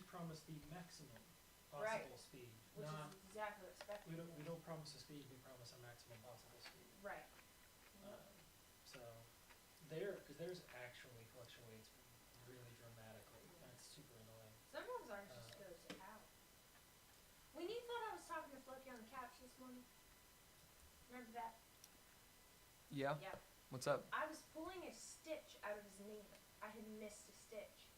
promise the maximum possible speed, which not is exactly expected. we don't promise a speed. We promise a maximum possible speed. Right. So because theirs actually fluctuates really dramatically. That's super annoying. Sometimes ours just goes out. When you thought I was talking to Floki on the couch this morning, remember that? Yeah. Yeah. What's up? I was pulling a stitch out of his knee. I had missed a stitch.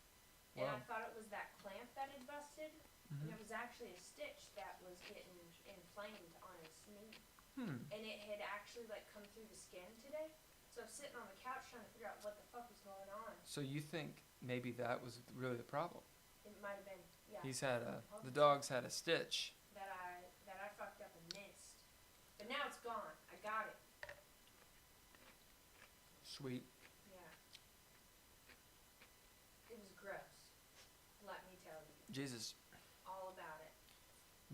And Wow. I thought it was that clamp that had busted. Mm-hmm. And it was actually a stitch that was getting inflamed on his knee. And it had actually come through the skin today. So I was sitting on the couch trying to figure out what the fuck was going on. So you think maybe that was really the problem? It might have been, yeah. He's had the dog's had a stitch. That I fucked up and missed. But now it's gone. I got it. Sweet. Yeah. It was gross. Let me tell you. Jesus. All about it.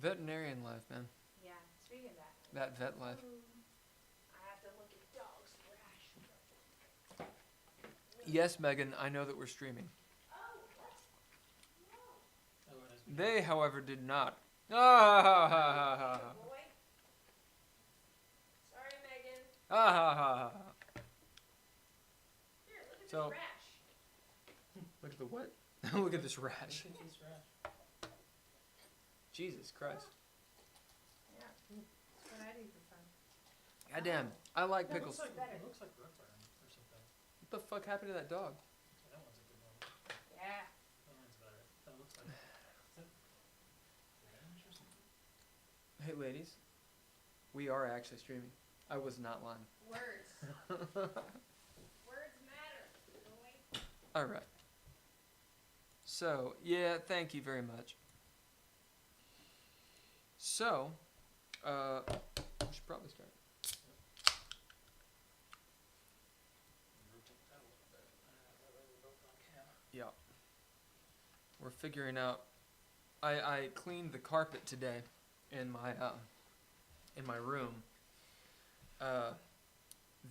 Veterinarian life, man. Yeah. Speaking of that. That vet life. I have to look at dogs' rash. Yes, Megan, I know that we're streaming. Oh, what? No. Oh, it is. They, however, did not. Ah, Boy. Sorry, Megan. ah, Here, look at So- this rash. Look at the what? Look at this rash. Look at this rash. Jesus Christ. Yeah. That's what I do for fun. Goddamn. I like It pickles. looks like Better. it looks like rookworm or something. What the fuck happened to that dog? That one's a good one. Yeah. That one's better. That looks like. Is that orange or something? Hey, ladies. We are actually streaming. I was not lying. Words. Words matter. Boy. All right. So, yeah, thank you very much. So, we should probably start. Rotate that a little bit. Yeah. We're figuring out. I cleaned the carpet today in my room.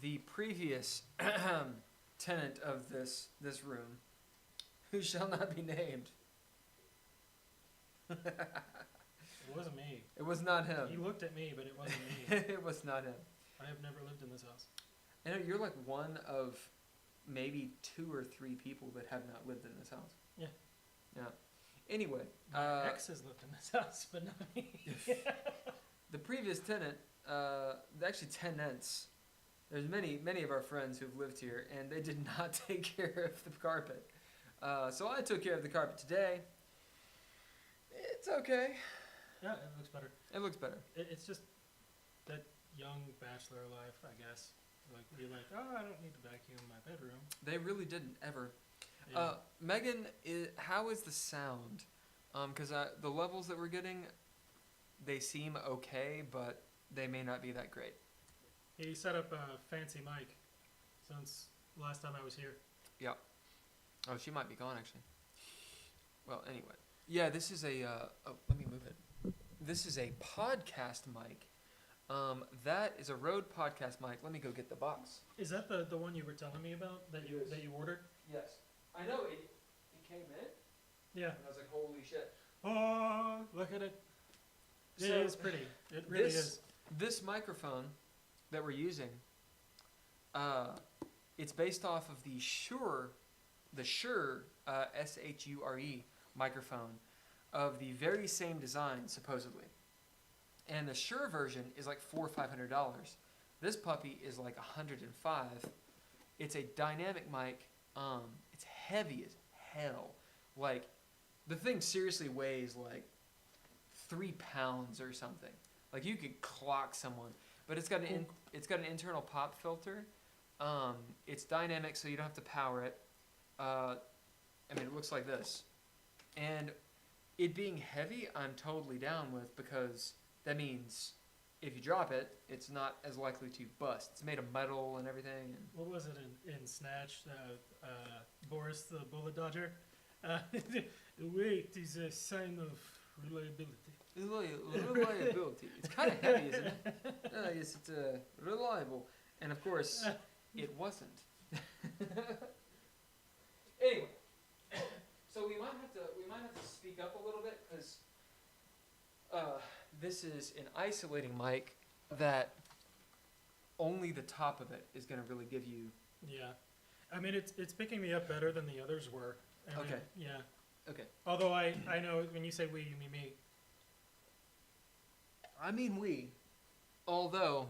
The previous tenant of this room, who shall not be named. It wasn't me. It was not him. He looked at me, but it wasn't me. It was not him. I have never lived in this house. I know you're like one of maybe 2 or 3 people that have not lived in this house. Yeah. Yeah. Anyway, My ex has lived in this house, but not me. the previous tenant, actually tenants, there's many of our friends who've lived here, and they did not take care of the carpet. So I took care of the carpet today. It's okay. Yeah, it looks better. It looks better. It's just that young bachelor life, I guess. Like you're like, oh, I don't need to vacuum my bedroom. They really didn't ever. Yeah. Megan, how is the sound? Because the levels that we're getting, they seem okay, but they may not be that great. He set up a fancy mic since last time I was here. Yeah. Oh, she might be gone, actually. Well, anyway. Yeah, this is a... let me move it. This is a podcast mic. That is a Rode podcast mic. Let me go get the box. Is that the one you were telling me about that you ordered? Yes. I know, it came in. Yeah. And I was like, holy shit. Oh, look at it. It So, is pretty. It really is. This microphone that we're using, it's based off of the Shure, S-H-U-R-E microphone of the very same design, supposedly. And the Shure version is like $400 or $500. This puppy is like $105. It's a dynamic mic. It's heavy as hell. Like, the thing seriously weighs like 3 pounds or something. Like, you could clock someone. But it's got an internal pop filter. It's dynamic, so you don't have to power it. I mean, it looks like this. And it being heavy, I'm totally down with, because that means if you drop it, it's not as likely to bust. It's made of metal and everything. And What was it in Snatch? Boris the Bullet Dodger. Weight is a sign of reliability. Reliability. It's kind of heavy, isn't it? Yes, it's reliable. And of course, it wasn't. Anyway, so So we might have to speak up a little bit because this is an isolating mic that only the top of it is going to really give you. Yeah. I mean, it's picking me up better than the others were. I mean, Okay. Yeah. Okay. Although I know when you say we, you mean me. I mean we, although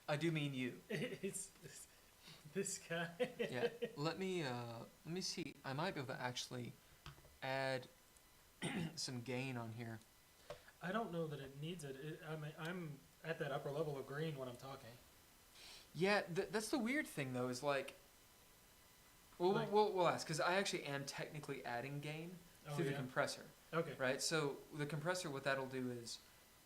I do mean you. It's this guy. Yeah. Let me see. I might be able to actually add some gain on here. I don't know that it needs it. I'm at that upper level of green when I'm talking. Yeah, that's the weird thing though. Is like, Like- we'll ask because I actually am technically adding gain Oh, through the yeah? compressor, Okay. right? So the compressor, what that'll do is,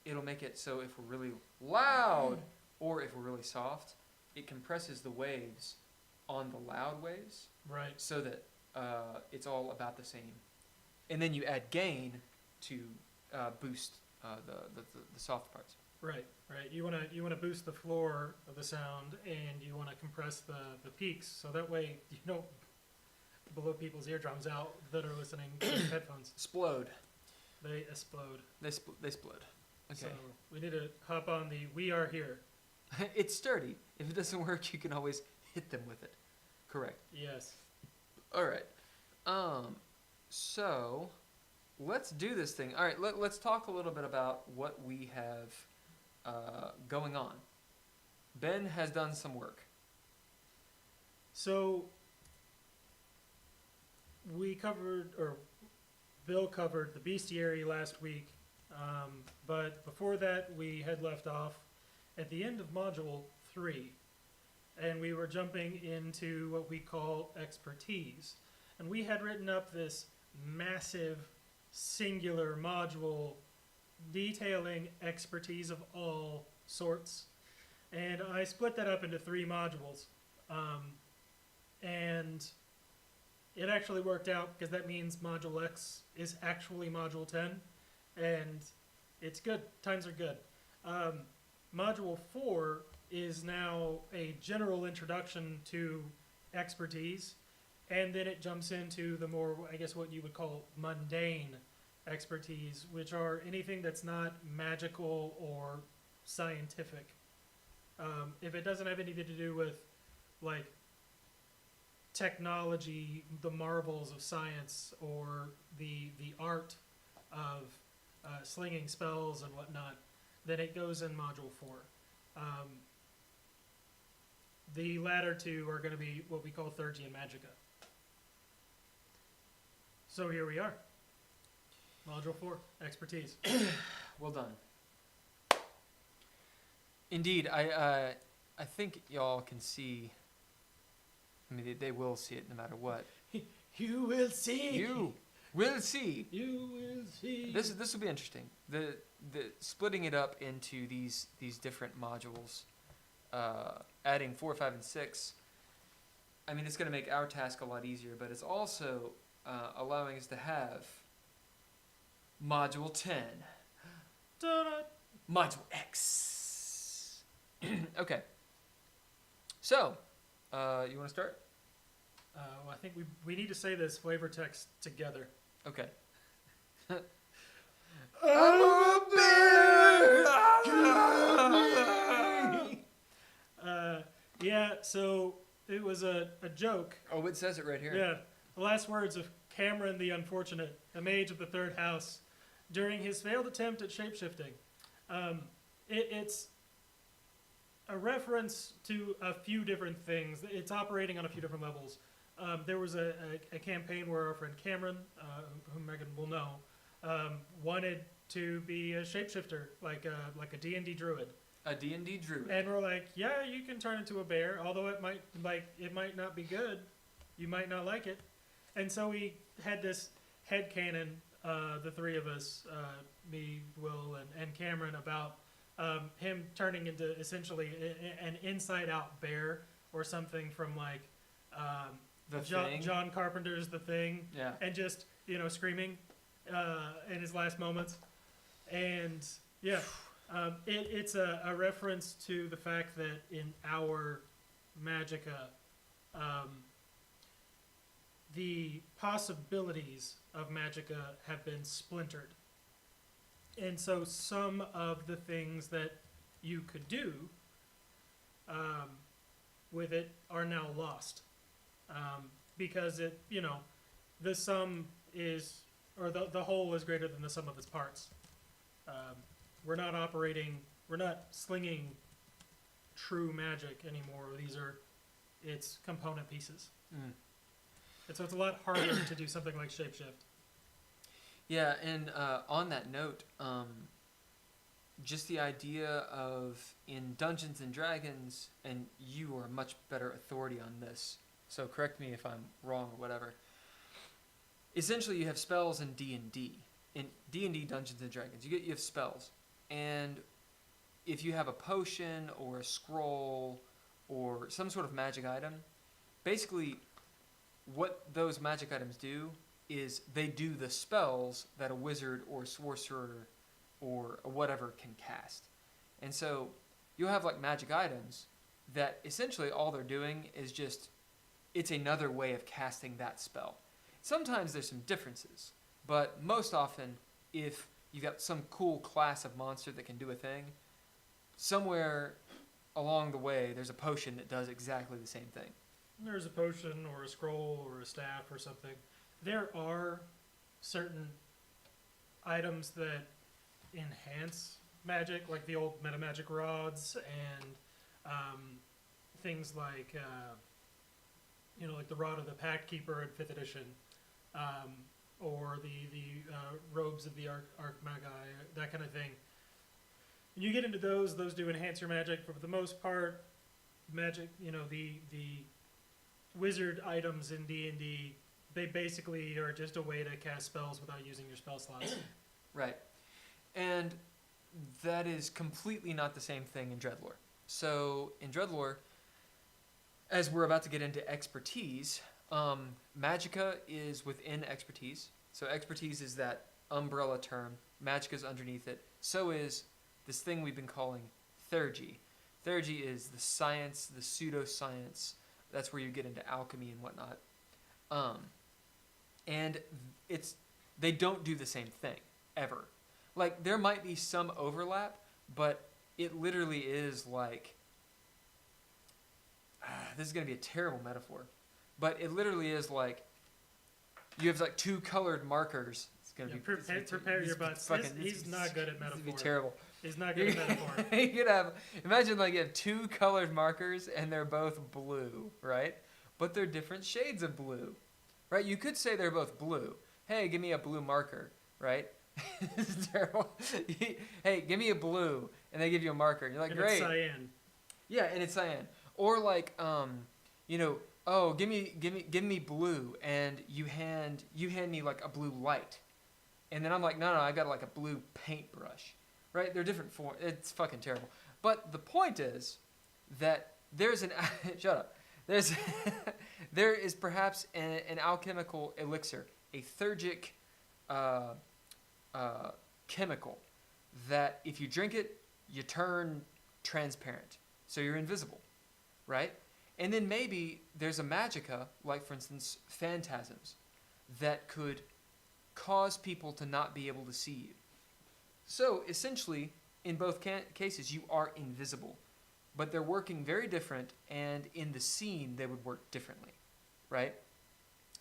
it'll make it so if we're really loud or if we're really soft, it compresses the waves on the loud waves Right. so that it's all about the same. And then you add gain to boost the soft parts. Right. Right. You wanna boost the floor of the sound, and you wanna compress the peaks, so that way you don't blow people's eardrums out that are listening to headphones. Explode. They explode. They explode. Okay. So we need to hop on the "We Are Here." It's sturdy. If it doesn't work, you can always hit them with it. Correct. Yes. All right. So let's do this thing. All right. Let's talk a little bit about what we have going on. Ben has done some work. So Bill covered the bestiary last week, but before that we had left off at the end of Module 3, and we were jumping into what we call expertise. And we had written up this massive singular module detailing expertise of all sorts. And I split that up into 3 modules. And it actually worked out because that means Module X is actually Module 10. And it's good. Times are good. Module 4 is now a general introduction to expertise. And then it jumps into the more, I guess, what you would call mundane expertise, which are anything that's not magical or scientific. If it doesn't have anything to do with, like, technology, the marvels of science, or the art of slinging spells and whatnot, then it goes in Module 4. The latter 2 are going to be what we call Theurgy and Magica. So here we are. Module 4, expertise. Well done. Indeed, I think y'all can see. I mean, they will see it no matter what. You will see. You will see. You will see. This will be interesting. The splitting it up into these different modules, adding 4, 5, and 6. I mean, it's going to make our task a lot easier, but it's also allowing us to have Module 10. Da-da. Module X. Okay. So, you want to start? Well, I think we need to say this flavor text together. Okay. I'm a bear! Yeah, so it was a joke. Oh, it says it right here. Yeah. The last words of Cameron the Unfortunate, a mage of the 3rd house, during his failed attempt at shapeshifting. It's a reference to a few different things. It's operating on a few different levels. There was a campaign where our friend Cameron, whom Megan will know, wanted to be a shapeshifter, like a D&D druid. A D&D druid. And we're like, yeah, you can turn into a bear, although it might not be good. You might not like it. And so we had this headcanon, the 3 of us, me, Will, and Cameron, about him turning into essentially an inside-out bear or something from, like, John Carpenter's The Thing. Yeah. And just, screaming in his last moments. And, yeah, it's a reference to the fact that in our Magicka, the possibilities of magicka have been splintered. And so some of the things that you could do with it are now lost. Because it, the sum is, or the whole is greater than the sum of its parts. We're not slinging true magic anymore. It's component pieces. Mm. And so it's a lot harder to do something like shapeshift. Yeah, and on that note, just the idea of in Dungeons and Dragons, and you are a much better authority on this, so correct me if I'm wrong or whatever. Essentially, you have spells in D&D. In D&D Dungeons and Dragons, you have spells, and if you have a potion or a scroll or some sort of magic item, basically what those magic items do is they do the spells that a wizard or sorcerer or whatever can cast. And so you'll have like magic items that essentially all they're doing is just, it's another way of casting that spell. Sometimes there's some differences, but most often if you got some cool class of monster that can do a thing, somewhere along the way there's a potion that does exactly the same thing. There's a potion or a scroll or a staff or something. There are certain items that enhance magic, like the old metamagic rods and things like, like the Rod of the Pact Keeper in 5th edition, or the robes of the Archmagi, that kind of thing. When you get into those do enhance your magic, but for the most part, magic, the wizard items in D&D, they basically are just a way to cast spells without using your spell slots. Right. And that is completely not the same thing in DreadLore. So in DreadLore, as we're about to get into expertise, magicka is within expertise. So expertise is that umbrella term. Magicka is underneath it. So is this thing we've been calling theurgy. Theurgy is the science, the pseudoscience. That's where you get into alchemy and whatnot. And they don't do the same thing, ever. Like, there might be some overlap, but it literally is like... this is going to be a terrible metaphor. But it literally is like... You have like two colored markers. It's going to be... Prepare your butts. He's not good at metaphor. This would be terrible. He's not good at metaphor. You could have... Imagine like you have two colored markers and they're both blue, right? But they're different shades of blue, right? You could say they're both blue. Hey, give me a blue marker, right? This is terrible. Hey, give me a blue, and they give you a marker. And you're like, and great. It's cyan. Yeah, and it's cyan. Or like, give me blue, and you hand me like a blue light, and then I'm like, no, I got like a blue paintbrush, right? They're different forms. It's fucking terrible. But the point is that there's an shut up. There is perhaps an alchemical elixir, a theurgic chemical that if you drink it, you turn transparent. So you're invisible, right? And then maybe there's a magicka, like for instance, phantasms, that could cause people to not be able to see you. So essentially, in both cases, you are invisible. But they're working very different, and in the scene, they would work differently, right?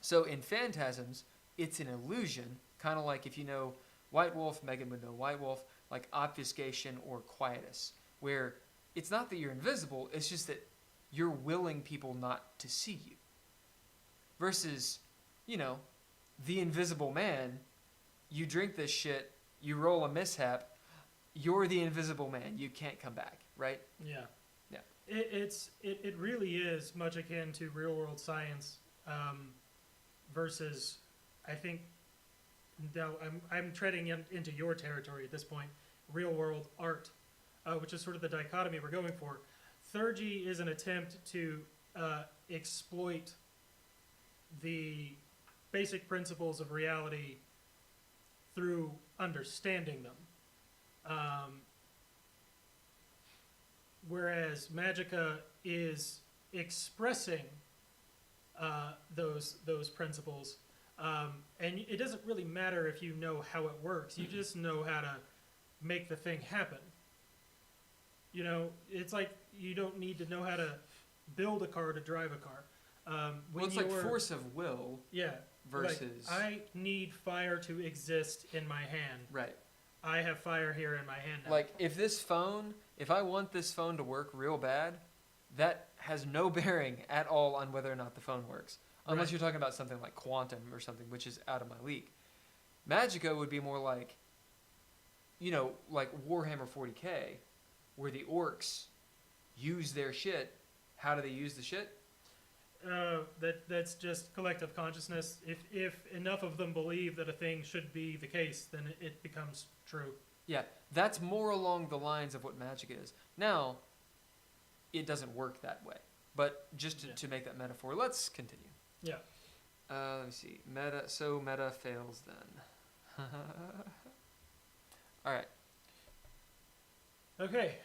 So in phantasms, it's an illusion, kind of like if you know White Wolf, Megan would know White Wolf, like obfuscation or quietus, where it's not that you're invisible, it's just that you're willing people not to see you. Versus, the invisible man, you drink this shit, you roll a mishap, you're the invisible man, you can't come back, right? Yeah. Yeah. It really is much akin to real world science, versus, I think, now I'm treading into your territory at this point, real world art, which is sort of the dichotomy we're going for. Theurgy is an attempt to exploit the basic principles of reality through understanding them. Whereas magicka is expressing those principles. And it doesn't really matter if you know how it works. You just know how to make the thing happen. You know, it's like you don't need to know how to build a car to drive a car. Well, it's like force of will Yeah. versus... Like, I need fire to exist in my hand. Right. I have fire here in my hand now. Like, if I want this phone to work real bad, that has no bearing at all on whether or not the phone works. Unless Right. you're talking about something like quantum or something, which is out of my league. Magica would be more like, you know, like Warhammer 40K, where the orcs use their shit. How do they use the shit? That's just collective consciousness. If enough of them believe that a thing should be the case, then it becomes true. Yeah, that's more along the lines of what magic is. Now, it doesn't work that way. But just to make that metaphor, let's continue. Yeah. Let me see. Meta fails then. All right. Okay.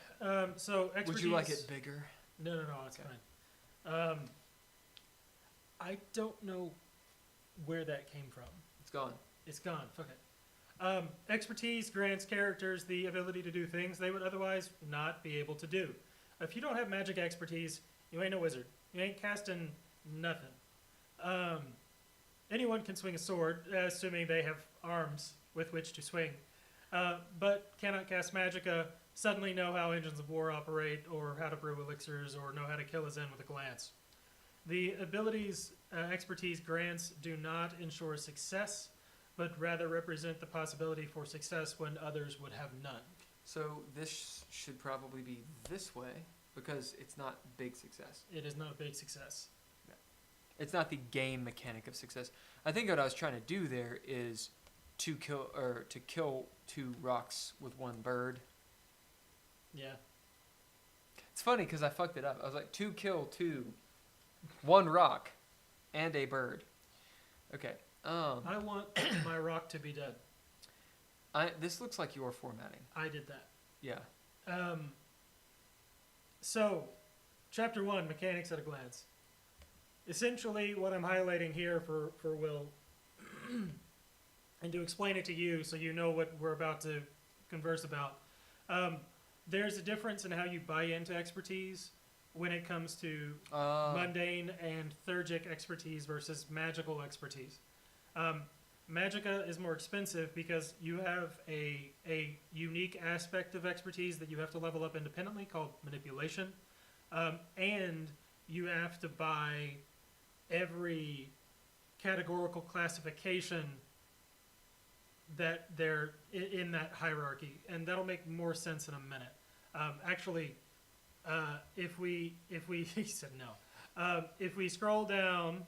So expertise. Would you like it bigger? No, it's fine. I don't know where that came from. It's gone. It's gone. Fuck it. Expertise grants characters the ability to do things they would otherwise not be able to do. If you don't have magic expertise, you ain't a wizard. You ain't casting nothing. Anyone can swing a sword, assuming they have arms with which to swing, but cannot cast magicka, suddenly know how engines of war operate, or how to brew elixirs, or know how to kill a Zen with a glance. The abilities expertise grants do not ensure success, but rather represent the possibility for success when others would have none. So this should probably be this way because it's not big success. It is not a big success. It's not the game mechanic of success. I think what I was trying to do there is to kill 2 rocks with 1 bird. Yeah. It's funny because I fucked it up. I was like 2 kill 2, 1 rock, and a bird. Okay. I want my rock to be dead. This looks like your formatting. I did that. Yeah. So, Chapter 1, Mechanics at a Glance. Essentially, what I'm highlighting here for Will, and to explain it to you so you know what we're about to converse about, there's a difference in how you buy into expertise when it comes to mundane and theurgic expertise versus magical expertise. Magicka is more expensive because you have a unique aspect of expertise that you have to level up independently called manipulation, and you have to buy every categorical classification that they're in that hierarchy, and that'll make more sense in a minute. Actually, if we he said no. If we scroll down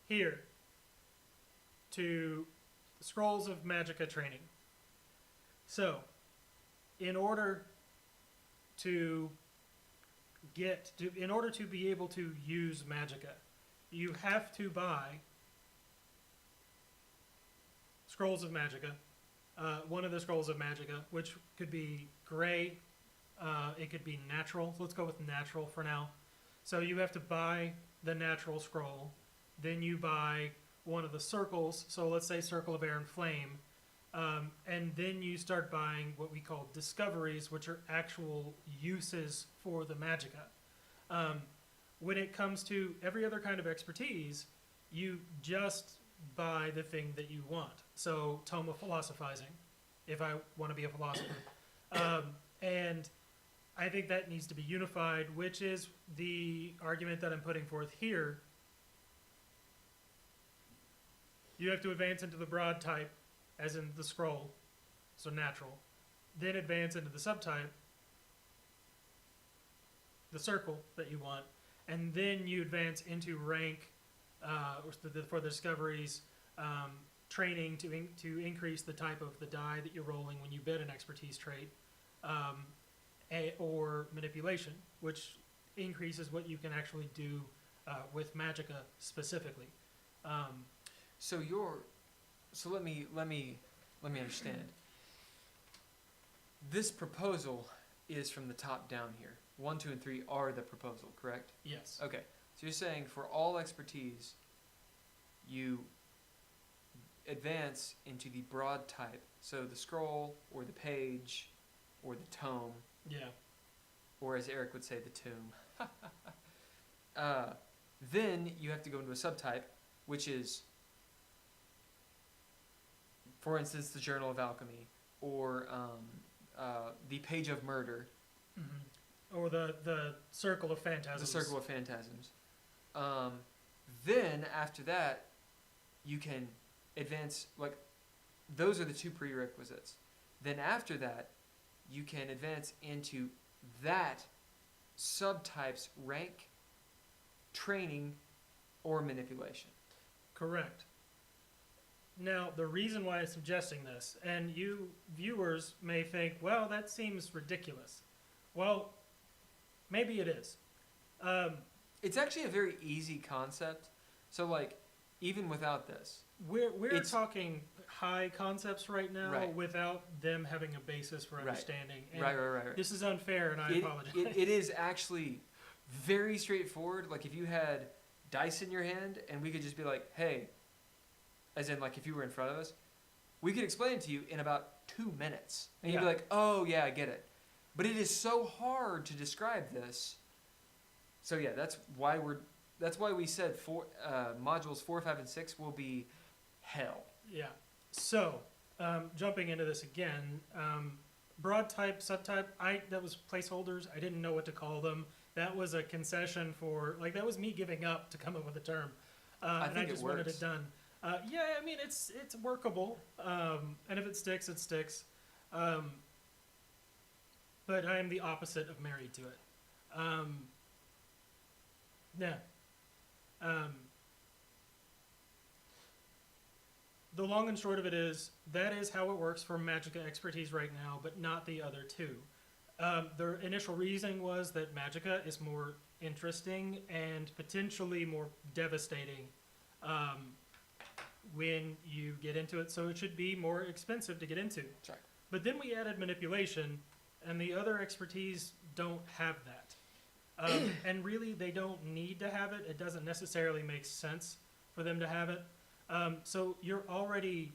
here to Scrolls of Magicka Training. So, in order to be able to use Magicka, you have to buy Scrolls of Magicka, one of the Scrolls of Magicka, which could be gray, it could be natural. So let's go with natural for now. So you have to buy the natural scroll, then you buy one of the circles, so let's say Circle of Air and Flame, and then you start buying what we call discoveries, which are actual uses for the Magicka. When it comes to every other kind of expertise, you just buy the thing that you want. So Tome of Philosophizing, if I want to be a philosopher. And I think that needs to be unified, which is the argument that I'm putting forth here. You have to advance into the broad type, as in the scroll, so natural. Then advance into the subtype, the circle that you want, and then you advance into rank for the discoveries, training to increase the type of the die that you're rolling when you bid an expertise trait, or manipulation, which increases what you can actually do with Magicka specifically. So let me understand. This proposal is from the top down here. 1, 2, and 3 are the proposal, correct? Yes. Okay. So you're saying for all expertise, you advance into the broad type. So the scroll, or the page, or the tome, Yeah. or as Eric would say, the tomb. Then you have to go into a subtype, which is, for instance, the Journal of Alchemy, or the Page of Murder. Mm-hmm. Or the Circle of Phantasms. The Circle of Phantasms. Then after that, you can advance, like, those are the two prerequisites. Then after that, you can advance into that subtype's rank, training, or manipulation. Correct. Now, the reason why I'm suggesting this, and you viewers may think, well, that seems ridiculous. Well, maybe it is. It's actually a very easy concept. So, like, even without this, We're talking high concepts right now, Right. without them having a basis for Right. understanding. And right. this is unfair, and I apologize. It is actually very straightforward. Like, if you had dice in your hand and we could just be like, hey, as in, like, if you were in front of us, we could explain it to you in about 2 minutes. And you'd be Yeah. like, oh, yeah, I get it. But it is so hard to describe this. So, yeah, that's why we said modules 4, 5, and 6 will be hell. Yeah. So, jumping into this again, broad type, subtype, that was placeholders. I didn't know what to call them. That was a concession for, like, that was me giving up to come up with a term. I and think I just it wanted works. it done. Yeah, I mean, it's workable. And if it sticks, it sticks. But I am the opposite of married to it. Yeah. The long and short of it is, that is how it works for Magicka expertise right now, but not the other two. The initial reasoning was that Magicka is more interesting and potentially more devastating when you get into it, so it should be more expensive to get into. Sorry. But then we added manipulation, and the other expertise don't have that. And really, they don't need to have it. It doesn't necessarily make sense for them to have it. So you're already,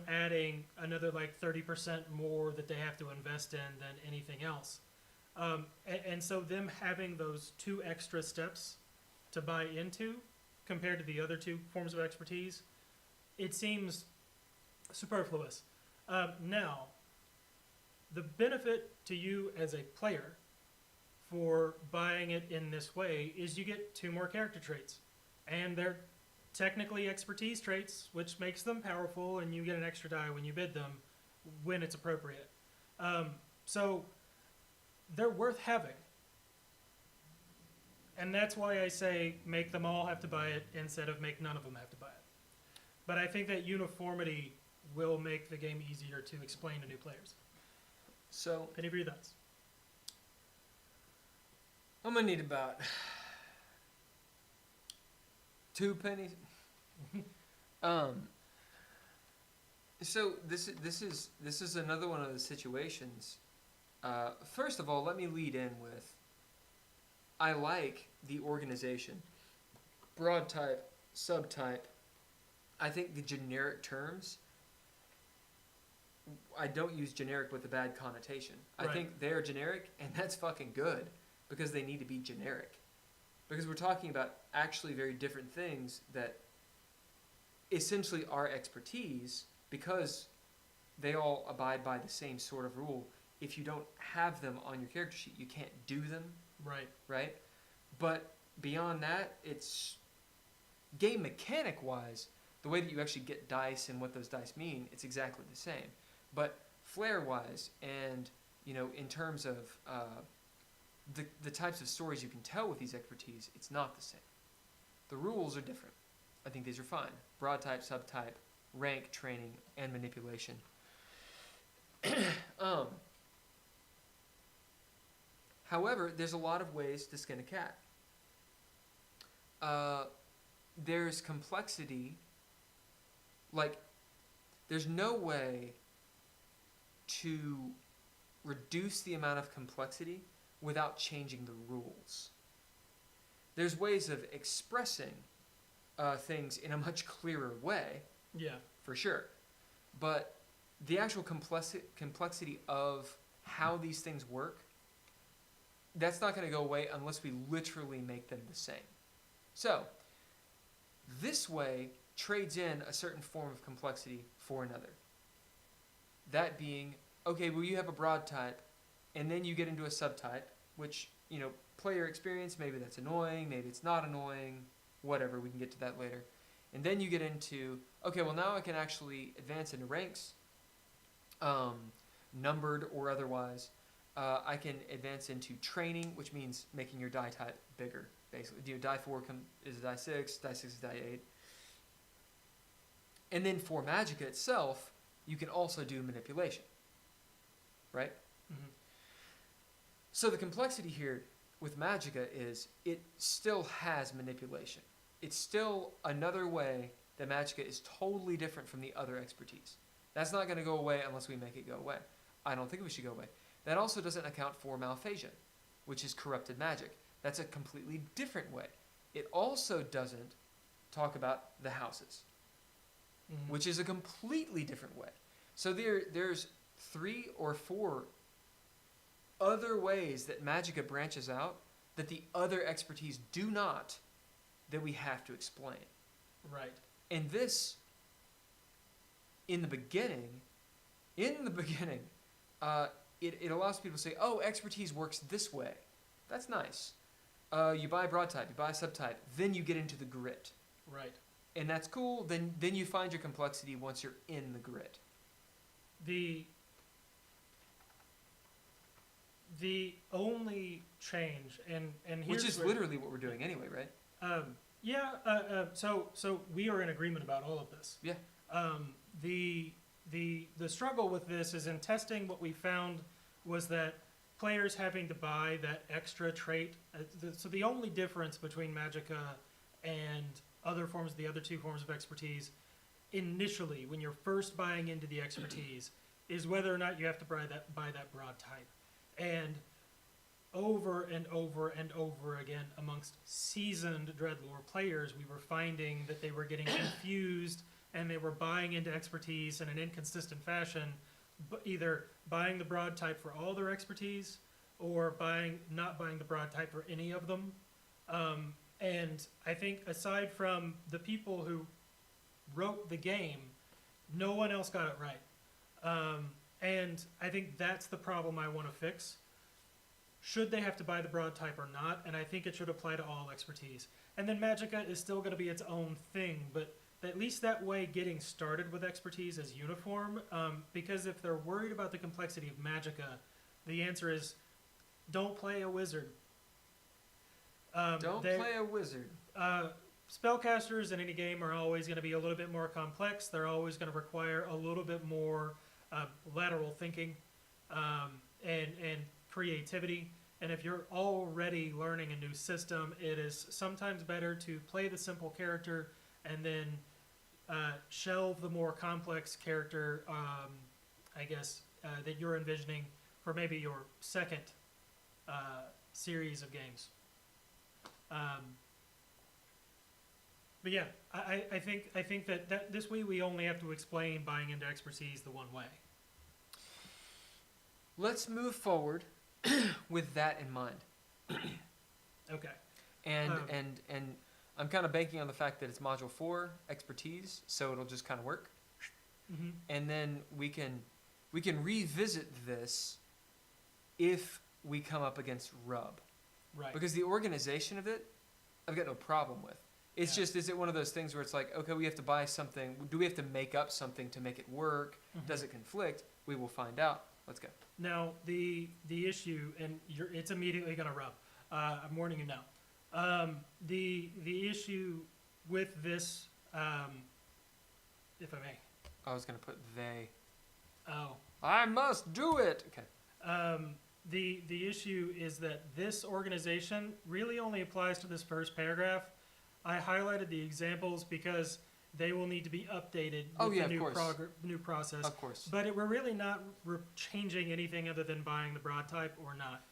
adding another like 30% more that they have to invest in than anything else. And so them having those 2 extra steps to buy into compared to the other 2 forms of expertise, it seems superfluous. Now, the benefit to you as a player for buying it in this way is you get 2 more character traits. And they're technically expertise traits, which makes them powerful, and you get an extra die when you bid them when it's appropriate. So they're worth having. And that's why I say make them all have to buy it instead of make none of them have to buy it. But I think that uniformity will make the game easier to explain to new players. So, Any of your thoughts? I'm going to need about 2 pennies. So this is another one of the situations. First of all, let me lead in with, I like the organization. Broad type, subtype. I think the generic terms, I don't use generic with a bad connotation. Right. I think they're generic, and that's fucking good, because they need to be generic. Because we're talking about actually very different things that essentially are expertise, because they all abide by the same sort of rule. If you don't have them on your character sheet, you can't do them, Right. right? But beyond that, it's game mechanic wise, the way that you actually get dice and what those dice mean, it's exactly the same. But flair wise, and in terms of the types of stories you can tell with these expertise, it's not the same. The rules are different. I think these are fine. Broad type, subtype, rank, training, and manipulation. However, there's a lot of ways to skin a cat. There's complexity. Like, there's no way to reduce the amount of complexity without changing the rules. there's ways of expressing things in a much clearer way, Yeah. for sure. But the actual complexity of how these things work, that's not going to go away unless we literally make them the same. So, this way trades in a certain form of complexity for another. That being, okay, well, you have a broad type, and then you get into a subtype, which, you know, player experience, maybe that's annoying, maybe it's not annoying, whatever, we can get to that later. And then you get into, okay, well, now I can actually advance into ranks, numbered or otherwise. I can advance into training, which means making your die type bigger, basically. You know, die 4 is a die 6, die 6 is die 8. And then for Magicka itself, you can also do manipulation, right? Mm-hmm. So the complexity here with Magicka is it still has manipulation. It's still another way that Magicka is totally different from the other expertise. That's not going to go away unless we make it go away. I don't think it should go away. That also doesn't account for Malphasia, which is corrupted magic. That's a completely different way. It also doesn't talk about the houses, Mm-hmm. which is a completely different way. So there's 3 or 4 other ways that Magicka branches out that the other expertise do not, that we have to explain. Right. And this, in the beginning, it allows people to say, oh, expertise works this way. That's nice. You buy broad type, you buy subtype, then you get into the grit. Right. And that's cool. Then you find your complexity once you're in the grit. The only change, and here's Which is where, literally what we're doing anyway, right? So we are in agreement about all of this. Yeah. The struggle with this is in testing. What we found was that players having to buy that extra trait. So the only difference between Magicka and the other 2 forms of expertise, initially when you're first buying into the expertise, is whether or not you have to buy that broad type. And over and over and over again, amongst seasoned DreadLore players, we were finding that they were getting confused and they were buying into expertise in an inconsistent fashion, but either buying the broad type for all their expertise or not buying the broad type for any of them. And I think aside from the people who wrote the game, no one else got it right. And I think that's the problem I want to fix. Should they have to buy the broad type or not? And I think it should apply to all expertise. And then Magicka is still going to be its own thing, but at least that way getting started with expertise is uniform. Because if they're worried about the complexity of Magicka, the answer is don't play a wizard. Don't play a wizard. Spellcasters in any game are always going to be a little bit more complex. They're always going to require a little bit more lateral thinking and creativity. And if you're already learning a new system, it is sometimes better to play the simple character and then shelve the more complex character, that you're envisioning for maybe your second series of games. But yeah, I think that this way we only have to explain buying into expertise the one way. Let's move forward with that in mind. Okay. And I'm kind of banking on the fact that it's module 4 expertise, so it'll just kind of work. Mm-hmm. And then we can revisit this if we come up against rub. Right. Because the organization of it, I've got no problem with. It's Yeah. just, is it one of those things where it's like, okay, we have to buy something. Do we have to make up something to make it work? Mhm. Does it conflict? We will find out. Let's go. Now the issue, and it's immediately going to rub. I'm warning you now. The issue with this, if I may. I was going to put they. Oh. I must do it. Okay. The issue is that this organization really only applies to this first paragraph. I highlighted the examples because they will need to be updated with the new process. Of course. But we're really not changing anything other than buying the broad type or not.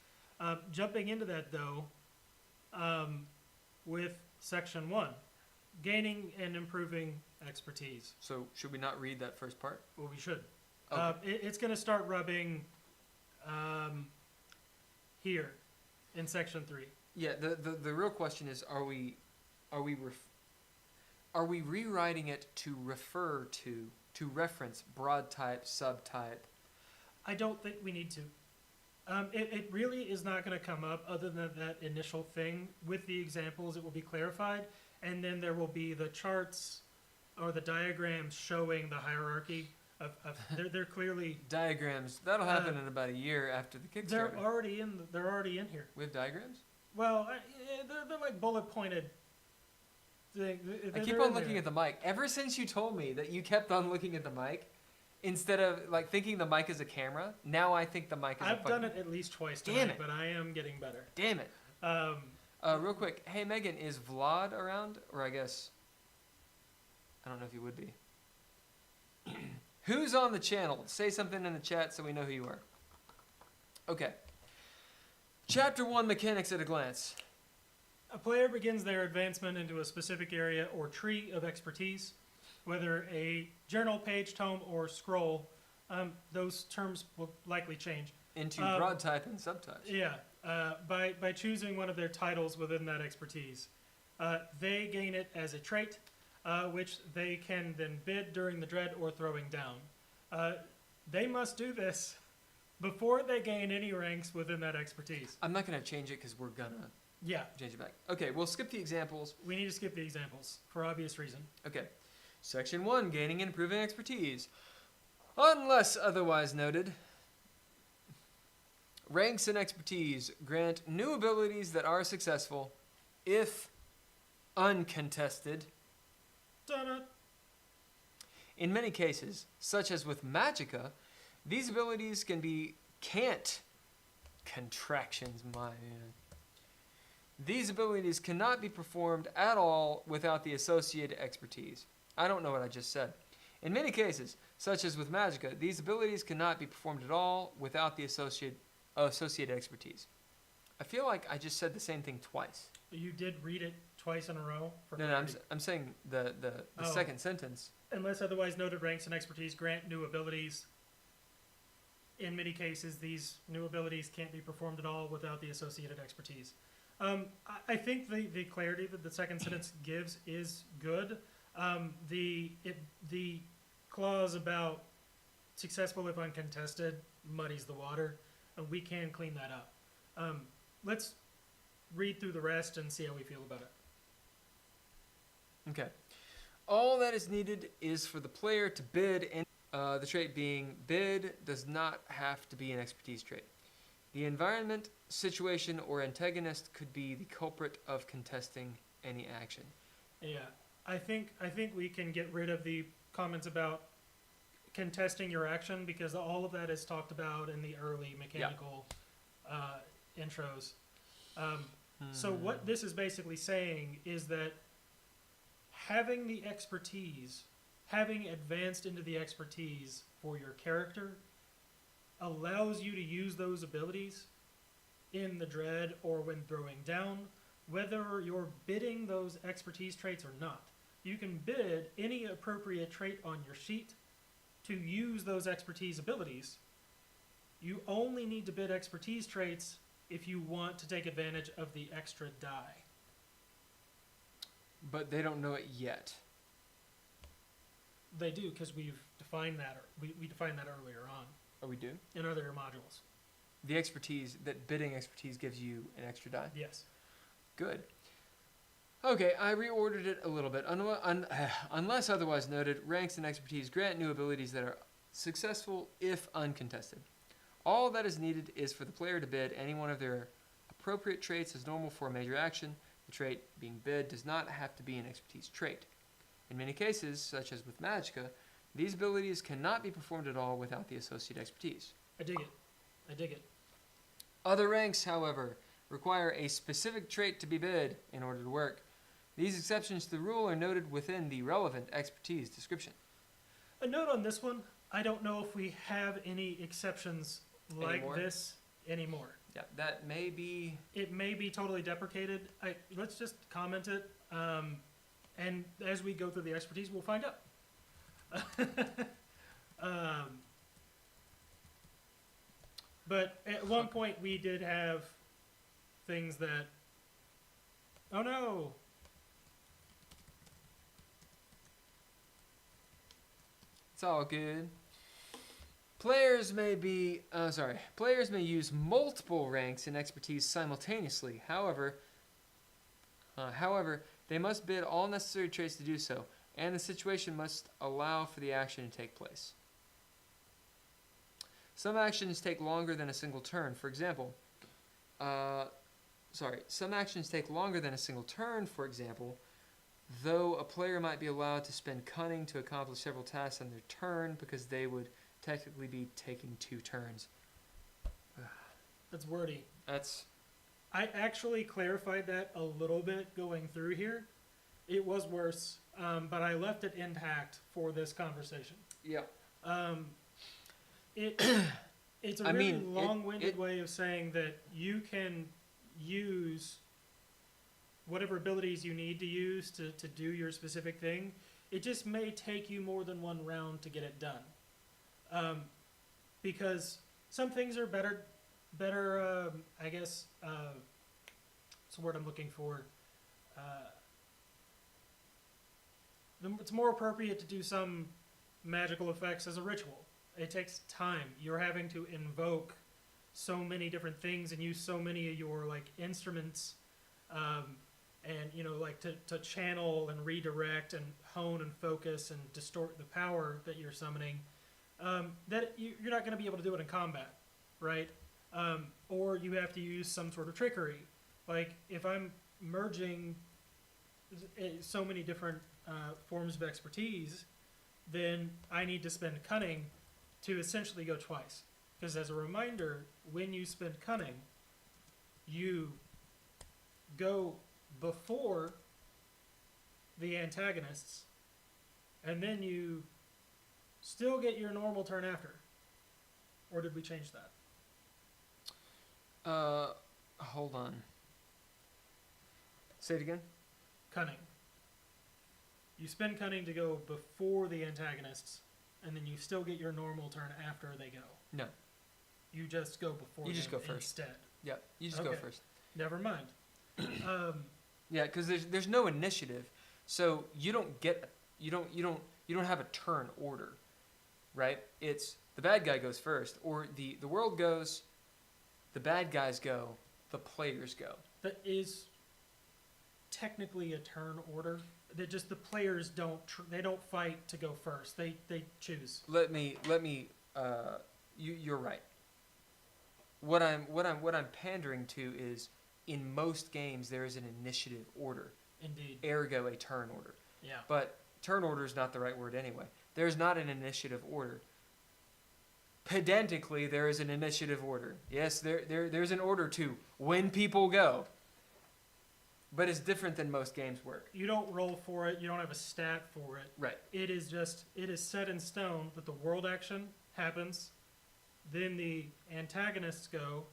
Jumping into that though, with Section 1, gaining and improving expertise. So should we not read that first part? Well, we should. Okay. It's going to start rubbing here in Section 3. Yeah. The real question is, are we rewriting it to refer to reference broad type, subtype? I don't think we need to. It really is not going to come up other than that initial thing. With the examples, it will be clarified, and then there will be the charts or the diagrams showing the hierarchy of they're clearly Diagrams. That'll happen in about a year after the Kickstarter. they're already in here. We have diagrams? Well, they're like bullet pointed. I keep on looking at the mic. Ever since you told me that you kept on looking at the mic, instead of like thinking the mic is a camera, now I think the mic is I've done it at least twice Damn tonight, it. but I am getting better. Damn it. Um, Real quick. Hey, Megan, is Vlad around? Or I guess... I don't know if he would be. Who's on the channel? Say something in the chat so we know who you are. Okay. Chapter 1, Mechanics at a Glance. A player begins their advancement into a specific area or tree of expertise, whether a journal, page, tome, or scroll. Those terms will likely change. Into broad type and subtypes. Yeah, by choosing one of their titles within that expertise. They gain it as a trait, which they can then bid during the dread or throwing down. They must do this before they gain any ranks within that expertise. I'm not going to change it because we're going to Yeah, change it back. Okay, we'll skip the examples. we need to skip the examples for obvious reason. Okay. Section 1, Gaining and Improving Expertise. Unless otherwise noted, ranks and expertise grant new abilities that are successful if uncontested. Dun-dun. In many cases, such as with Magicka, these abilities can't contractions, my man. These abilities cannot be performed at all without the associated expertise. I don't know what I just said. In many cases, such as with Magicka, these abilities cannot be performed at all without the associated expertise. I feel like I just said the same thing twice. You did read it twice in a row? For No, clarity. I'm saying the Oh. second sentence. Unless otherwise noted, ranks and expertise grant new abilities. In many cases, these new abilities can't be performed at all without the associated expertise. I think the clarity that the second sentence gives is good. The clause about successful if uncontested muddies the water. We can clean that up. Let's read through the rest and see how we feel about it. Okay. All that is needed is for the player to bid, and the trait being bid does not have to be an expertise trait. The environment, situation, or antagonist could be the culprit of contesting any action. Yeah, I think we can get rid of the comments about contesting your action because all of that is talked about in the early mechanical intros. So what this is basically saying is that having the expertise, having advanced into the expertise for your character, allows you to use those abilities in the dread or when throwing down, whether you're bidding those expertise traits or not. You can bid any appropriate trait on your sheet to use those expertise abilities. You only need to bid expertise traits if you want to take advantage of the extra die. But they don't know it yet. They do, because we've defined that, we defined that earlier on Oh, we do? in other modules. The expertise, that bidding expertise gives you an extra die? Yes. Good. Okay, I reordered it a little bit. Unless otherwise noted, ranks and expertise grant new abilities that are successful if uncontested. All that is needed is for the player to bid any one of their appropriate traits as normal for a major action. The trait being bid does not have to be an expertise trait. In many cases, such as with Magicka, these abilities cannot be performed at all without the associated expertise. I dig it. I dig it. Other ranks, however, require a specific trait to be bid in order to work. These exceptions to the rule are noted within the relevant expertise description. A note on this one, I don't know if we have any exceptions like Anymore? this anymore. Yeah, that may be. It may be totally deprecated. Let's just comment it, and as we go through the expertise, we'll find out. But at one point, we did have things that. Oh no! It's all good. Players may use multiple ranks and expertise simultaneously. However, they must bid all necessary traits to do so, and the situation must allow for the action to take place. Some actions take longer than a single turn. For example, some actions take longer than a single turn. For example, though a player might be allowed to spend cunning to accomplish several tasks on their turn because they would technically be taking 2 turns. That's wordy. That's. I actually clarified that a little bit going through here. It was worse, but I left it intact for this conversation. Yeah. It's a really long-winded way of saying that you can use whatever abilities you need to use to do your specific thing. It just may take you more than one round to get it done. Because some things are better, I guess, what's the word I'm looking for? It's more appropriate to do some magical effects as a ritual. It takes time. You're having to invoke so many different things and use so many of your like instruments, and like to channel and redirect and hone and focus and distort the power that you're summoning. That you're not going to be able to do it in combat, right? Or you have to use some sort of trickery. Like if I'm merging so many different forms of expertise, then I need to spend cunning to essentially go twice. Because as a reminder, when you spend cunning, you go before the antagonists, and then you still get your normal turn after. Or did we change that? Hold on. Say it again. Cunning. You spend cunning to go before the antagonists, and then you still get your normal turn after they go. No. You just go before. You just go them first. instead. Yeah, you just go first. Never mind. Yeah, because there's no initiative, so you don't have a turn order, right? It's the bad guy goes first, or the world goes, the bad guys go, the players go. That is technically a turn order. That just the players don't fight to go first. They choose. You're right. What I'm pandering to is, in most games there is an initiative order. Indeed. Ergo a turn order. Yeah. But turn order is not the right word anyway. There's not an initiative order. Pedantically, there is an initiative order. Yes, there's an order to when people go. But it's different than most games work. You don't roll for it. You don't have a stat for it. Right. It is set in stone that the world action happens, then the antagonists go,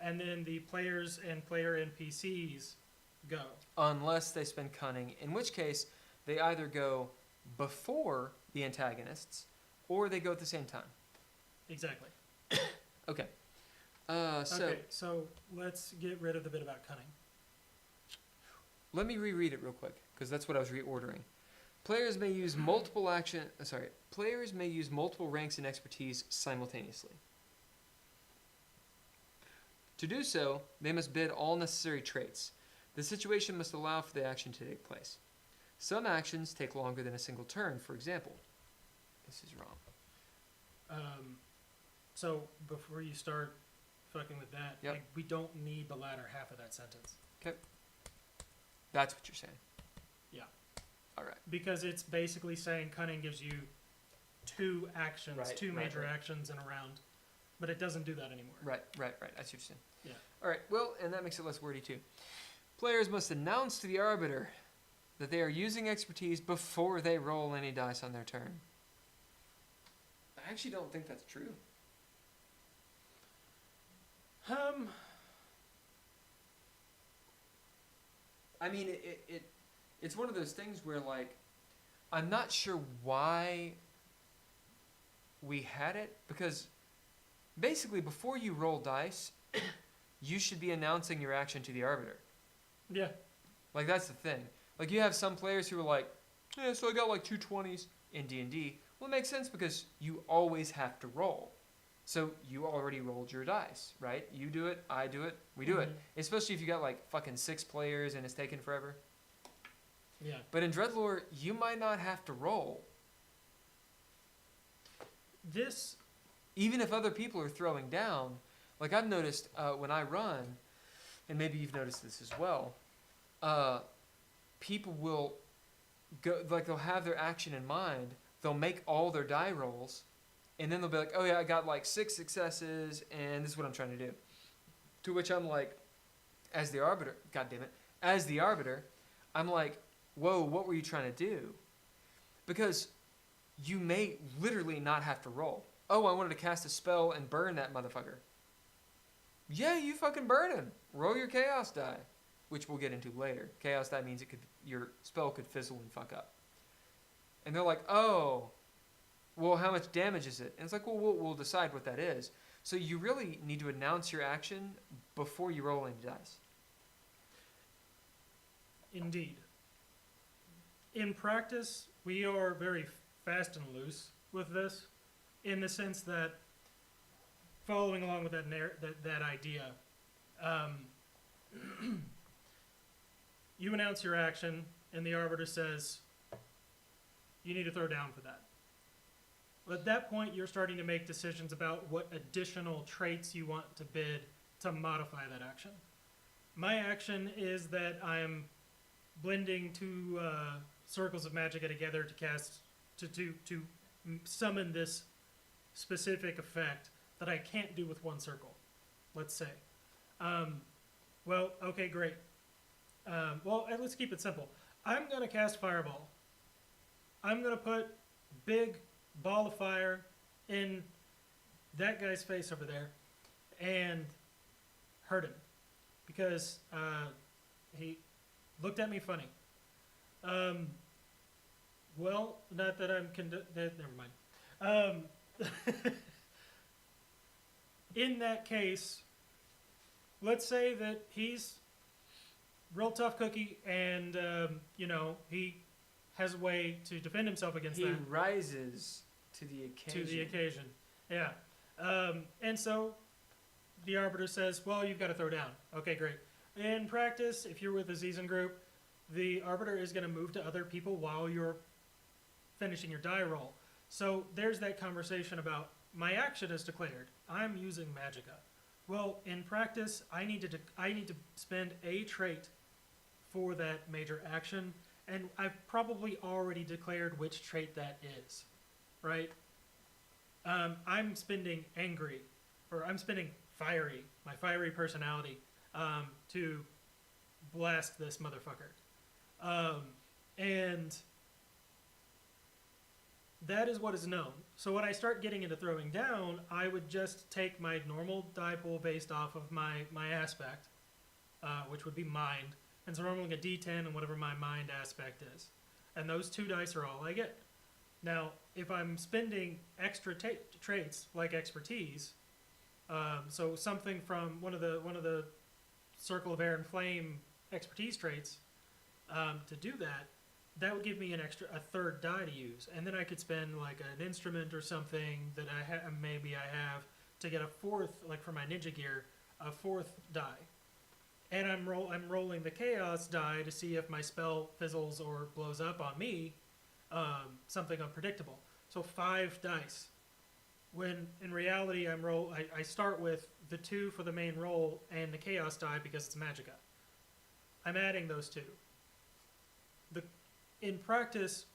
and then the players and player NPCs go. Unless they spend cunning, in which case they either go before the antagonists or they go at the same time. Exactly. Okay. So let's get rid of the bit about cunning. Let me reread it real quick, because that's what I was reordering. Players may use multiple ranks and expertise simultaneously. To do so, they must bid all necessary traits. The situation must allow for the action to take place. Some actions take longer than a single turn. For example, this is wrong. So before you start fucking with that, Yep. like, we don't need the latter half of that sentence. Okay. That's what you're saying. Yeah. All right. Because it's basically saying cunning gives you 2 actions, two major actions in a round, but it doesn't do that anymore. Right. I see what you're saying. Yeah. All right. Well, and that makes it less wordy too. Players must announce to the arbiter that they are using expertise before they roll any dice on their turn. I actually don't think that's true. I mean, it's one of those things where, like, I'm not sure why we had it, because basically before you roll dice, you should be announcing your action to the arbiter. Yeah. Like, that's the thing. Like, you have some players who are like, yeah, so I got like 220s in D&D. Well, it makes sense because you always have to roll. So you already rolled your dice, right? You do it, I do it, we do it. Especially if you got like fucking 6 players and it's taking forever. Yeah. But in DreadLore, you might not have to roll. This, Even if other people are throwing down, like I've noticed when I run, and maybe you've noticed this as well, people will go, like they'll have their action in mind, they'll make all their die rolls, and then they'll be like, oh yeah, I got like 6 successes, and this is what I'm trying to do. To which I'm like, as the arbiter, God damn it, as the arbiter, I'm like, whoa, what were you trying to do? Because you may literally not have to roll. Oh, I wanted to cast a spell and burn that motherfucker. Yeah, you fucking burn him. Roll your chaos die, which we'll get into later. Chaos die means your spell could fizzle and fuck up. And they're like, oh, well, how much damage is it? And it's like, well, we'll decide what that is. So you really need to announce your action before you roll any dice. indeed. In practice, we are very fast and loose with this, in the sense that, following along with that idea, you announce your action, and the arbiter says, you need to throw down for that. At that point, you're starting to make decisions about what additional traits you want to bid to modify that action. My action is that I'm blending 2 circles of magicka together to cast, to summon this specific effect that I can't do with 1 circle, let's say. Well, okay, great. Let's keep it simple. I'm going to cast Fireball. I'm going to put big ball of fire in that guy's face over there and hurt him because he looked at me funny. Not that I'm never mind. In that case, let's say that he's real tough cookie and he has a way to defend himself against that. He rises to the occasion. Yeah. And so the arbiter says, well, you've got to throw down. Okay, great. In practice, if you're with a seasoned group, the arbiter is going to move to other people while you're finishing your die roll. So there's that conversation about, my action is declared. I'm using magicka. Well, in practice, I need to spend a trait for that major action, and I've probably already declared which trait that is, right? I'm spending angry, or I'm spending fiery, my fiery personality, to blast this motherfucker. And that is what is known. So when I start getting into throwing down, I would just take my normal die pool based off of my aspect, which would be mind. And so I'm rolling a d10 and whatever my mind aspect is. And those 2 dice are all I get. Now, if I'm spending extra traits like expertise, so something from one of the Circle of Air and Flame expertise traits, to do that would give me a 3rd die to use, and then I could spend like an instrument or something that I have to get a 4th, like for my ninja gear, a 4th die. And I'm rolling the chaos die to see if my spell fizzles or blows up on me, something unpredictable. So 5 dice. When in reality I start with the 2 for the main roll and the chaos die because it's magicka. I'm adding those 2. In practice,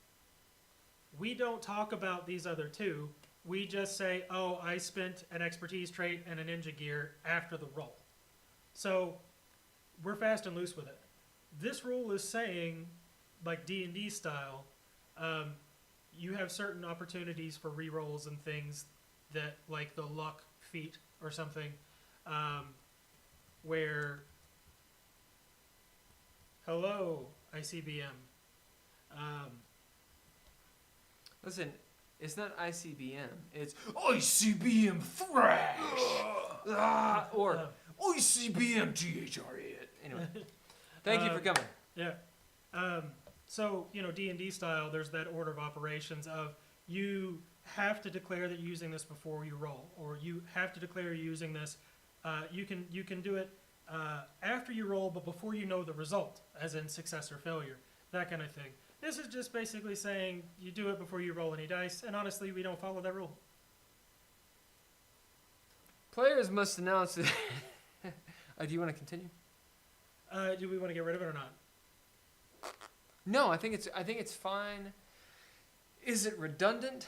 we don't talk about these other 2. We just say, oh, I spent an expertise trait and a ninja gear after the roll. So we're fast and loose with it. This rule is saying, like D&D style, you have certain opportunities for rerolls and things that, like the luck feat or something, where Hello, ICBM. Listen, it's not ICBM. It's ICBM Thrash! Or ICBM THR. Anyway, thank you for coming. Yeah. So, D&D style, there's that order of operations of you have to declare that you're using this before you roll, or you have to declare you're using this. You can do it after you roll, but before you know the result, as in success or failure, that kind of thing. This is just basically saying you do it before you roll any dice, and honestly, we don't follow that rule. Players must announce it. Do you want to continue? Do we want to get rid of it or not? No, I think it's fine. Is it redundant?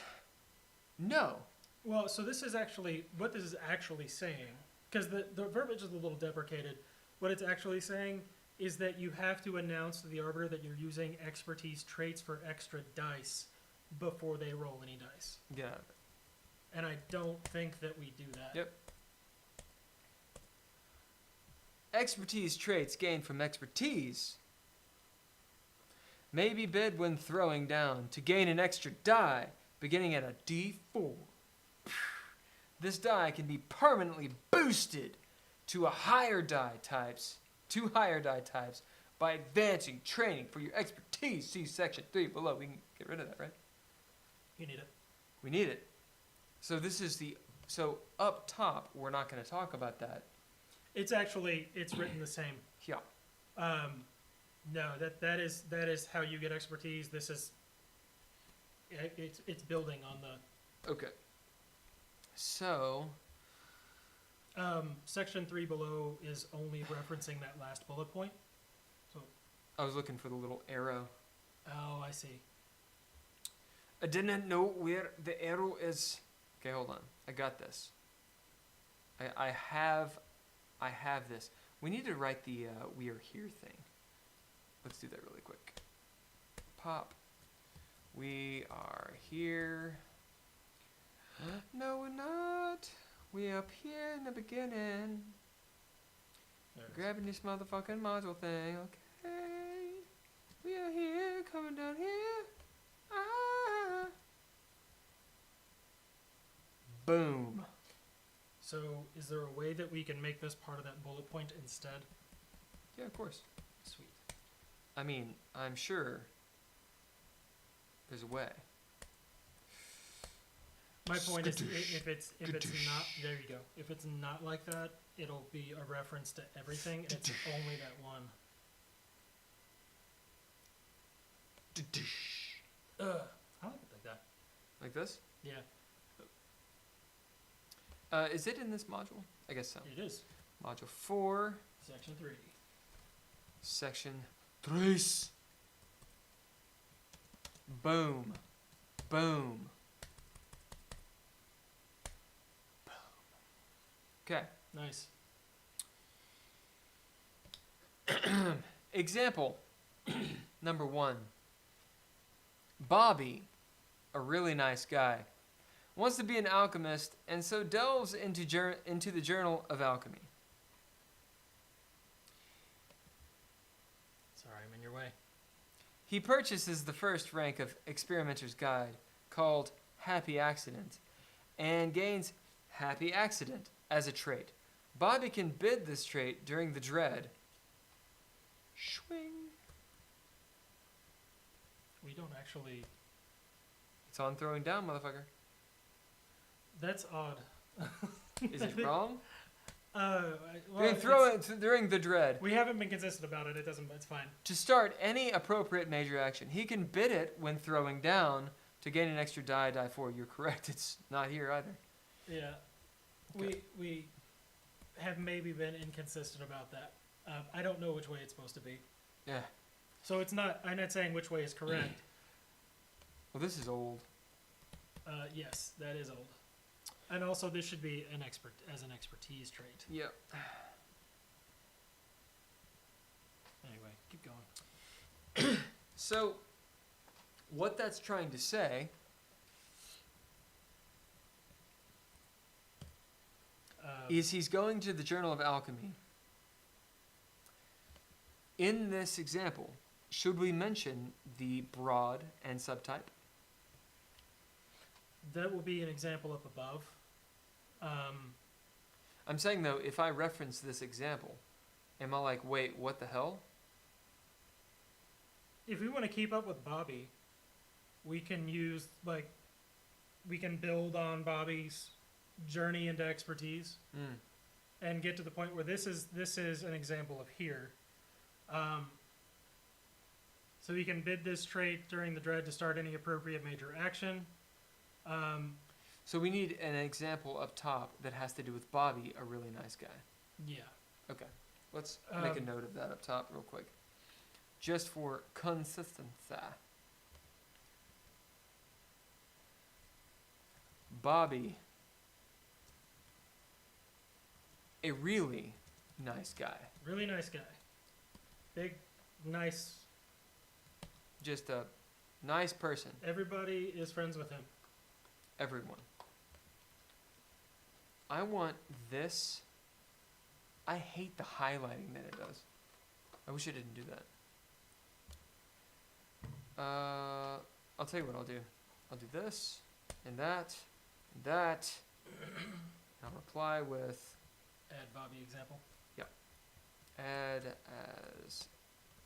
No. Well, so this is actually what this is actually saying, because the verbiage is a little deprecated. What it's actually saying is that you have to announce to the arbiter that you're using expertise traits for extra dice before they roll any dice. Get out of it. And I don't think that we do that. Yep. Expertise traits gained from expertise may be bid when throwing down to gain an extra die beginning at a D4. This die can be permanently boosted to higher die types by advancing training for your expertise. See section 3 below. We can get rid of that, right? You need it. We need it. So this is so up top, we're not going to talk about that. It's written the same. Yeah. No, that is how you get expertise. This is it's building on the. Okay. So. Section 3 below is only referencing that last bullet point. So. I was looking for the little arrow. Oh, I see. I didn't know where the arrow is. Okay, hold on. I got this. I have this. We need to write the "we are here" thing. Let's do that really quick. Pop. We are here. No, we're not. We up here in the beginning. Grabbing this motherfucking module thing. Okay. We are here, coming down here. Ah. Boom. So, is there a way that we can make this part of that bullet point instead? Yeah, of course. Sweet. I mean, I'm sure there's a way. My point is, if it's not, there you go. If it's not like that, it'll be a reference to everything, and it's only that one. I like it like that. Like this? Yeah, Is it in this module? I guess so. it is. Module 4, Section 3. section 3. Boom. Boom. Okay. Nice. Example number 1. Bobby, a really nice guy, wants to be an alchemist and so delves into the Journal of Alchemy. Sorry, I'm in your way. He purchases the first rank of Experimenter's Guide, called Happy Accident, and gains Happy Accident as a trait. Bobby can bid this trait during the dread. Swing. We don't actually. It's on throwing down, motherfucker. That's odd. Is it wrong? Well, During the dread. we haven't been consistent about it. It doesn't. It's fine. To start any appropriate major action, he can bid it when throwing down to gain an extra die 4. You're correct. It's not here either. Yeah. Okay. We have maybe been inconsistent about that. I don't know which way it's supposed to be. Yeah. So it's not. I'm not saying which way is correct. Well, this is old. Yes, that is old. And also, this should be an expertise trait. Yep. Anyway, keep going. So, what that's trying to say is he's going to the Journal of Alchemy In this example, should we mention the broad and subtype? That will be an example up above. I'm saying, though, if I reference this example, am I like, wait, what the hell? If we want to keep up with Bobby, we can use, like, we can build on Bobby's journey into expertise and get to the point where this is an example of here. So we can bid this trait during the dread to start any appropriate major action. So we need an example up top that has to do with Bobby, a really nice guy. Yeah. Okay, let's make a note of that up top real quick. Just for consistency. Bobby, a really nice guy. Really nice guy. Big, nice. Just a nice person. Everybody is friends with him. Everyone. I want this. I hate the highlighting that it does. I wish it didn't do that. I'll tell you what I'll do. I'll do this, and that, and that. I'll reply with Add Bobby example. add as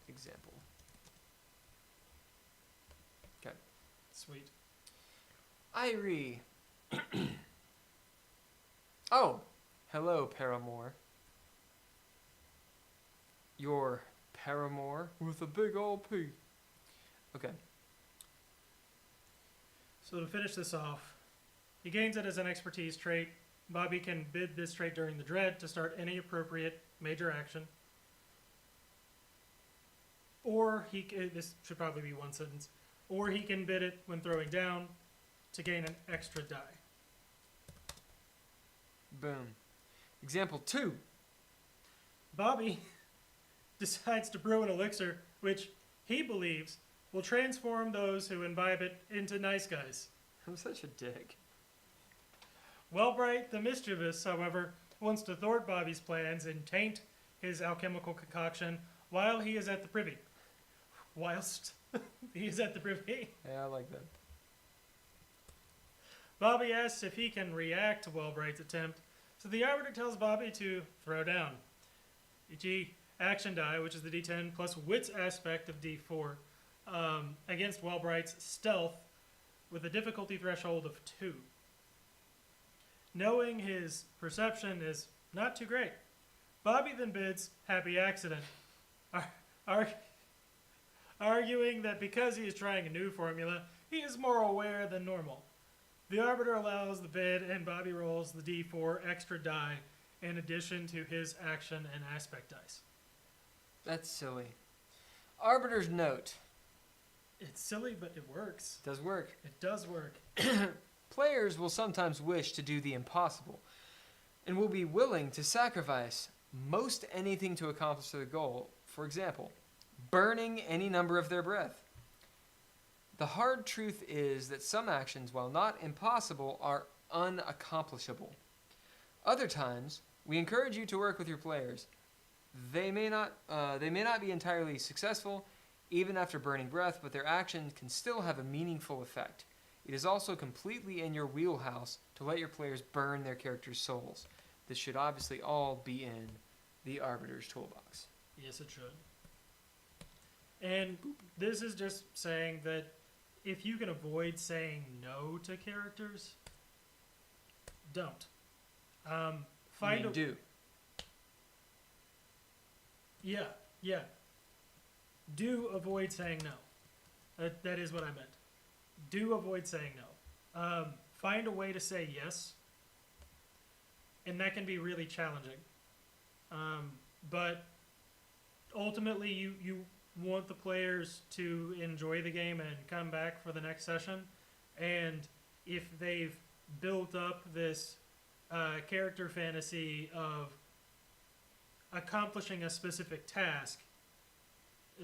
example. Okay. Sweet. Irie. Oh, hello, Paramore. Your Paramore with a big old P. Okay. So to finish this off, he gains it as an expertise trait. Bobby can bid this trait during the dread to start any appropriate major action. Or this should probably be one sentence. Or he can bid it when throwing down to gain an extra die. Boom. Example 2. Bobby decides to brew an elixir which he believes will transform those who imbibe it into nice guys. I'm such a dick. Wellbright the Mischievous, however, wants to thwart Bobby's plans and taint his alchemical concoction while he is at the privy. Whilst he is at the privy. Yeah, I like that. Bobby asks if he can react to Wellbright's attempt, so the Arbiter tells Bobby to throw down. E.g., action die, which is the D10 plus wits aspect of D4, against Wellbright's stealth with a difficulty threshold of 2. Knowing his perception is not too great, Bobby then bids happy accident, arguing that because he is trying a new formula, he is more aware than normal. The Arbiter allows the bid, and Bobby rolls the D4 extra die in addition to his action and aspect dice. That's silly. Arbiter's note. It's silly, but it works. Does work. It does work. Players will sometimes wish to do the impossible and will be willing to sacrifice most anything to accomplish their goal. For example, burning any number of their breath. The hard truth is that some actions, while not impossible, are unaccomplishable. Other times, we encourage you to work with your players. They may not be entirely successful, even after burning breath, but their actions can still have a meaningful effect. It is also completely in your wheelhouse to let your players burn their characters' souls. This should obviously all be in the Arbiter's toolbox. Yes, it should. And this is just saying that if you can avoid saying no to characters, don't. Do. Yeah. Do avoid saying no. That is what I meant. Do avoid saying no. Find a way to say yes, and that can be really challenging. But ultimately, you want the players to enjoy the game and come back for the next session. And if they've built up this character fantasy of accomplishing a specific task,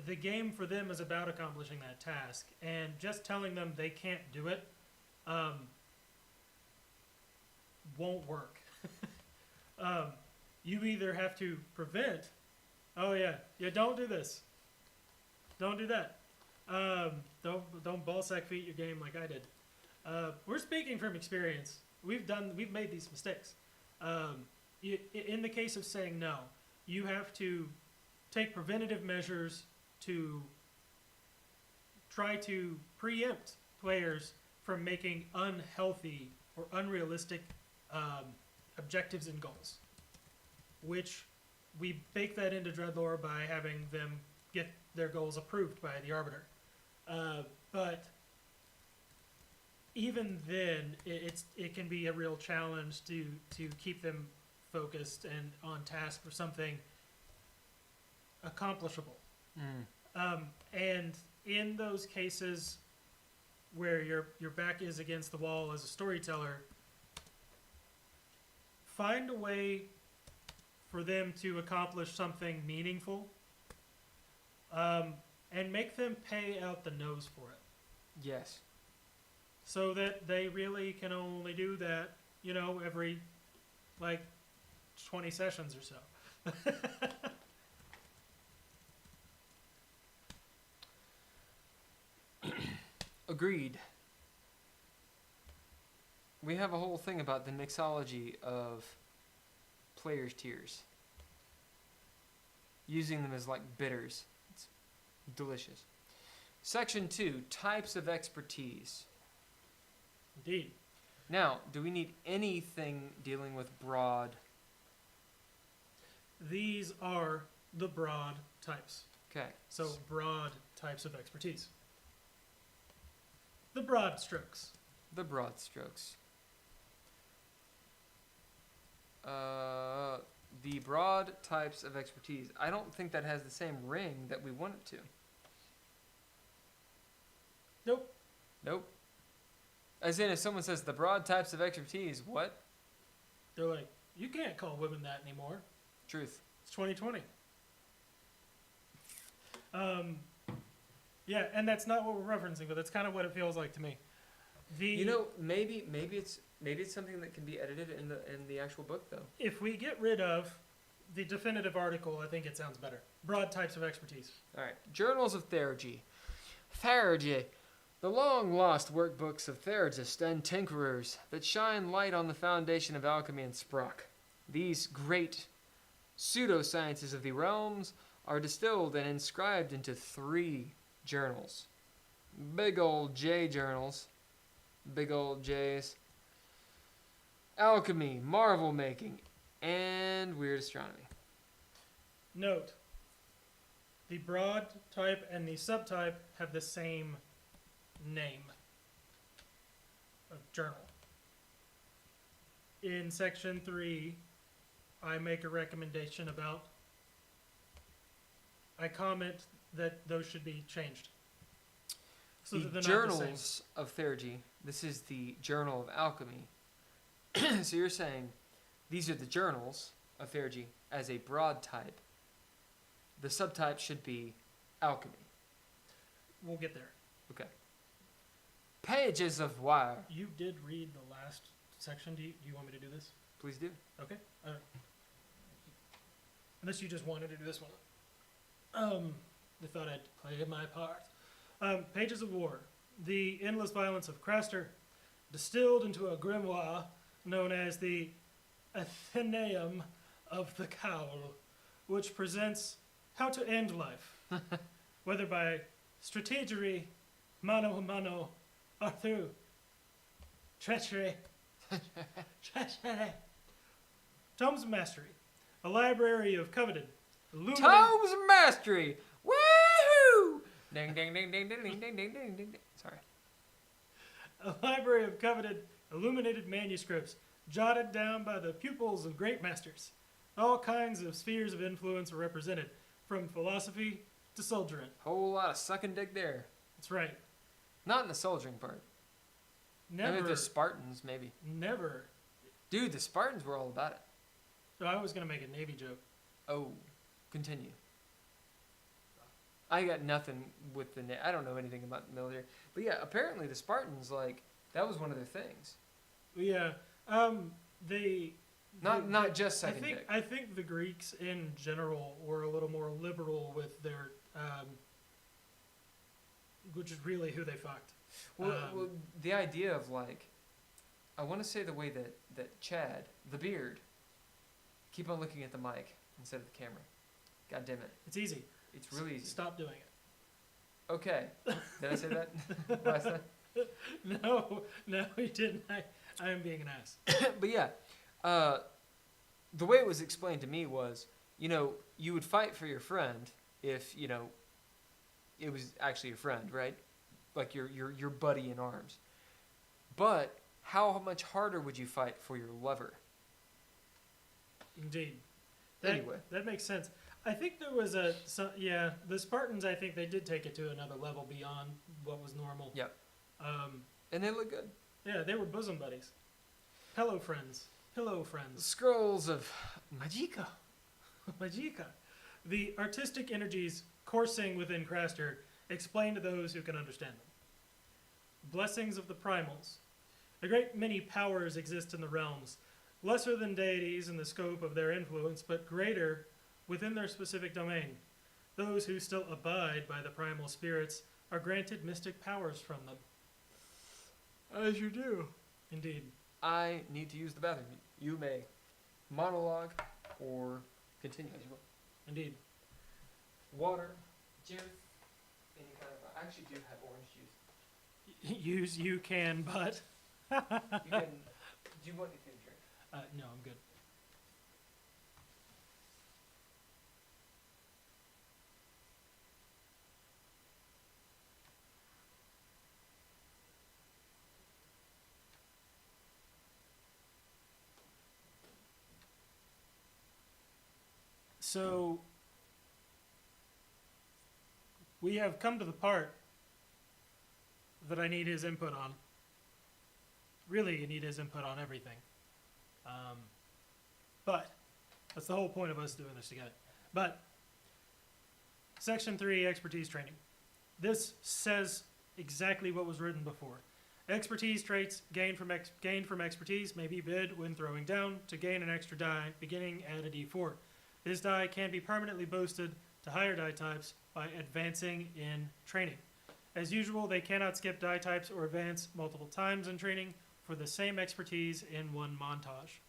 the game for them is about accomplishing that task. And just telling them they can't do it won't work. You either have to prevent Oh yeah, yeah. Don't do this. Don't do that. Don't ball sack feet your game like I did. We're speaking from experience. We've made these mistakes. In the case of saying no, you have to take preventative measures to try to preempt players from making unhealthy or unrealistic objectives and goals, which we bake that into DreadLore by having them get their goals approved by the Arbiter. But even then, it can be a real challenge to keep them focused and on task for something accomplishable. And in those cases where your back is against the wall as a storyteller, find a way for them to accomplish something meaningful, and make them pay out the nose for it. Yes. So that they really can only do that, every, 20 sessions or so. Agreed. We have a whole thing about the mixology of players' tiers. Using them as like bitters. It's delicious. Section 2, types of expertise. Indeed. Now, do we need anything dealing with broad? These are the broad types. Okay. So broad types of expertise. The broad strokes. The broad strokes. The broad types of expertise. I don't think that has the same ring that we want it to. Nope. Nope. As in, if someone says the broad types of expertise, what? They're like, you can't call women that anymore. Truth. It's 2020. Yeah, and that's not what we're referencing, but that's kind of what it feels like to me. Maybe it's something that can be edited in the actual book though. If we get rid of the definitive article, I think it sounds better. Broad types of expertise. All right. Journals of Theurgy. Theurgy. The long-lost workbooks of theurgists and tinkerers that shine light on the foundation of alchemy and sprach. These great pseudosciences of the realms are distilled and inscribed into 3 journals. Big old J journals. Big old J's. Alchemy, marvel making, and weird astronomy. Note, the broad type and the subtype have the same name of journal. In section 3, I make a recommendation about, I comment that those should be changed. So that The they're not the same. journals of Theurgy. This is the Journal of Alchemy. So you're saying these are the journals of Theurgy as a broad type. The subtype should be alchemy. We'll get there. Okay. Pages of wire. You did read the last section. Do you want me to do this? Please do. Okay. Unless you just wanted to do this one. I thought I'd play my part. Pages of War. The endless violence of Craster, distilled into a grimoire known as the Athenaeum of the Cowl, which presents how to end life, whether by strategery, mano a mano, or through treachery. Tomes of Mastery, a library of coveted, illuminated... Tomes of Mastery! Woohoo! Ding, ding, ding, ding, ding, ding, ding, ding, ding, ding. Sorry. A library of coveted, illuminated manuscripts jotted down by the pupils of great masters. All kinds of spheres of influence are represented, from philosophy to soldiering. Whole lot of sucking dick there. That's right. Not in the soldiering part. Never. Maybe the Spartans, maybe. Never. Dude, the Spartans were all about it. So I was going to make a Navy joke. Oh, continue. I got nothing with the... I don't know anything about the military. But yeah, apparently the Spartans, that was one of their things. Yeah. Not just second I think pick. I think the Greeks in general were a little more liberal with their, which is really who they fucked. Well, the idea of like, I want to say the way that Chad, the beard, keep on looking at the mic instead of the camera. God damn it. It's easy. It's really easy. Stop doing it. Okay. Did I say that last time? No, you didn't. I am being an ass. But yeah, the way it was explained to me was, you would fight for your friend if, it was actually your friend, right? Like your buddy in arms. But how much harder would you fight for your lover? Indeed. Anyway. That makes sense. I think there was the Spartans, I think they did take it to another level beyond what was normal. Yep. And they look good. Yeah, they were bosom buddies. Pillow friends. Scrolls of Magica. Magica. The artistic energies coursing within Craster explain to those who can understand them. Blessings of the primals. A great many powers exist in the realms, lesser than deities in the scope of their influence, but greater within their specific domain. Those who still abide by the primal spirits are granted mystic powers from them. As you do. Indeed. I need to use the bathroom. You may monologue or continue as you will. Indeed. Water, juice, any kind of. I actually do have orange juice. You can, but... You can. Do you want anything to drink? No, I'm good. So, we have come to the part that I need his input on. Really, you need his input on everything. But, that's the whole point of us doing this together. But, Section 3, Expertise Training. This says exactly what was written before. Expertise traits gained from expertise may be bid when throwing down to gain an extra die, beginning at a d4. This die can be permanently boosted to higher die types by advancing in training. As usual, they cannot skip die types or advance multiple times in training for the same expertise in one montage.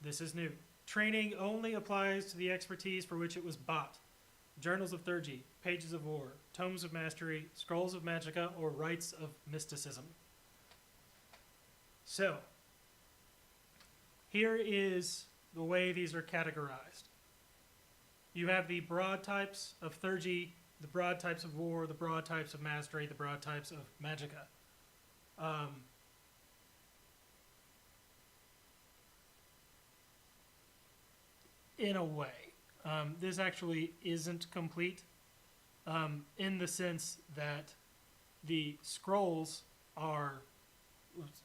This is new. Training only applies to the expertise for which it was bought. Journals of Theurgy, Pages of War, Tomes of Mastery, Scrolls of Magica, or Rites of Mysticism. So, here is the way these are categorized. You have the broad types of Theurgy, the broad types of War, the broad types of Mastery, the broad types of Magica. In a way. This actually isn't complete in the sense that the scrolls are,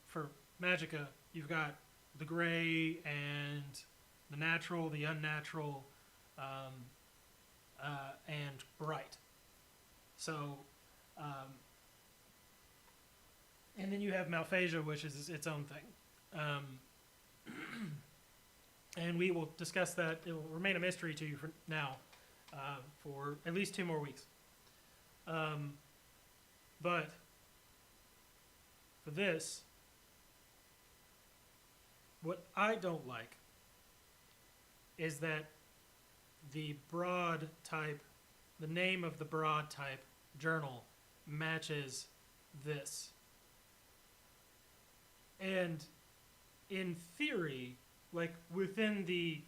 for Magica, you've got the gray and the natural, the unnatural, and bright. So, and then you have Malphasia, which is its own thing. And we will discuss that. It will remain a mystery to you for now, for at least 2 more weeks. But for this, what I don't like is that the broad type, the name of the broad type journal matches this. And in theory, like within the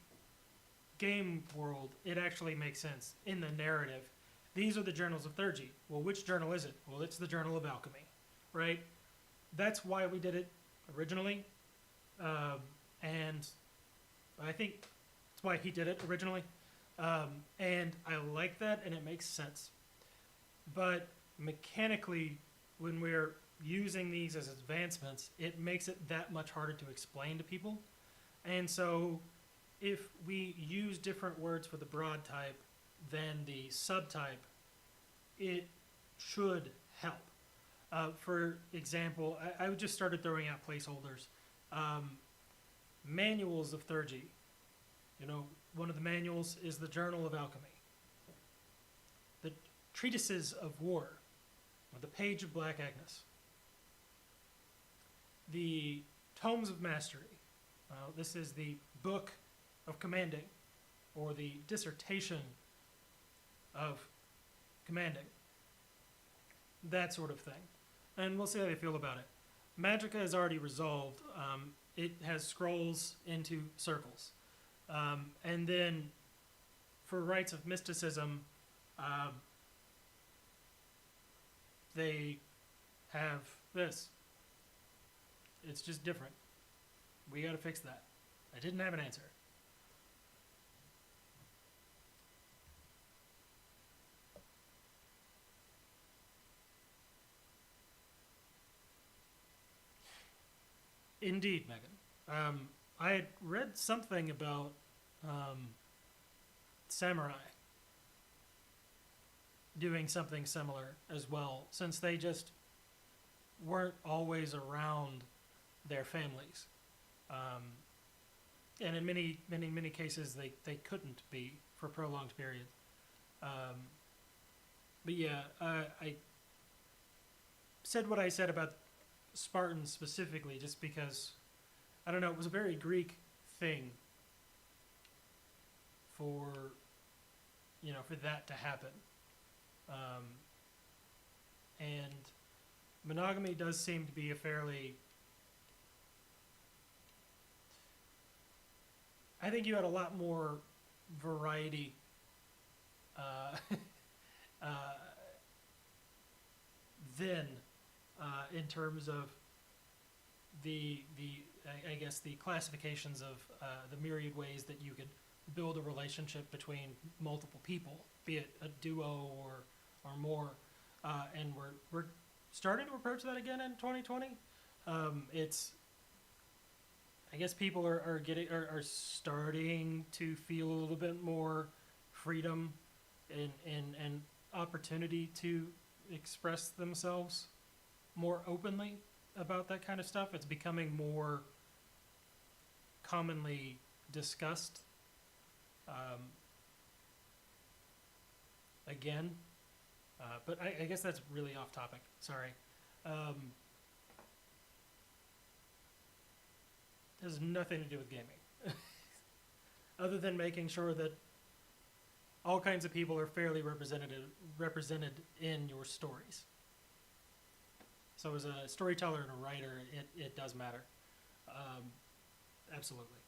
game world, it actually makes sense. In the narrative, these are the journals of Theurgy. Well, which journal is it? Well, it's the Journal of Alchemy, right? That's why we did it originally. And I think that's why he did it originally. And I like that, and it makes sense. But mechanically, when we're using these as advancements, it makes it that much harder to explain to people. And so if we use different words for the broad type than the subtype, it should help. For example, I just started throwing out placeholders. manuals of Theurgy. You know, one of the manuals is the Journal of Alchemy. The Treatises of War, or the Page of Black Agnes. The Tomes of Mastery. This is the Book of Commanding, or the Dissertation of Commanding. That sort of thing. And we'll see how they feel about it. Magicka is already resolved. It has scrolls into circles. And then for Rites of Mysticism, they have this. It's just different. We gotta fix that. I didn't have an answer. Indeed, Megan. I had read something about samurai doing something similar as well, since they just weren't always around their families. And in many cases, they couldn't be for prolonged periods. But yeah, I said what I said about Spartans specifically just because, I don't know, it was a very Greek thing for, you know, for that to happen. And monogamy does seem to be a fairly, I think you had a lot more variety then in terms of the I guess the classifications of the myriad ways that you could build a relationship between multiple people, be it a duo or more, and we're starting to approach that again in 2020. It's, I guess people are starting to feel a little bit more freedom and opportunity to express themselves more openly about that kind of stuff. It's becoming more commonly discussed again. But I guess that's really off topic. Sorry. Has nothing to do with gaming. Other than making sure that all kinds of people are fairly represented in your stories. So as a storyteller and a writer, it does matter. Absolutely.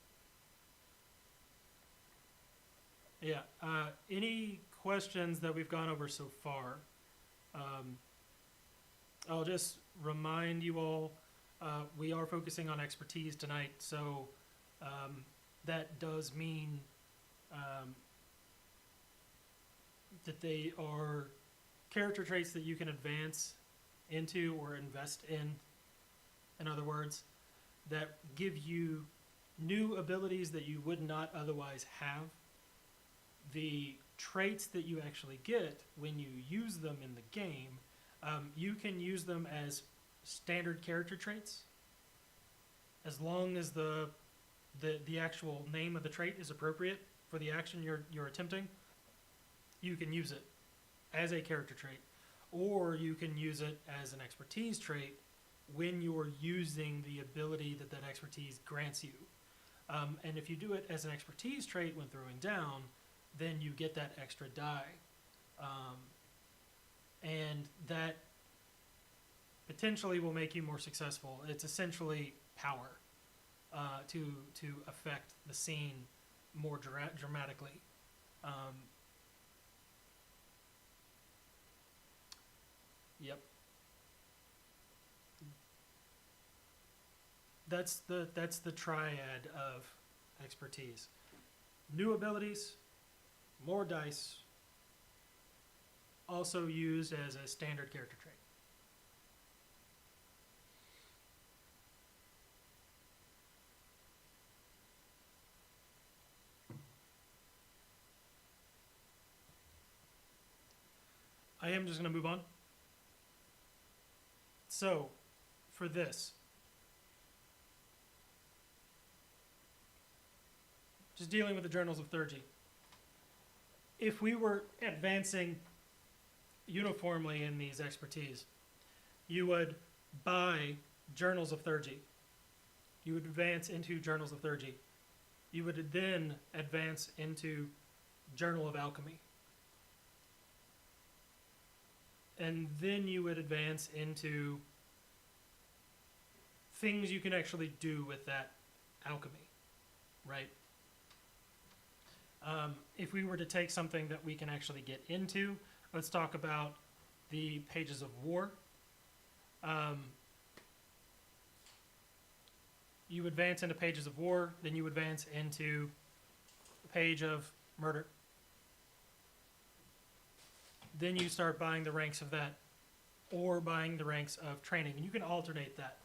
Yeah. Any questions that we've gone over so far? I'll just remind you all, we are focusing on expertise tonight, so that does mean that they are character traits that you can advance into or invest in other words, that give you new abilities that you would not otherwise have. The traits that you actually get when you use them in the game, you can use them as standard character traits as long as the actual name of the trait is appropriate for the action you're attempting. You can use it as a character trait, or you can use it as an expertise trait when you're using the ability that expertise grants you. And if you do it as an expertise trait when throwing down, then you get that extra die. And that potentially will make you more successful. It's essentially power to affect the scene more dramatically. Yep. That's the triad of expertise. New abilities, more dice, also used as a standard character trait. I am just going to move on. So, for this, just dealing with the journals of Thurgy. If we were advancing uniformly in these expertise, you would buy journals of Thurgy. You would advance into journals of Thurgy. You would then advance into Journal of Alchemy. And then you would advance into things you can actually do with that alchemy, right? If we were to take something that we can actually get into, let's talk about the Pages of War. You advance into Pages of War, then you advance into a Page of Murder. Then you start buying the ranks of that, or buying the ranks of training, and you can alternate that.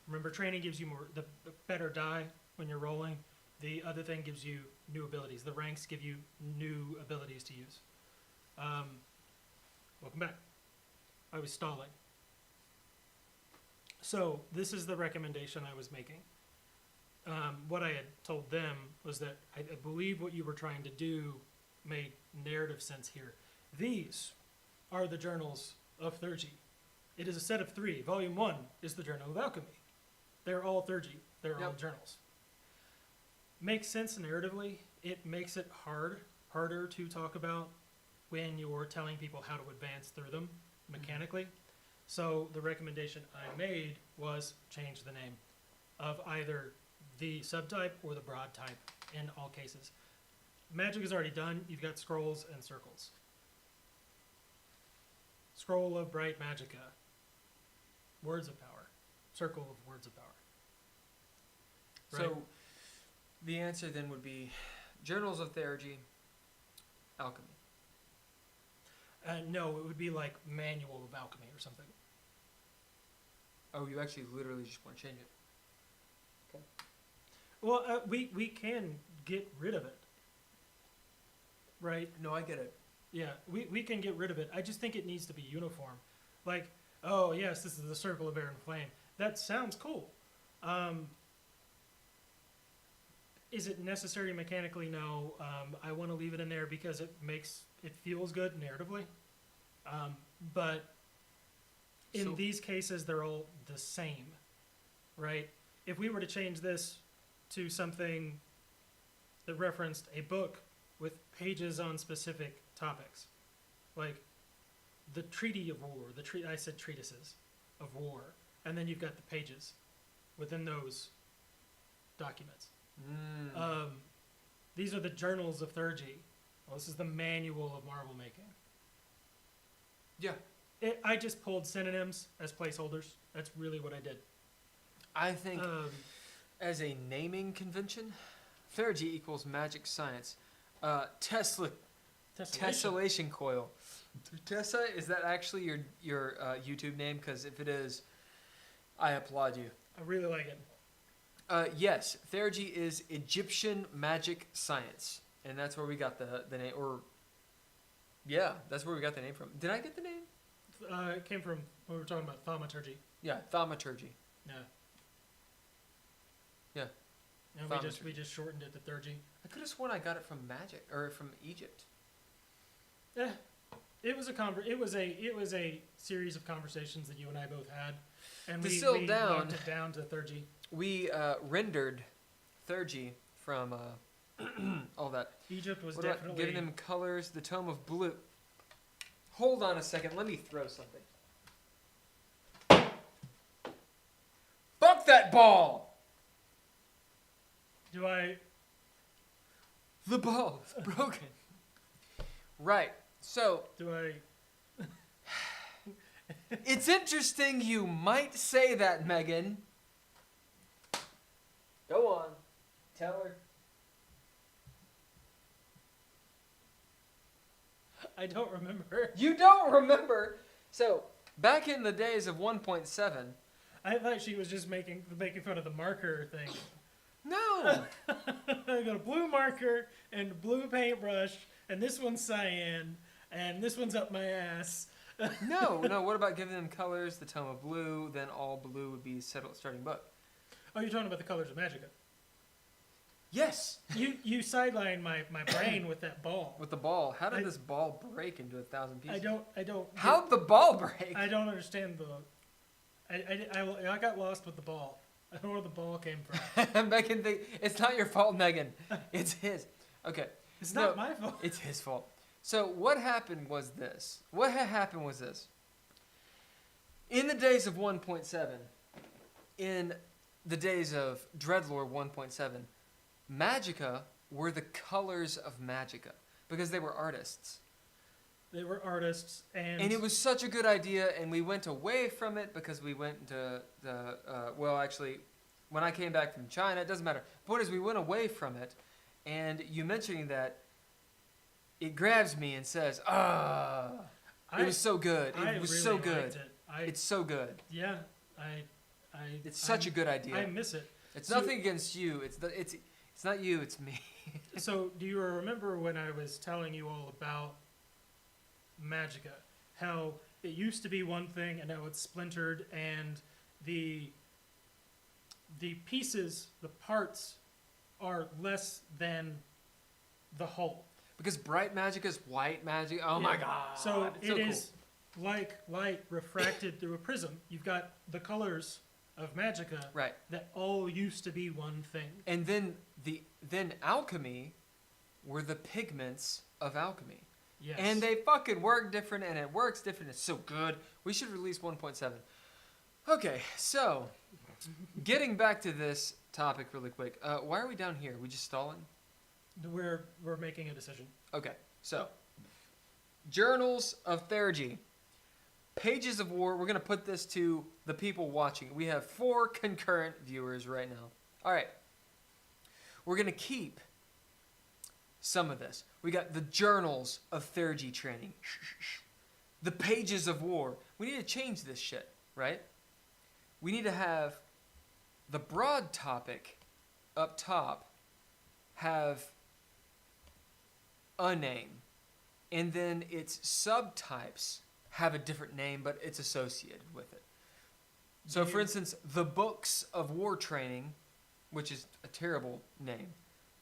Remember, training gives you the better die when you're rolling. The other thing gives you new abilities. The ranks give you new abilities to use. Welcome back. I was stalling. So this is the recommendation I was making. What I had told them was that I believe what you were trying to do made narrative sense here. These are the journals of Thurgy. It is a set of 3. Volume 1 is the Journal of Alchemy. They're all Thurgy. They're all journals. Makes sense narratively. It makes it harder to talk about when you're telling people how to advance through them mechanically. So the recommendation I made was change the name of either the subtype or the broad type in all cases. Magic is already done. You've got scrolls and circles. Scroll of Bright Magicka. Words of Power. Circle of Words of Power. Right? So the answer then would be Journals of Theurgy, Alchemy. No, it would be like Manual of Alchemy or something. Oh, you actually literally just want to change it. Okay. Well, we can get rid of it. Right? No, I get it. Yeah, we can get rid of it. I just think it needs to be uniform. Like, oh, yes, this is the Circle of Air and Flame. That sounds cool. Is it necessary mechanically? No. I want to leave it in there because it feels good narratively. But in these cases, they're all the same, right? If we were to change this to something that referenced a book with pages on specific topics, like the Treaty of War, I said treatises of war, and then you've got the pages within those documents. These are the journals of Thurgy. Well, this is the manual of marble making. Yeah. I just pulled synonyms as placeholders. That's really what I did. I think as a naming convention, Thurgy equals magic science. Tessellation coil. Tessa, is that actually your YouTube name? Because if it is, I applaud you. I really like it. Yes, Theurgy is Egyptian magic science, and that's where we got the name. Or yeah, that's where we got the name from. Did I get the name? It came from when we were talking about thaumaturgy. Yeah, thaumaturgy. Yeah. Yeah. And we just shortened it to Thurgy. I could have sworn I got it from magic or from Egypt. Yeah, it was a series of conversations that you and I both had, and we locked it down to Thurgy. We rendered Thurgy from all that. Egypt was definitely giving them colors. The Tome of Blue. Hold on a second. Let me throw something. Fuck that ball! The ball is broken. Right. So. It's interesting you might say that, Megan. Go on. Tell her. I don't remember. You don't remember? So, back in the days of 1.7. I thought she was just making fun of the marker thing. No! I got a blue marker and a blue paintbrush, and this one's cyan, and this one's up my ass. No. What about giving them colors? The Tome of Blue, then all blue would be starting book. Oh, you're talking about the colors of Magicka. Yes. You sidelined my brain with that ball. With the ball. How did I- this ball break into 1,000 pieces? I don't. How'd the ball break? I don't understand the. I got lost with the ball. I don't know where the ball came from. Megan, it's not your fault, Megan. It's his. Okay. It's No, not my fault. It's his fault. So what happened was this. What had happened was this. In the days of 1.7, in the days of DreadLore 1.7, Magicka were the colors of Magicka because they were artists. They were artists, and And it was such a good idea, and we went away from it because we went to the, well, actually, when I came back from China, it doesn't matter. The point is, we went away from it, and you mentioning that, it grabs me and says, it was so good. It was so good. It's so good. Yeah, It's such a good idea. I miss it. It's So- nothing against you. It's not you, it's me. So, do you remember when I was telling you all about Magicka? How it used to be one thing and now it's splintered, and the pieces, the parts, are less than the whole. Because bright magic is white magic. Oh my Yeah. god. So it's it cool. is like light refracted through a prism. You've got the colors of Magicka Right. that all used to be one thing. And then alchemy were the pigments of alchemy. Yes. And they fucking work different, and it works different. It's so good. We should release 1.7. Okay, so getting back to this topic really quick. Why are we down here? We just stalling? we're making a decision. Okay, so Journals of Theurgy. Pages of War. We're going to put this to the people watching. We have 4 concurrent viewers right now. All right. We're going to keep some of this. We got the Journals of Theurgy training. The Pages of War. We need to change this shit, right? We need to have the broad topic up top have a name. And then its subtypes have a different name, but it's associated with it. So, for instance, the Books of War Training, which is a terrible name,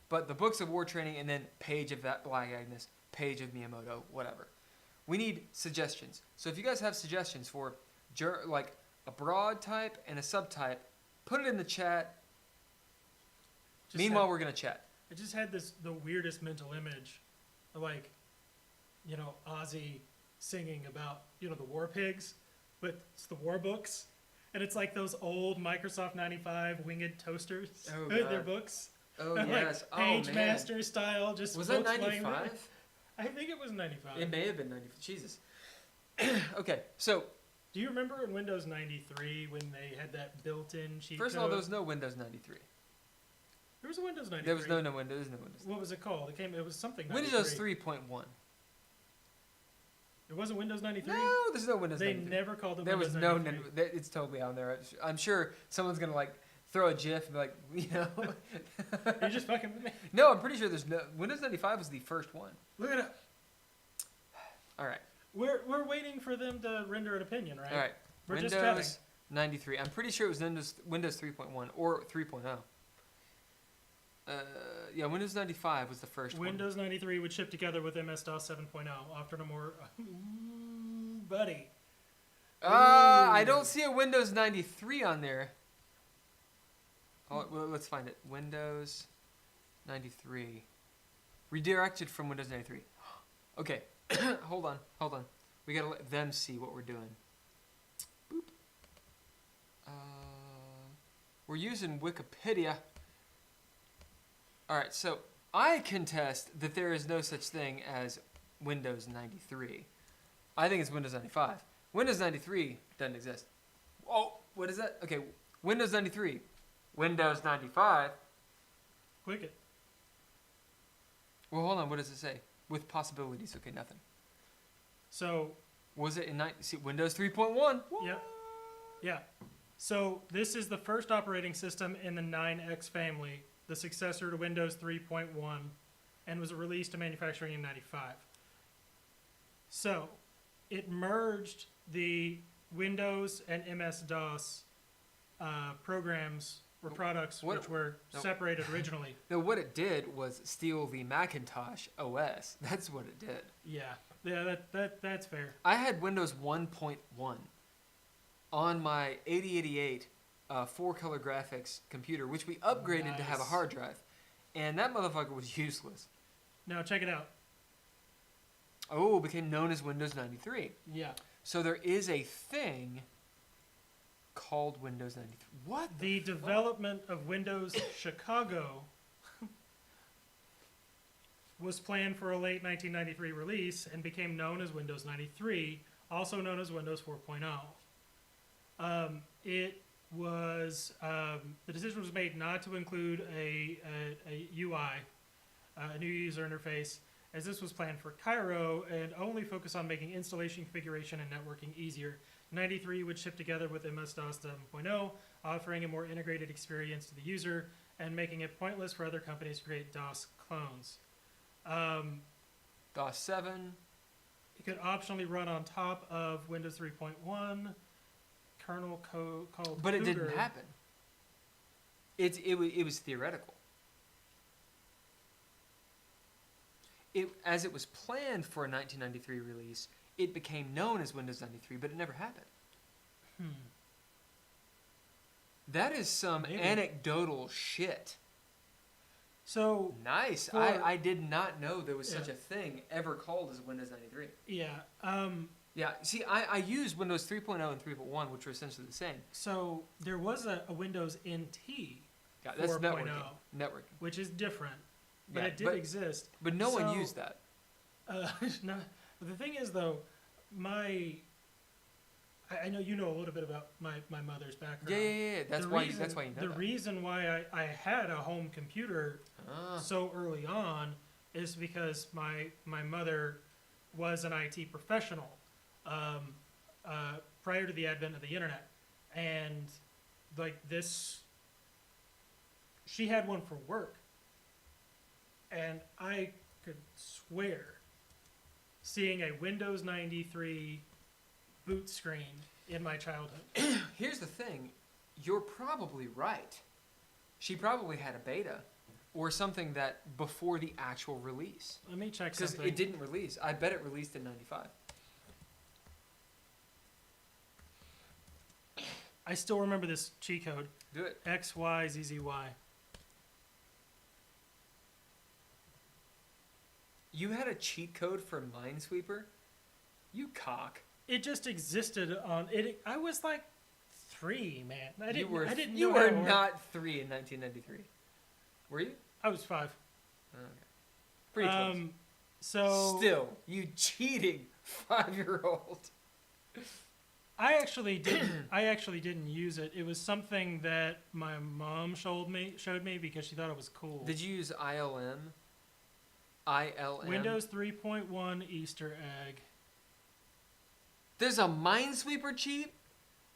but the Books of War Training, and then Page of that Black Agnes, Page of Miyamoto, whatever. We need suggestions. So if you guys have suggestions for like a broad type and a subtype, put it in the chat. Meanwhile, we're gonna chat. I just had the weirdest mental image of, like, Ozzy singing about, the war pigs, but it's the war books. And it's like those old Microsoft 95 winged toasters. Oh, Their God. books. Oh Like yes. Page man. Master style. Just Was that books flying around. 95? I think it was 95. It may have been 95. Jesus. Okay, so Do you remember in Windows 93 when they had that built-in cheat first of code? all, there was no Windows 93. There was a Windows 93. There was no Windows. No Windows. What was it called? It was something 93. Windows 3.1. It wasn't Windows 93? No, there's no Windows They 93. never called it There Windows was no. 93. It's totally out there. I'm sure someone's gonna like throw a GIF and be like, You're just fucking with me. No, I'm pretty sure there's no. Windows 95 was the first one. Look it up. All right. We're waiting for them to render an opinion, right? All right. We're just chatting. Windows 93. I'm pretty sure it was Windows 3.1 or 3.0. Yeah, Windows 95 was the first one. Windows 93 would ship together with MS-DOS 7.0, often a more... buddy. I don't see a Windows 93 on there. Oh, well, let's find it. Windows 93. Redirected from Windows 93. Okay. Hold on. We gotta let them see what we're doing. Boop. We're using Wikipedia. Alright, so I contest that there is no such thing as Windows 93. I think it's Windows 95. Windows 93 doesn't exist. Oh, what is that? Okay, Windows 93. Windows 95. Click it. Well, hold on. What does it say? With possibilities. Okay, nothing. So, Was it in Windows 3.1? yeah. So, this is the first operating system in the 9X family, the successor to Windows 3.1, and was released to manufacturing in 95. So, it merged the Windows and MS-DOS programs were products What- which were no. separated originally. No, what it did was steal the Macintosh OS. That's what it did. Yeah, that's fair. I had Windows 1.1 on my 8088 4-color graphics computer, which we upgraded to have a Nice. hard drive. And that motherfucker was useless. Now check it out. Oh, it became known as Windows 93. Yeah, So there is a thing called Windows 93. What? the development of Windows Chicago was planned for a late 1993 release and became known as Windows 93, also known as Windows 4.0. It was the decision was made not to include a UI, a new user interface, as this was planned for Cairo and only focus on making installation, configuration, and networking easier. 93 would ship together with MS-DOS 7.0, offering a more integrated experience to the user and making it pointless for other companies to create DOS clones. DOS 7. It could optionally run on top of Windows 3.1, kernel code called But it Cougar. didn't happen. It was theoretical. As it was planned for a 1993 release, it became known as Windows 93, but it never happened. That is some Maybe. anecdotal shit. So, Nice. For- I did not know there was such Yeah. a thing ever called as Windows 93. yeah. Yeah, see, I used Windows 3.0 and 3.1, which were essentially the same. So there was a Windows NT, Yeah, that's 4.0. networking. which is different, but Yeah, it did exist. But no one So- used that. No, but the thing is, though, I know you know a little bit about my mother's background. Yeah. That's The why. reason- That's why you know The that. reason why I had a home computer Ah. so early on is because my mother was an IT professional prior to the advent of the internet, and like this, she had one for work, and I could swear seeing a Windows 93 boot screen in my childhood. Here's the thing. You're probably right. She probably had a beta or something that before the actual release. Let me check Because something. it didn't release. I bet it released in 95. I still remember this cheat code: Do it. XYZZY. You had a cheat code for Minesweeper? You cock. It just existed on it. I was like 3, man. I didn't. I didn't You know how were it worked. not 3 in 1993. Were you? I was 5. Oh, okay. Pretty close. So Still, you cheating 5-year-old. I actually didn't use it. It was something that my mom showed me because she thought it was cool. Did you use ILM? ILM? Windows 3.1 Easter egg. There's a Minesweeper cheat?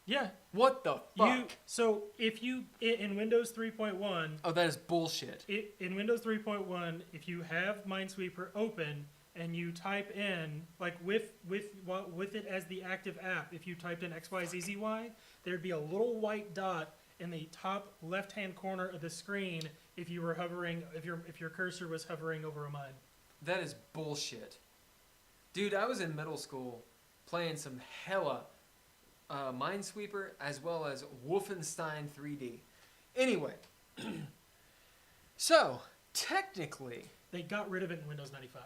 Yeah. What the fuck? So if you in Windows 3.1, Oh, that is bullshit. in Windows 3.1, if you have Minesweeper open and you type in like with it as the active app, if you typed in XYZZY, there'd be a little white dot in the top left-hand corner of the screen if you were hovering, if your cursor was hovering over a mine. That is bullshit. Dude, I was in middle school playing some hella Minesweeper as well as Wolfenstein 3D. Anyway, so technically, They got rid of it in Windows 95.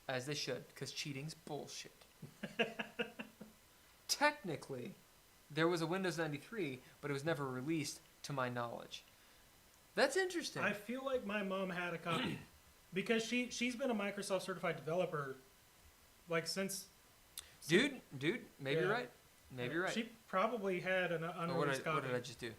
as they should, because cheating's bullshit. Technically, there was a Windows 93, but it was never released to my knowledge. That's interesting. I feel like my mom had a copy because she's been a Microsoft certified developer like since. Dude, maybe you're Yeah. right. Maybe you're right. She probably had an Oh, unreleased copy. what did I just do?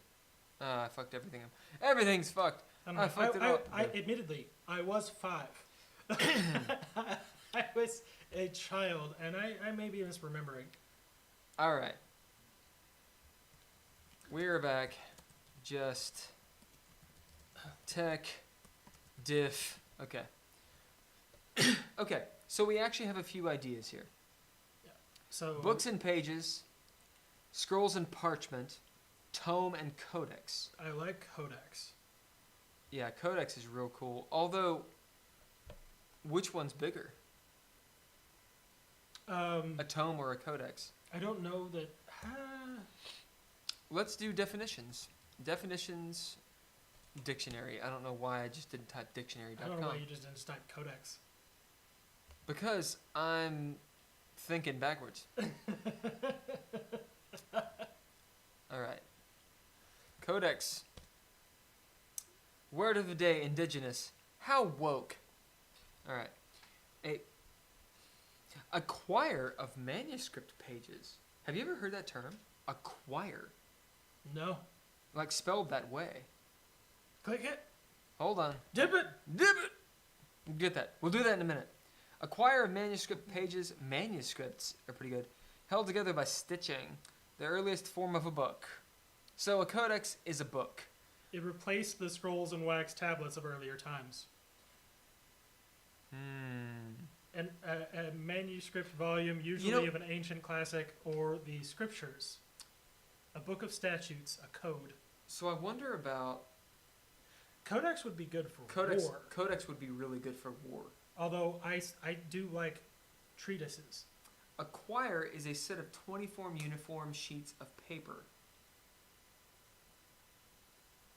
I fucked everything up. Everything's fucked. don't I know. fucked it up. Admittedly, I was 5. I was a child, and I may be misremembering. All right. We're back. Just tech, diff. Okay. Okay. So we actually have a few ideas here. So Books and pages, scrolls and parchment, tome and codex. I like codex. Yeah, codex is real cool. Although, which one's bigger? A tome or a codex? I don't know that. Let's do definitions. Definitions, dictionary. I don't know why I just didn't type dictionary.com. I don't know why you just didn't type codex. Because I'm thinking backwards. All right. Codex. Word of the day, indigenous. How woke. All right. A choir of manuscript pages. Have you ever heard that term? A choir. No. Like spelled that way. Click it. Hold on. Dip it. Dip it. Get that. We'll do that in a minute. A choir of manuscript pages. Manuscripts are pretty good. Held together by stitching. The earliest form of a book. So a codex is a book. It replaced the scrolls and wax tablets of earlier times. And a manuscript volume, usually of an ancient classic or the scriptures. A book of statutes, a code. So I wonder about... Codex would be good for war. Codex would be really good for war. Although I do like treatises. A choir is a set of 24 uniform sheets of paper.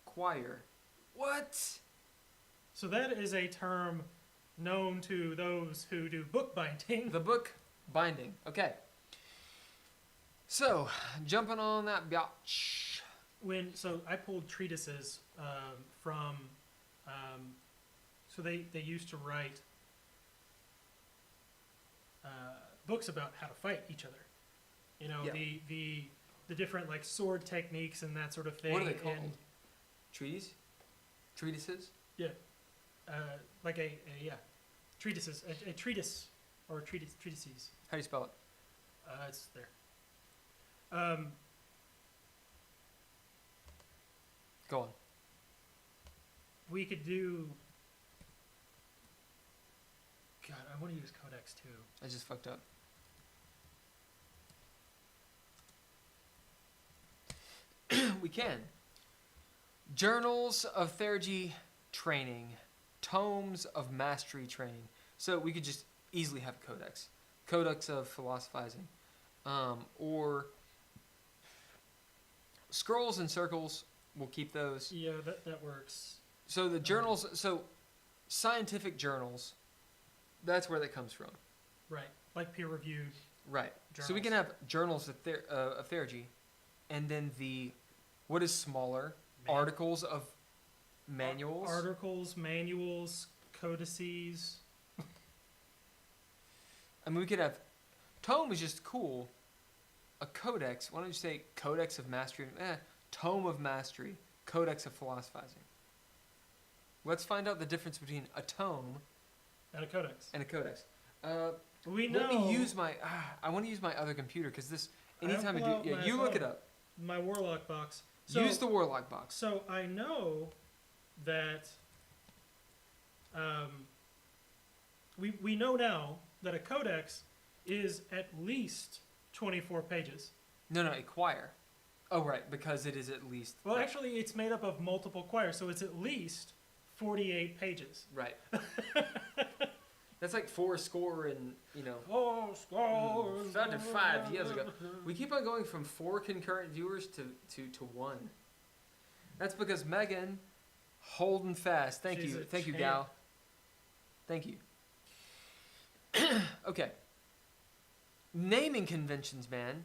Choir. What? So that is a term known to those who do bookbinding. The book binding. Okay. So, jumping on that biatch. So I pulled treatises from. So they used to write books about how to fight each other. You know, Yeah. the different like sword techniques and that sort of thing. What are they called? And, Treaties? Treatises? yeah, like a treatises, a treatise or treatises. How do you spell it? It's there. Go on. We could do. God, I want to use Codex too. I just fucked up. We can. Journals of Theurgy training. Tomes of mastery training. So we could just easily have a codex. Codex of philosophizing. Or scrolls and circles. We'll keep those. Yeah, that works. So the journals, so scientific journals, that's where that comes from. Right, like peer-reviewed. Right. So we Journals. can have journals of Theurgy, and then what is smaller? Articles of manuals. Articles, manuals, codices. I mean, we could have, tome is just cool. A codex, why don't you say codex of mastery? Tome of mastery, codex of philosophizing. Let's find out the difference between a tome And a codex. and a codex. We know. Let me use my, I want to use my other computer because this, anytime I do, you look it up. My Warlock box. So, Use the Warlock box. So I know that we know now that a codex is at least 24 pages. No, a choir. Oh, right, because it is at least. Well, actually, it's made up of multiple choirs, so it's at least 48 pages. Right. That's like 4 score and, Oh, scores. 35 years ago. We keep on going from 4 concurrent viewers to 1. That's because Megan, holding fast. Thank She's you. a Thank you, champ. gal. Thank you. Okay. Naming conventions, man.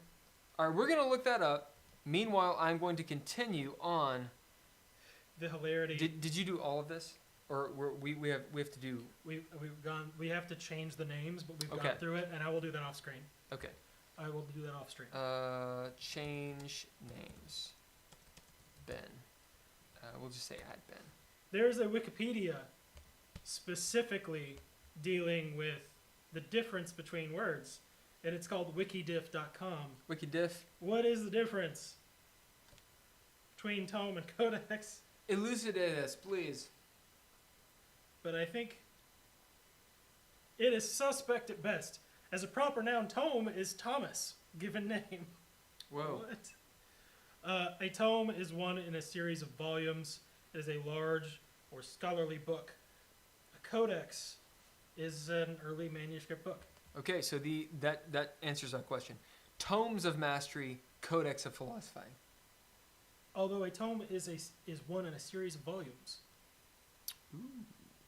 All right, we're going to look that up. Meanwhile, I'm going to continue on. The hilarity. Did you do all of this? Or we have to do... We have to change the names, but we've Okay. gone through it, and I will do that off screen. Okay. I will do that off screen. Change names. Ben. We'll just say add Ben. There's a Wikipedia specifically dealing with the difference between words, and it's called wikidiff.com. Wikidiff. What is the difference between tome and codex? Elucidate us, please. But I think it is suspect at best. As a proper noun, tome is Thomas, given name. Whoa. What? A tome is one in a series of volumes. It is a large or scholarly book. A codex is an early manuscript book. Okay, so that answers our question. Tomes of Mastery, Codex of Philosophy. Although a tome is one in a series of volumes.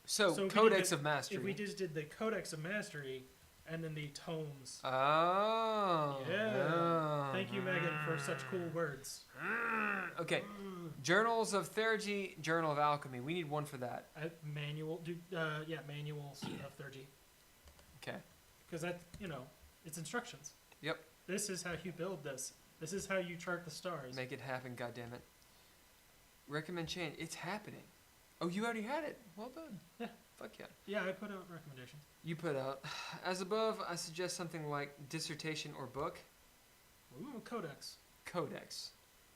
So if we Codex did of Mastery. If we just did the Codex of Mastery and then the tomes. Oh. Yeah. Oh. Thank you, Megan, for such cool words. Okay. Journals of Theurgy, Journal of Alchemy. We need one for that. Manuals of Theurgy. Okay. Because that, it's instructions. Yep. This is how you build this. This is how you chart the stars. Make it happen, goddammit. Recommend change. It's happening. Oh, you already had it. Well done. Yeah. Fuck yeah. Yeah, I put out recommendations. You put out. As above, I suggest something like dissertation or book. Ooh, codex. Codex.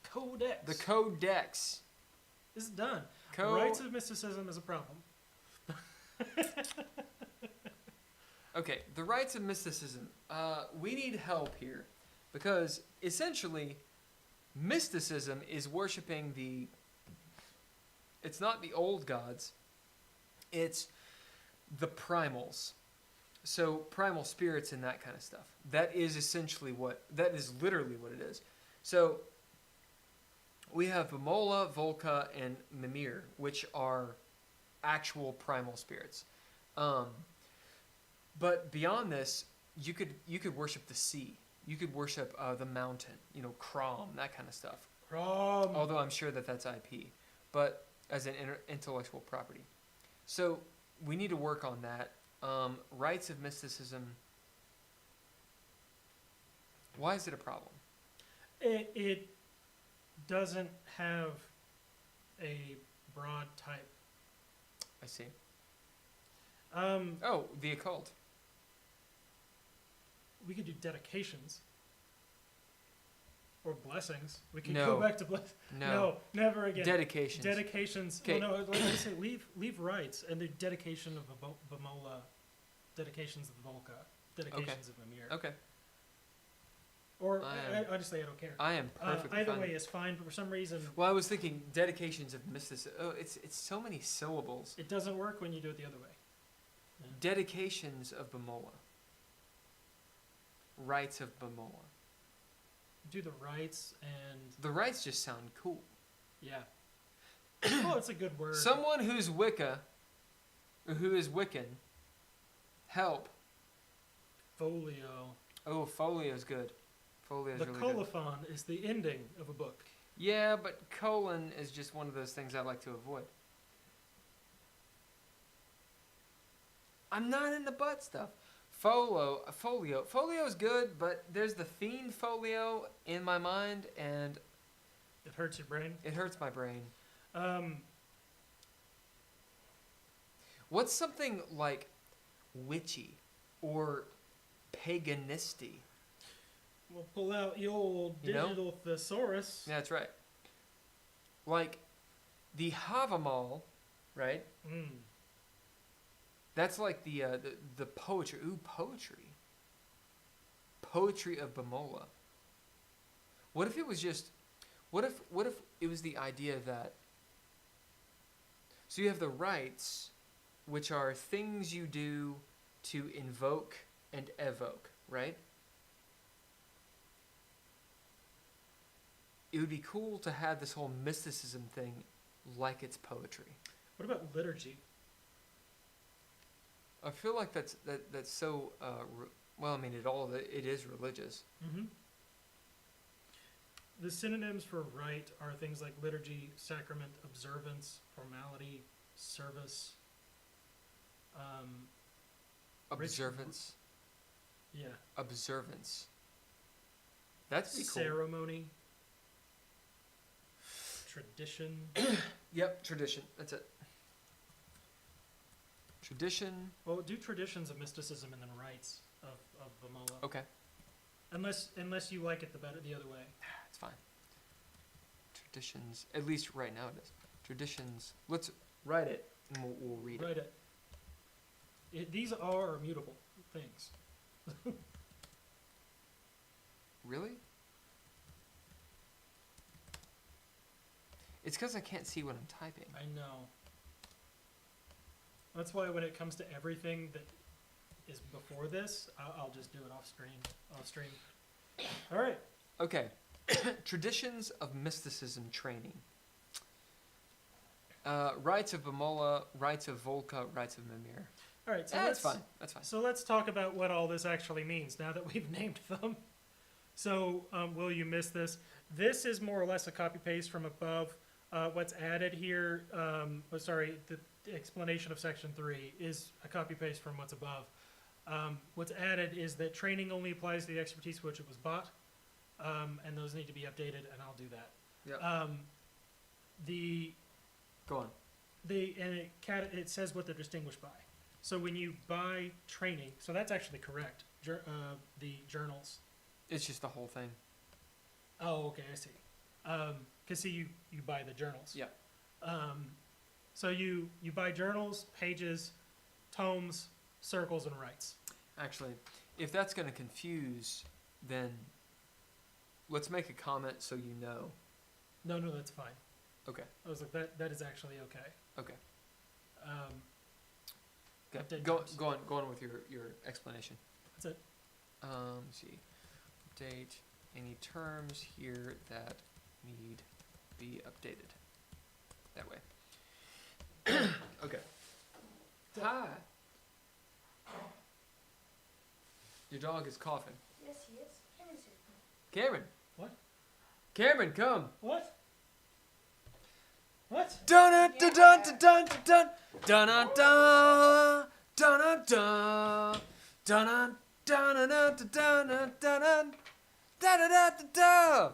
Codex. The Codex. This is done. Rites of mysticism is a problem. Okay, the rites of mysticism. We need help here. Because, essentially, mysticism is worshipping the... It's not the old gods. It's the primals. So, primal spirits and that kind of stuff. That is essentially that is literally what it is. So, we have Bamola, Volca, and Mimir, which are actual primal spirits. But beyond this, you could worship the sea. You could worship the mountain, Crom, that kind of stuff. Crom. Although I'm sure that's IP, but as an intellectual property. So we need to work on that. Rites of mysticism. Why is it a problem? It doesn't have a broad type. I see. Um, The occult. We could do dedications. Or blessings. We could No. go back to blessings. No. No, never again. Dedications. Dedications. Okay. Well, no, like I say, leave rites and the dedication of Bamola, dedications of Volca, dedications of Mimir. Okay. Or I I don't care. I am perfectly Either fine. way is fine, but for some reason Well, I was thinking dedications of mysticism. Oh, it's so many syllables. it doesn't work when you do it the other way. Dedications of Bamola. Rites of Bamola. Do the rites and The rites just sound cool. yeah. Well, it's a good word. Someone who's Wicca, or who is Wiccan, help. Folio. Oh, folio's good. Folio's The really good. colophon is the ending of a book. Yeah, but colon is just one of those things I like to avoid. I'm not in the butt stuff. Folio is good, but there's the fiend folio in my mind, and It hurts your brain. it hurts my brain. Um, What's something like witchy or paganisty? we'll pull out the old You know? digital thesaurus. Yeah, that's right. Like the Havamal, right? Mm. That's like the poetry. Ooh, poetry. Poetry of Bamola. What if it was just? What if it was the idea that? So you have the rites, which are things you do to invoke and evoke, right? It would be cool to have this whole mysticism thing like it's poetry. What about liturgy? I feel like that's so well. I mean, it is religious. Mm-hmm. The synonyms for rite are things like liturgy, sacrament, observance, formality, service. Observance. Yeah. Observance. That'd be cool. Ceremony. Tradition. Yep, tradition. That's it. Tradition. Well, do traditions of mysticism and then rites of Bamola. Okay, Unless you like it the other way. it's fine. Traditions. At least right now it is. Traditions. Let's write it and we'll read Write it. These are immutable things. Really? It's because I can't see what I'm typing. I know. That's why when it comes to everything that is before this, I'll just do it off stream. All right. Okay. Traditions of mysticism training. Rites of Bamola, rites of Volca, rites of Mimir. All right. So That's fine. That's fine. So let's talk about what all this actually means now that we've named them. So, will you miss this? This is more or less a copy paste from above. What's added here, the explanation of section 3 is a copy paste from what's above. What's added is that training only applies to the expertise for which it was bought, and those need to be updated, and I'll do that. Yep. Go on. It says what they're distinguished by. So when you buy training, so that's actually correct. The journals. It's just the whole thing. Oh, okay, I see. Because see, you buy the journals. Yeah. So you buy journals, pages, tomes, circles, and rights. Actually, if that's going to confuse, then let's make a comment so you know. No, that's fine. Okay. I was like, that is actually okay. Okay. Update Go terms. on with your explanation. That's it. Let's see. Update any terms here that need be updated. That way. Okay. Hi. Your dog is coughing. Yes, he is. Cameron's here. Cameron. What? Cameron, come. What? What? Dun dun dun dun dun dun dun dun dun dun dun dun dun dun dun dun da da da da da.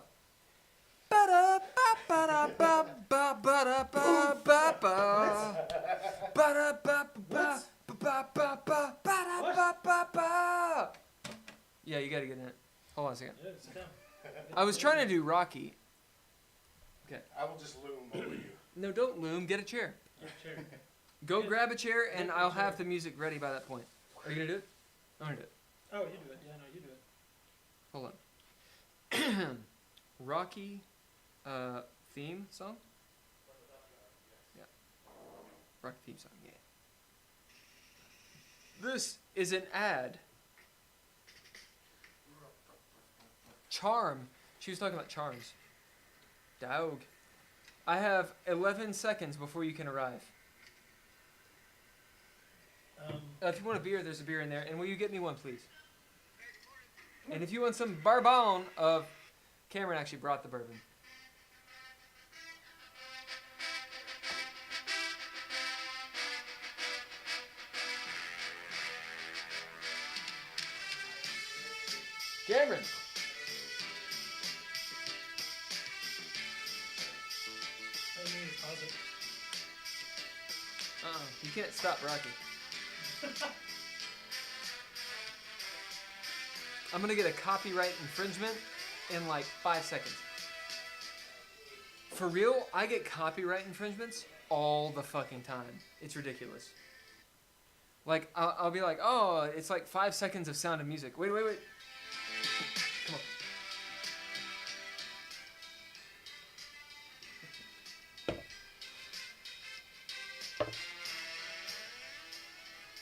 Ba da ba ba da ba ba ba da ba ba ba. Ba da ba ba ba ba ba ba ba da ba ba ba. Yeah, you gotta get in it. Hold on a second. Yeah, sit down. I was trying to do Rocky. I will just loom over you. No, don't loom. Get a chair. Get a chair. Go Get- grab a chair, and get a I'll chair. have the music ready by that point. Are you gonna do it? I'm gonna do it. Oh, you do it. Yeah, no, you do it. Hold on. Rocky theme song? Yeah. Rocky theme song, yeah. This is an ad. Charm. She was talking about charms. Dog. I have 11 seconds before you can arrive. If you want a beer, there's a beer in there. And will you get me one, please? And if you want some bourbon of... Cameron actually brought the bourbon. Cameron! I mean, pause it. You can't stop Rocky. I'm gonna get a copyright infringement in like 5 seconds. For real, I get copyright infringements all the fucking time. It's ridiculous. Like, I'll be like, oh, it's like 5 seconds of Sound of Music. Wait. Come on.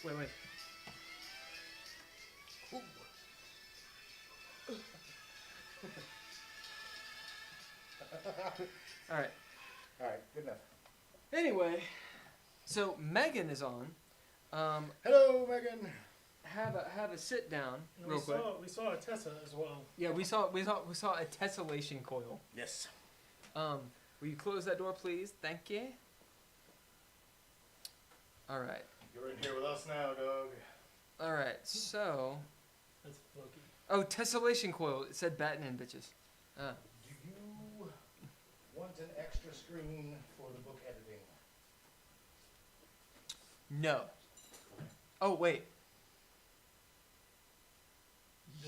Wait. Ooh. All right. All right, good enough. Anyway, so Megan is on. Hello, Megan. Have a sit down And real quick. we saw a Tessa as well. Yeah, we saw a tessellation coil. Yes. Will you close that door, please? Thank you. All right. You're in here with us now, dog. All right. So, That's Loki. oh, tessellation coil. It said batting in, bitches. Do you want an extra screen for the book editing? No. Oh wait.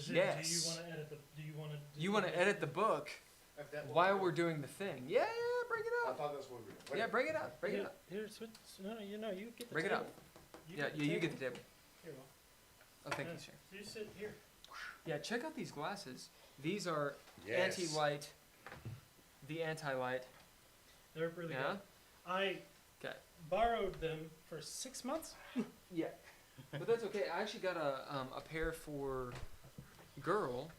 Do you Yes. want to edit the? Do you want to? You want to edit the book If that will while work. we're doing the thing? Yeah, bring it I up. thought that's what we were. Yeah, bring it up. Bring it Here, up. here, switch. No, you get the Bring it table. up. You Yeah, get the you table. get the table. Here, well. Oh, thank Yeah. you, sir. You sit here. Yeah, check out these glasses. These are Yes. anti-light. The anti-light. They're really Yeah? good. I 'Kay. borrowed them for 6 months. Yeah. But that's okay. I actually got a pair for girl,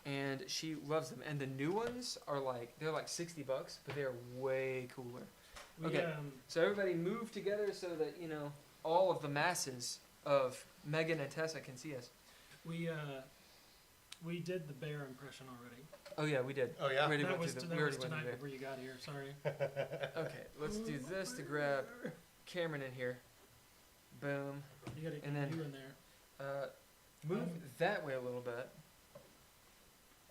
and she loves them. And the new ones are they're like $60, but they're way cooler. We, Okay. So everybody move together so that, all of the masses of Megan and Tessa can see us. we did the bear impression already. Oh yeah, we did. Oh, yeah? We already That went was, through that we already was went tonight through before you got here. Sorry. there. Okay, let's do this to grab Cameron in here. Boom. You gotta And get then- you in there. Move that way a little bit.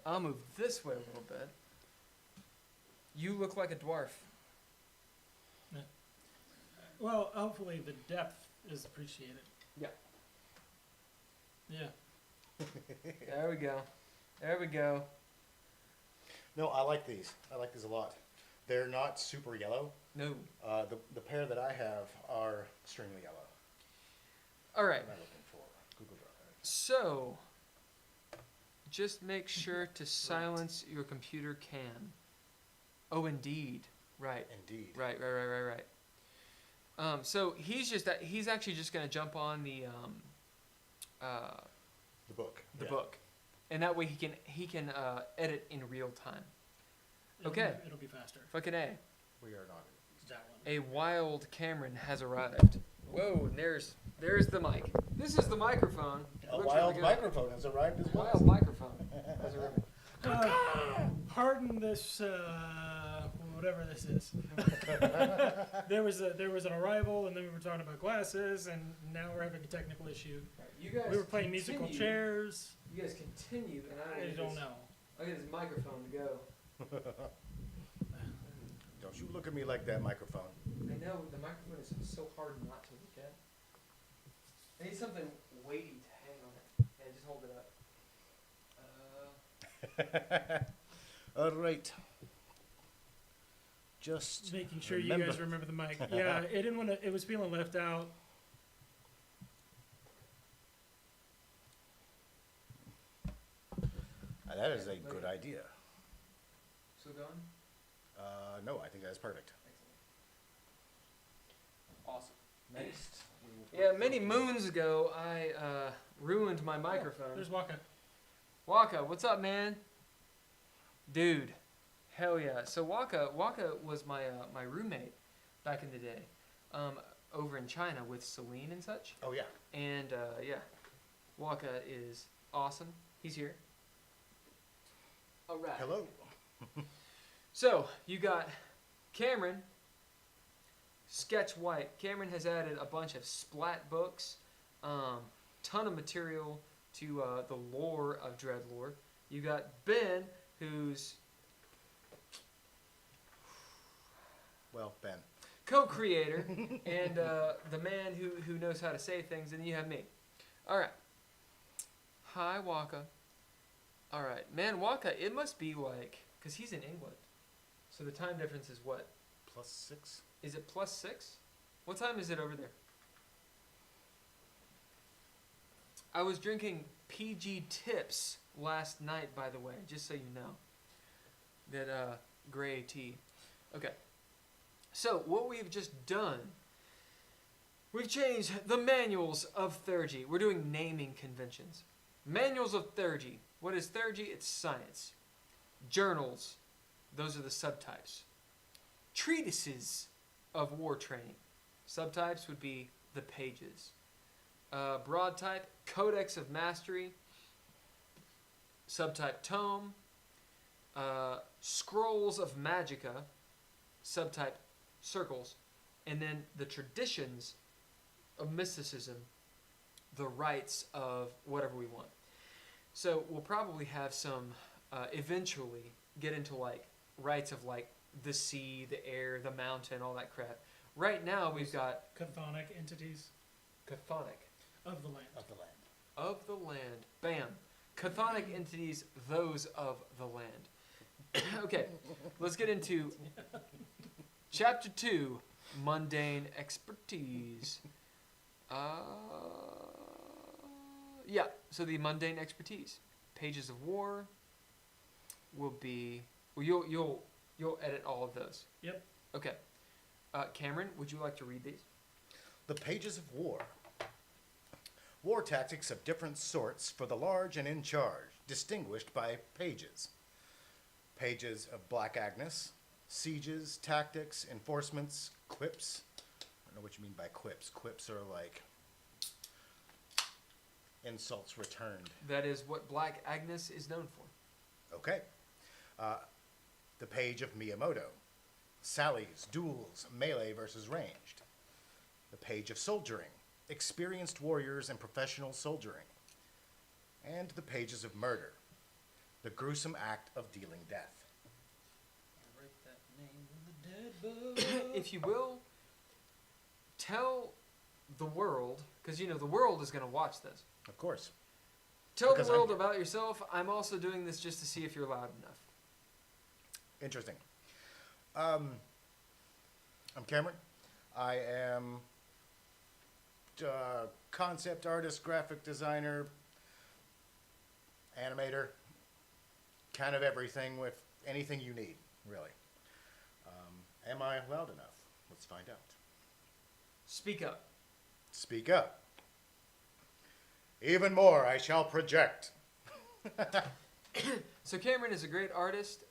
I'll move this way a little bit. You look like a dwarf. Well, hopefully the depth is appreciated. Yeah. Yeah. There we go. There we go. No, I like these. I like these a lot. They're not super yellow. No. The pair that I have are extremely yellow. All right. What am I looking for? Google Drive. So, just make sure to silence your computer cam. Oh, indeed. Right. Indeed. Right. So he's actually just gonna jump on the book. Yeah. book, and that way he can edit in real time. Okay. It'll be faster. Fucking A. We are not. That one. A wild Cameron has arrived. Whoa, and there's the mic. This is the microphone. A Looks wild really good. microphone has arrived as well. Wild microphone has arrived. Pardon this, whatever this is. there was an arrival, and then we were talking about glasses, and now we're having a technical issue. You guys. We were playing musical continue. chairs. You guys continue, and I don't know. I'll get this microphone to go. Don't you look at me like that, microphone. I know the microphone is so hard not to look at. I need something weighty to hang on it. Yeah, just hold it up. All right. Just Making sure you guys remember the mic. Yeah, it didn't want to. It was feeling left out. That is a good idea. Still going? No, I think that's perfect. Awesome. Next. Yeah, many moons ago, I ruined my microphone. There's Waka. Waka, what's up, man? Dude, hell yeah. So Waka was my my roommate back in the day, over in China with Celine and such. Oh, yeah. And yeah, Waka is awesome. He's here. All right. Hello. So you got Cameron. Sketch White. Cameron has added a bunch of splat books, ton of material to the lore of DreadLore. You got Ben, who's Well, Ben. co-creator and the man who knows how to say things, and then you have me. All right. Hi, Waka. All right, man, Waka. It must be because he's in England, so the time difference is what? +6. Is it +6? What time is it over there? I was drinking PG Tips last night, by the way, just so you know. That gray tea. Okay. So, what we've just done, we've changed the manuals of Theurgy. We're doing naming conventions. Manuals of Theurgy. What is Theurgy? It's science. Journals. Those are the subtypes. Treatises of war training. Subtypes would be the pages. Broad type, Codex of Mastery. Subtype Tome. Scrolls of Magica. Subtype Circles. And then the traditions of mysticism. The rites of whatever we want. So we'll probably have some, eventually, get into rites of the sea, the air, the mountain, all that crap. Right now we've got Chthonic entities chthonic of the land. Of the land. of the land. Bam. Chthonic entities, those of the land. Okay, let's get into Chapter 2, Mundane Expertise. Yeah, so the Mundane Expertise. Pages of War will be... Well, you'll You'll edit all of those. Yep. Okay. Cameron, would you like to read these? The pages of war. War tactics of different sorts for the large and in charge, distinguished by pages. Pages of Black Agnes, sieges, tactics, enforcements, quips. I don't know what you mean by quips. Quips are like insults returned. That is what Black Agnes is known for. Okay. The page of Miyamoto. Sallies, duels, melee versus ranged. The page of soldiering. Experienced warriors and professional soldiering. And the pages of murder. The gruesome act of dealing death. I write that name in the dead book. If you will, tell the world, because the world is going to watch this. Of course. Tell Because the world I'm- about yourself. I'm also doing this just to see if you're loud enough. Interesting. I'm Cameron. I am concept artist, graphic designer, animator, kind of everything with anything you need, really. Am I loud enough? Let's find out. Speak up. Speak up. Even more, I shall project. So Cameron is a great artist.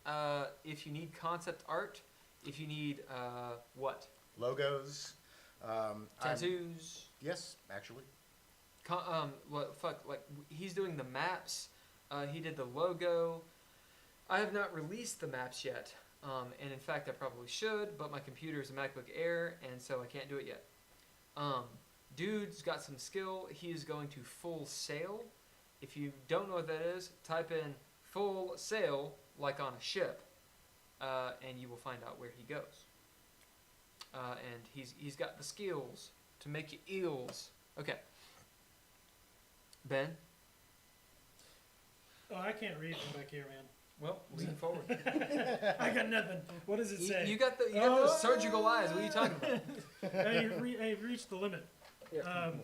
If you need concept art, if you need what? Logos. Tattoos. Yes, actually. He's doing the maps. He did the logo. I have not released the maps yet. And in fact, I probably should, but my computer is a MacBook Air, and so I can't do it yet. Dude's got some skill. He is going to Full Sail. If you don't know what that is, type in Full Sail, like on a ship, and you will find out where he goes. And he's got the skills to make you eels. Okay. Ben? Oh, I can't read from back here, man. Well, lean forward. I got nothing. What does it say? You got those surgical eyes. What are you talking about? You've reached the limit.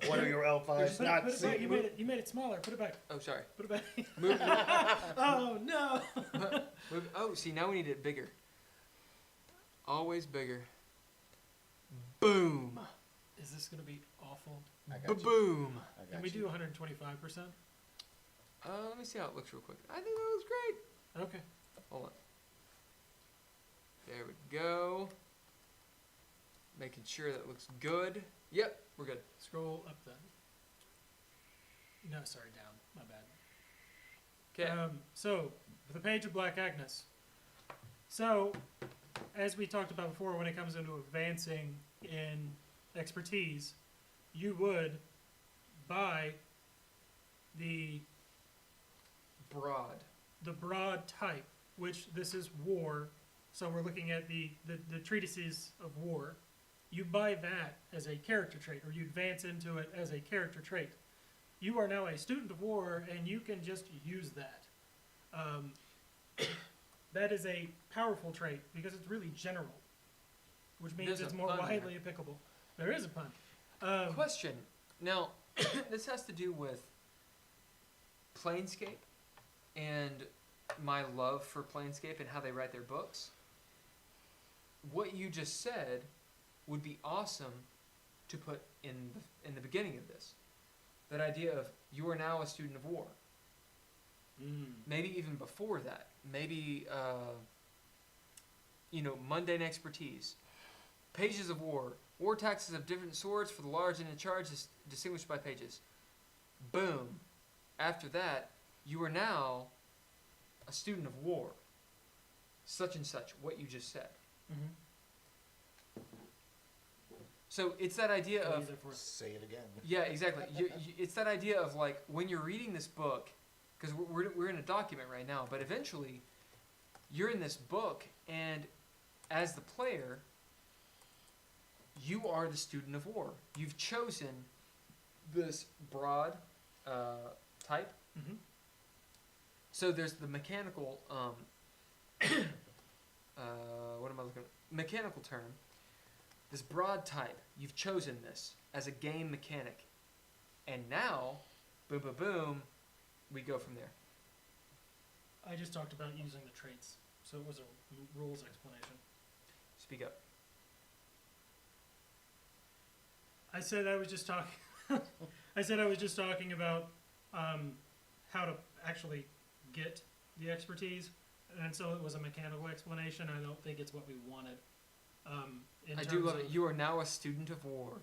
What are your L5s not Put it back. You made it smaller. Put it back. Oh, sorry. Put it back. Move. Oh no. Oh, see, now we need it bigger. Always bigger. Boom. Is this gonna be awful? I got you. Boom. I got Can we you. do 125%? Let me see how it looks real quick. I think that looks great. Okay. Hold on. There we go. Making sure that looks good. Yep, we're good. Scroll up then. No, sorry, down. My bad. Okay. So, the page of Black Agnes. So, as we talked about before, when it comes into advancing in expertise, you would buy the broad type, which this is war. So we're looking at the treatises of war. You buy that as a character trait, or you advance into it as a character trait. You are now a student of war, and you can just use that. That is a powerful trait because it's really general, which means There's it's a more pun widely there. applicable. There is a pun. Question. Now, this has to do with Planescape and my love for Planescape and how they write their books. What you just said would be awesome to put in the beginning of this. That idea of you are now a student of war. Maybe even before that. Maybe mundane expertise. Pages of war. War taxes of different sorts for the large and in charge is distinguished by pages. Boom. After that, you are now a student of war. Such and such, what you just said. Mm-hmm. So it's that idea of... Say it again. Yeah, exactly. It's that idea of like when you're reading this book, because we're in a document right now, but eventually you're in this book, and as the player, you are the student of war. You've chosen this broad type. Mm-hmm. So there's the mechanical, what am I looking at? Mechanical term. This broad type, you've chosen this as a game mechanic. And now, boom, boom, boom, we go from there. I just talked about using the traits. So it was a rules explanation. Speak up. I said I was just talking. I said I was just talking about how to actually get the expertise, and so it was a mechanical explanation. I don't think it's what we wanted. I do love it. You are now a student of war.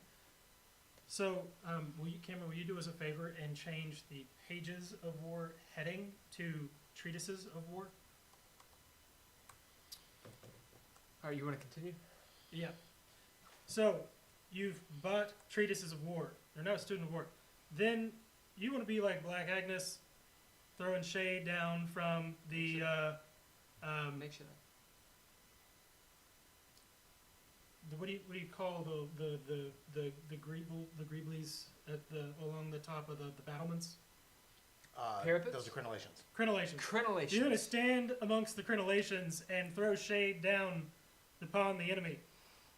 So, Cameron, will you do us a favor and change the pages of war heading to treatises of war? All right, you want to continue? Yeah. So, you've bought treatises of war. You're now a student of war. Then you want to be like Black Agnes, throwing shade down from the Make sure that. what do you call the greeblies at the along the top of the battlements? Parapets? Those are crenellations. Crenellations. Crenellation. You're going to stand amongst the crenellations and throw shade down upon the enemy.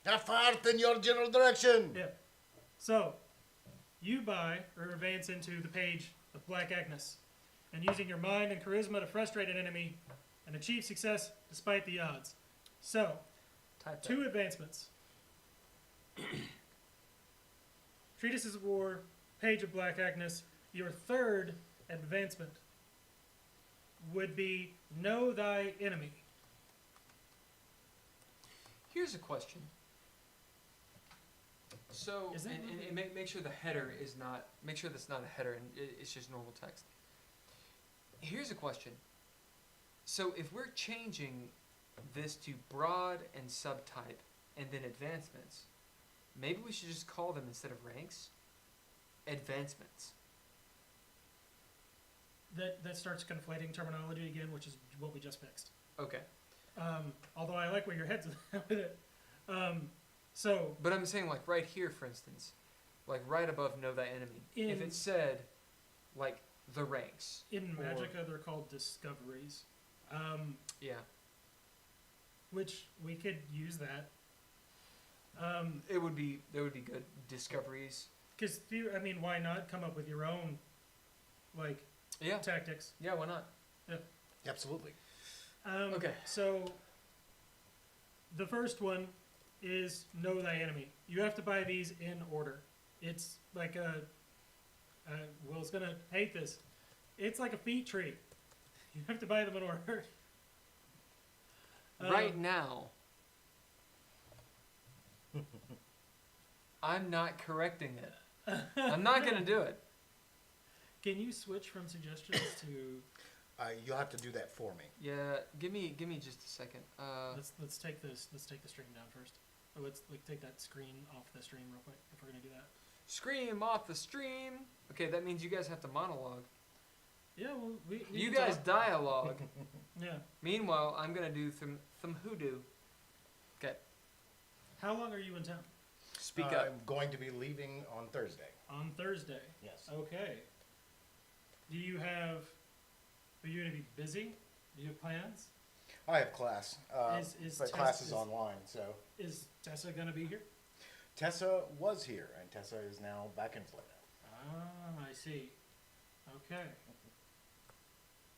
Have fire in your general direction. Yeah. So, you buy or advance into the page of Black Agnes, and using your mind and charisma to frustrate an enemy and achieve success despite the odds. So, Type that. 2 advancements. Treatises of War, page of Black Agnes. Your 3rd advancement would be Know Thy Enemy. Here's a question. So, Is that and really- make sure the header is not, make sure that's not a header and it's just normal text. Here's a question. So if we're changing this to broad and subtype and then advancements, maybe we should just call them, instead of ranks, advancements. That starts conflating terminology again, which is what we just fixed. Okay. Although I like where your head's at with it. So, But I'm saying, like, right here, for instance, like right above Know Thy Enemy, if it said, like, the ranks. in or- Magicka, they're called discoveries, Yeah. which we could use that. That would be good. Discoveries. Because, I mean, why not come up with your own, like, Yeah. tactics? Yeah, why not? Absolutely. Okay. So, the first one is Know Thy Enemy. You have to buy these in order. It's like Will's gonna hate this. It's like a feat tree. You have to buy them in order. Right now, I'm not correcting it. I'm not going to do it. Can you switch from suggestions to You'll have to do that for me. Yeah, give me just a second. let's take this. Let's take the stream down first. Or let's take that screen off the stream real quick if we're gonna do that. Scream off the stream. Okay, that means you guys have to monologue. Yeah, well, we You can guys talk. dialogue. Yeah. Meanwhile, I'm going to do some hoodoo. Okay, How long are you in town? speak up. I'm going to be leaving on Thursday. On Thursday. Yes. Okay. Do you have? Are you gonna be busy? Do you have plans? I have class. Is but Tess- class is is- online, so. Is Tessa gonna be here? Tessa was here, and Tessa is now back in Florida. Ah, I see. Okay.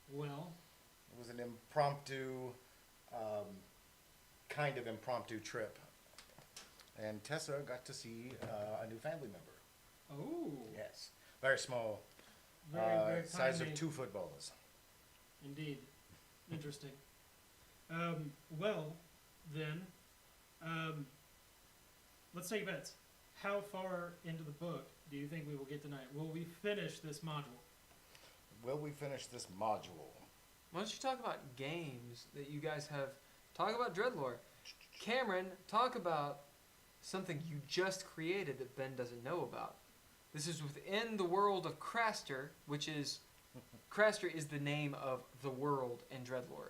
Well, It was an impromptu, kind of impromptu trip. And Tessa got to see a new family member. oh, Yes. Very small, very size of tiny. 2 footballs. Indeed. Interesting. Well, then, let's take bets. How far into the book do you think we will get tonight? Will we finish this module? Will we finish this module? Why don't you talk about games that you guys have? Talk about DreadLore. Cameron, talk about something you just created that Ben doesn't know about. This is within the world of Craster, which is... Craster is the name of the world in DreadLore.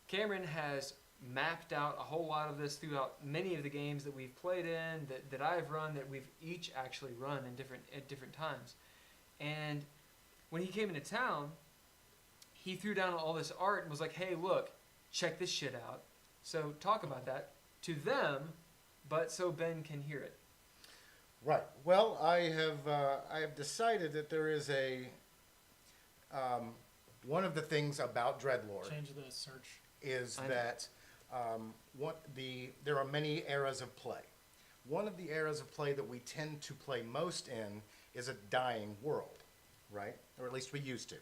Cameron has mapped out a whole lot of this throughout many of the games that we've played in, that I've run, that we've each actually run at different times. And when he came into town, he threw down all this art and was like, hey, look, check this shit out. So talk about that to them, but so Ben can hear it. Right. Well, I have decided that there is a one of the things about DreadLore. Change the search. is I know. that there are many eras of play. One of the eras of play that we tend to play most in is a dying world, right? Or at least we used to.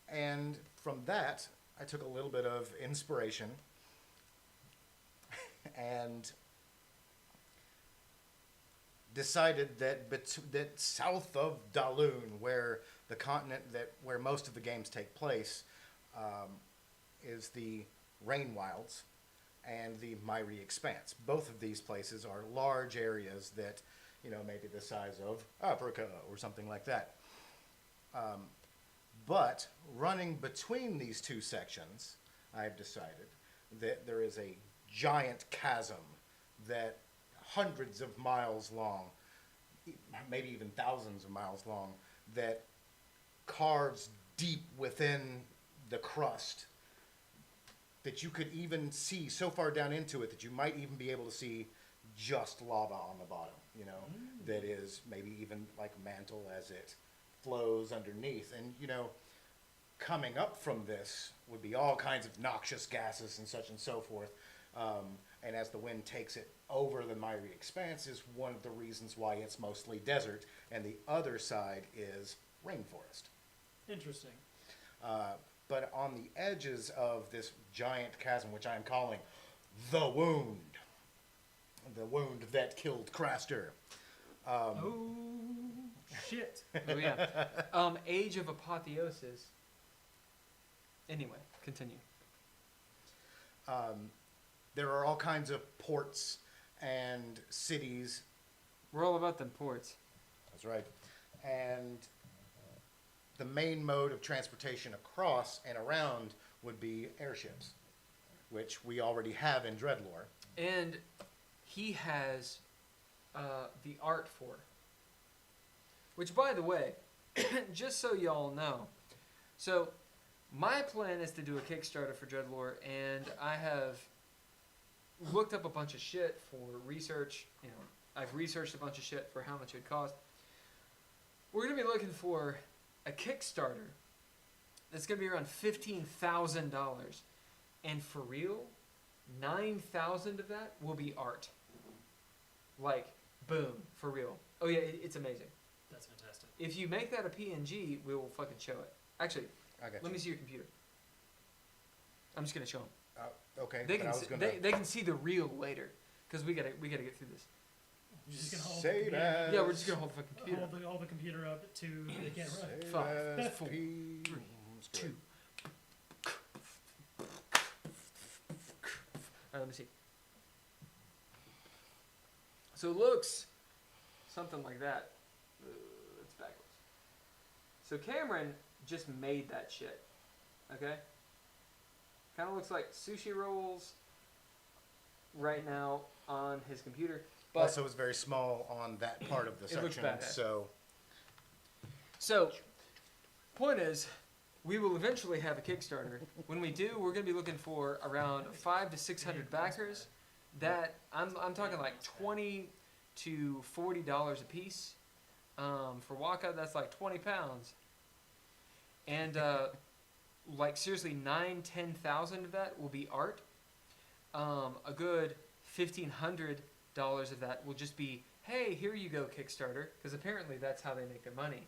And from that, I took a little bit of inspiration and decided that south of Daloon, where the continent where most of the games take place, is the Rain Wilds and the Myri Expanse. Both of these places are large areas that, maybe the size of Africa or something like that. But running between these two sections, I've decided that there is a giant chasm that hundreds of miles long, maybe even thousands of miles long, that carves deep within the crust that you could even see so far down into it that you might even be able to see just lava on the bottom, that is maybe even like mantle as it flows underneath. And, coming up from this would be all kinds of noxious gases and such and so forth. And as the wind takes it over the Myri Expanse is one of the reasons why it's mostly desert, and the other side is rainforest. Interesting. But on the edges of this giant chasm, which I'm calling the wound that killed Craster. Oh, shit. Oh, yeah. Age of Apotheosis. Anyway, continue. There are all kinds of ports and cities. We're all about them ports. That's right. And the main mode of transportation across and around would be airships, which we already have in DreadLore. And he has the art for. Which, by the way, just so y'all know, so my plan is to do a Kickstarter for DreadLore, and I have looked up a bunch of shit for research. I've researched a bunch of shit for how much it would cost. We're going to be looking for a Kickstarter that's going to be around $15,000. And for real, 9,000 of that will be art. Like, boom, for real. Oh yeah, it's amazing. That's fantastic. If you make that a PNG, we will fucking show it. Actually, let me see your computer. I'm just going to show them. Okay. They but can I was see, gonna they can see the real later, because we gotta get through this. You're just gonna hold Save the computer, as- Yeah, we're just gonna hold the fucking computer. hold the computer up to the camera. Save 5, as 4, P- 3, Screw 2. it. Alright, let me see. So it looks something like that. It's backwards. So Cameron just made that shit. Okay? Kind of looks like sushi rolls right now on his computer. But Also, it's very small on that part of the It looks section. badass. So, point is, we will eventually have a Kickstarter. When we do, we're going to be looking for around 500 to 600 backers. That I'm talking like $20 to $40 a piece. For Waka, that's like 20 pounds. And like seriously, 10,000 of that will be art. A good $1,500 of that will just be, hey, here you go, Kickstarter, because apparently that's how they make their money.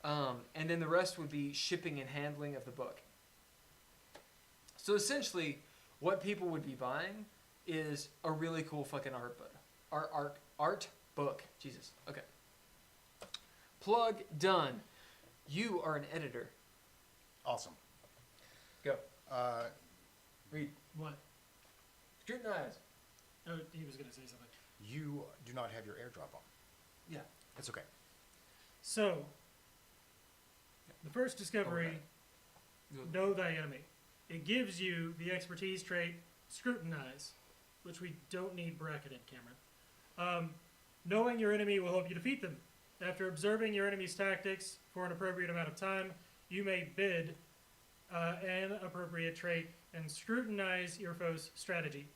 And then the rest would be shipping and handling of the book. So essentially, what people would be buying is a really cool fucking art book. Jesus. Okay. Plug done. You are an editor. Awesome. Go. Uh, Read. What? Scrutinize. Oh, he was gonna say something. you do not have your airdrop on. Yeah. It's okay. So, the first discovery, know thy enemy. It gives you the expertise trait, scrutinize, which we don't need bracketed, Cameron. Knowing your enemy will help you defeat them. After observing your enemy's tactics for an appropriate amount of time, you may bid an appropriate trait and scrutinize your foe's strategy.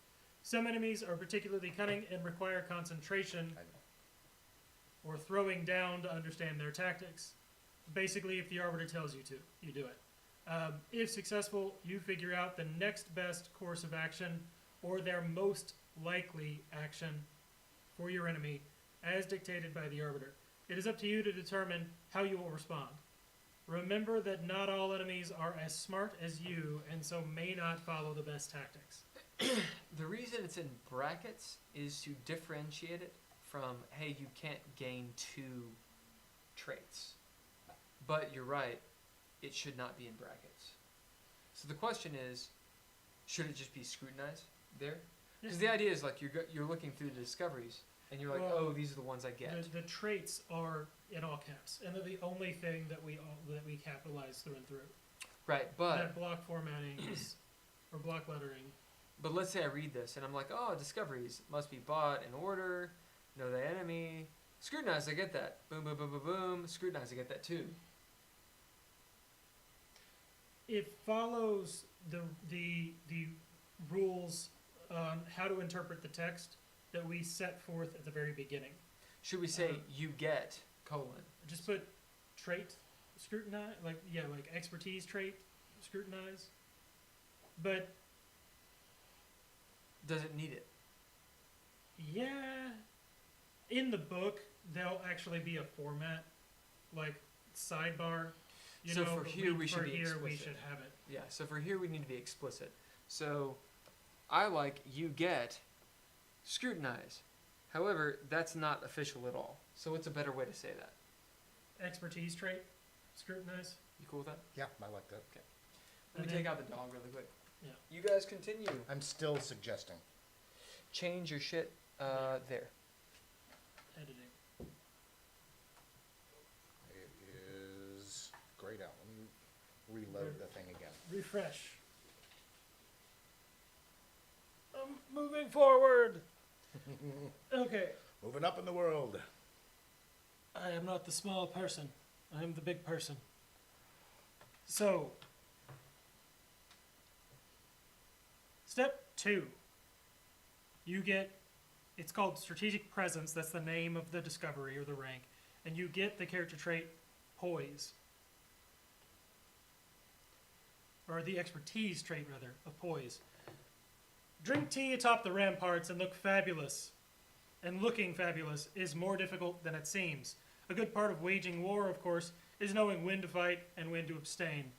Some enemies are particularly cunning and require concentration or throwing down to understand their tactics. Basically, if the arbiter tells you to, you do it. If successful, you figure out the next best course of action or their most likely action for your enemy as dictated by the Arbiter. It is up to you to determine how you will respond. Remember that not all enemies are as smart as you and so may not follow the best tactics. The reason it's in brackets is to differentiate it from, hey, you can't gain 2 traits. But you're right, it should not be in brackets. So the question is, should it just be scrutinized there? Because the idea is like you're looking through the discoveries and you're like, Well, oh, these are the ones I get. The traits are in all caps, and they're the only thing that we capitalize through and through. Right, but That block formatting is, or block lettering. but let's say I read this and I'm like, oh, discoveries must be bought in order, know the enemy. Scrutinize, I get that. Boom, boom, boom, boom, boom. Scrutinize, I get that too. It follows the rules on how to interpret the text that we set forth at the very beginning. Should we say you get colon? Just put trait scrutinize, like expertise trait scrutinize. But Does it need it? yeah, in the book there'll actually be a format like sidebar. So for here we should be we explicit. should have it. Yeah, so for here we need to be explicit. So I like you get scrutinize. However, that's not official at all. So what's a better way to say that? Expertise trait scrutinize. You cool with that? Yeah, I like that. Let me And take out the dog really quick. Yeah. You guys continue. I'm still suggesting. Change your shit there. Editing. It is grayed out. Let me reload the thing again. Refresh. I'm moving forward. Okay. Moving up in the world. I am not the small person. I am the big person. So, step 2. You get, it's called strategic presence. That's the name of the discovery or the rank. And you get the character trait poise. Or the expertise trait, rather, of poise. Drink tea atop the ramparts and look fabulous. And looking fabulous is more difficult than it seems. A good part of waging war, of course, is knowing when to fight and when to abstain.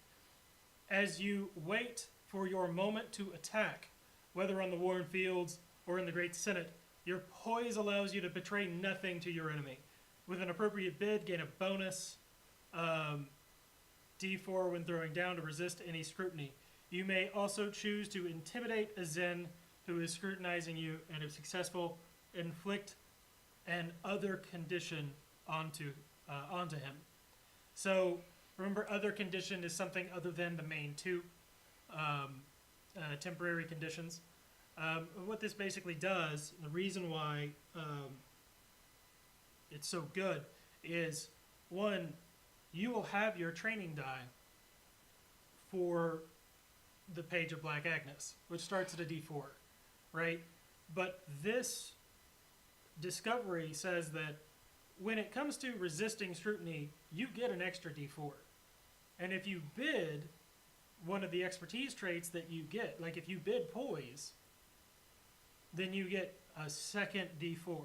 As you wait for your moment to attack, whether on the warring fields or in the Great Senate, your poise allows you to betray nothing to your enemy. With an appropriate bid, gain a bonus, D4 when throwing down to resist any scrutiny. You may also choose to intimidate a Zen who is scrutinizing you, and if successful, inflict an other condition onto him. So remember, other condition is something other than the main 2 temporary conditions. What this basically does, the reason why it's so good, is 1, you will have your training die for the Page of Black Agnes, which starts at a D4, right? But this discovery says that when it comes to resisting scrutiny, you get an extra D4. And if you bid one of the expertise traits that you get, like if you bid poise, then you get a second D4.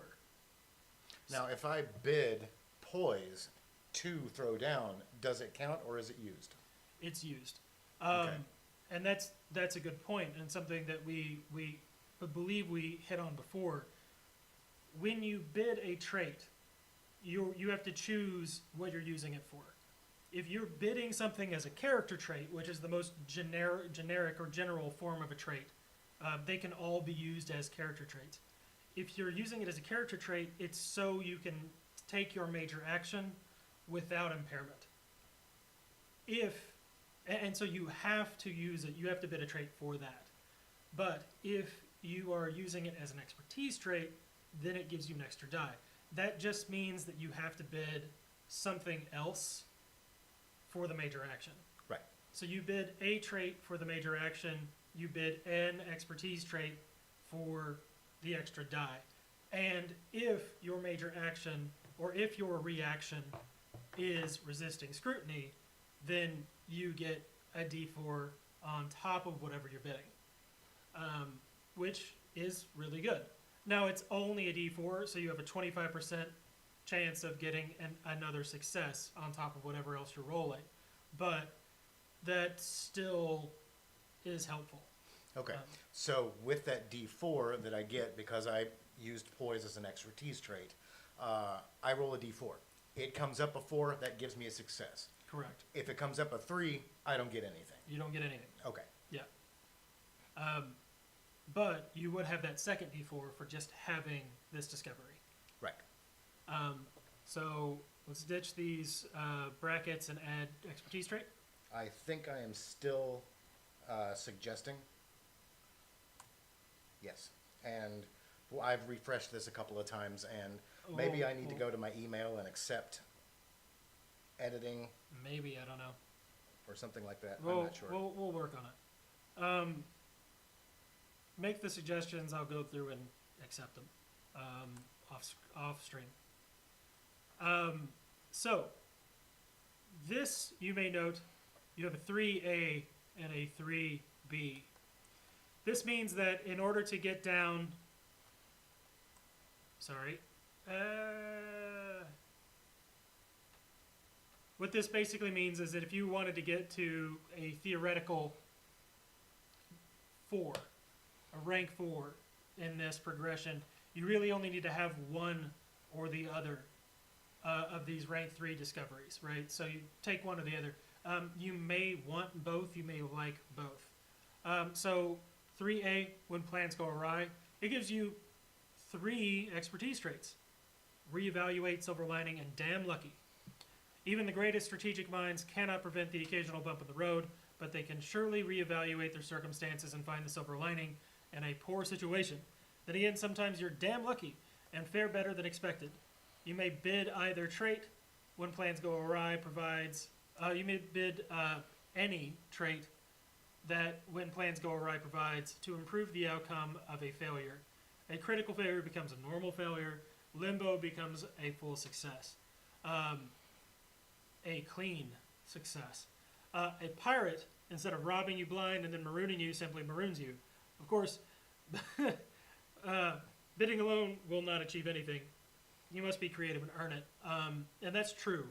Now, if I bid poise to throw down, does it count or is it used? It's used. Okay. And that's a good point, and something that we believe we hit on before. When you bid a trait, you have to choose what you're using it for. If you're bidding something as a character trait, which is the most generic or general form of a trait, they can all be used as character traits. If you're using it as a character trait, it's so you can take your major action without impairment. And so you have to use it, you have to bid a trait for that. But if you are using it as an expertise trait, then it gives you an extra die. That just means that you have to bid something else for the major action. Right. So you bid a trait for the major action, you bid an expertise trait for the extra die. And if your major action, or if your reaction is resisting scrutiny, then you get a D4 on top of whatever you're bidding, which is really good. Now, it's only a D4, so you have a 25% chance of getting another success on top of whatever else you're rolling. But that still is helpful. Okay. So with that D4 that I get because I used poise as an expertise trait, I roll a D4. It comes up a 4, that gives me a success. Correct. If it comes up a 3, I don't get anything. You don't get anything. Okay. Yeah. But you would have that second D4 for just having this discovery. Right. So let's ditch these brackets and add expertise trait. I think I am still suggesting. Yes. And well, I've refreshed this a couple of times, and maybe I need to go to my email and accept editing Maybe, I don't know. or something like that. We'll, I'm not sure. we'll work on it. Make the suggestions. I'll go through and accept them off stream. So this, you may note, you have a 3A and a 3B. This means that in order to get down, what this basically means is that if you wanted to get to a theoretical 4, a rank 4 in this progression, you really only need to have one or the other of these rank 3 discoveries, right? So you take one or the other. You may want both, you may like both. So 3A, when plans go awry, it gives you 3 expertise traits. Reevaluate, silver lining, and damn lucky. Even the greatest strategic minds cannot prevent the occasional bump in the road, but they can surely reevaluate their circumstances and find the silver lining in a poor situation. Then again, sometimes you're damn lucky and fare better than expected. You may bid either trait when plans go awry provides, you may bid any trait that when plans go awry provides to improve the outcome of a failure. A critical failure becomes a normal failure. Limbo becomes a full success. A clean success. A pirate, instead of robbing you blind and then marooning you, simply maroons you. Of course, bidding alone will not achieve anything. You must be creative and earn it. And that's true.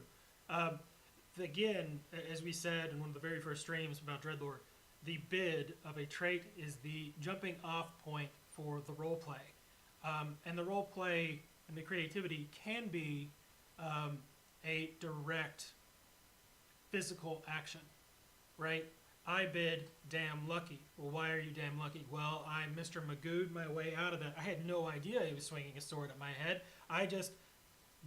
Again, as we said in one of the very first streams about DreadLore, the bid of a trait is the jumping off point for the role play. And the role play and the creativity can be a direct physical action, right? I bid damn lucky. Well, why are you damn lucky? Well, I Mr. Magoo'd my way out of that. I had no idea he was swinging a sword at my head. I just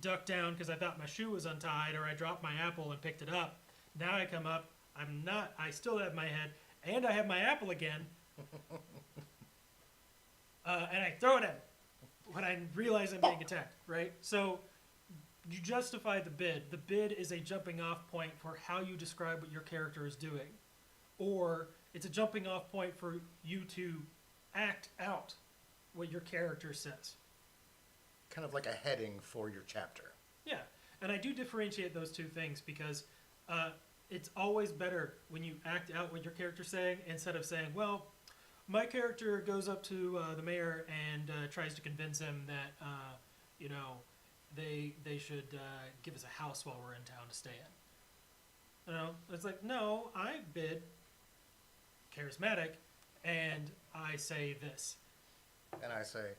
ducked down because I thought my shoe was untied, or I dropped my apple and picked it up. Now I come up, I still have my head, and I have my apple again. And I throw it at him when I realize I'm being attacked, right? So you justify the bid. The bid is a jumping off point for how you describe what your character is doing. Or it's a jumping off point for you to act out what your character says. Kind of like a heading for your chapter. Yeah, and I do differentiate those two things because it's always better when you act out what your character's saying instead of saying, well, my character goes up to the mayor and tries to convince him that, they should give us a house while we're in town to stay in. It's like, no, I bid charismatic, and I say this. And I say,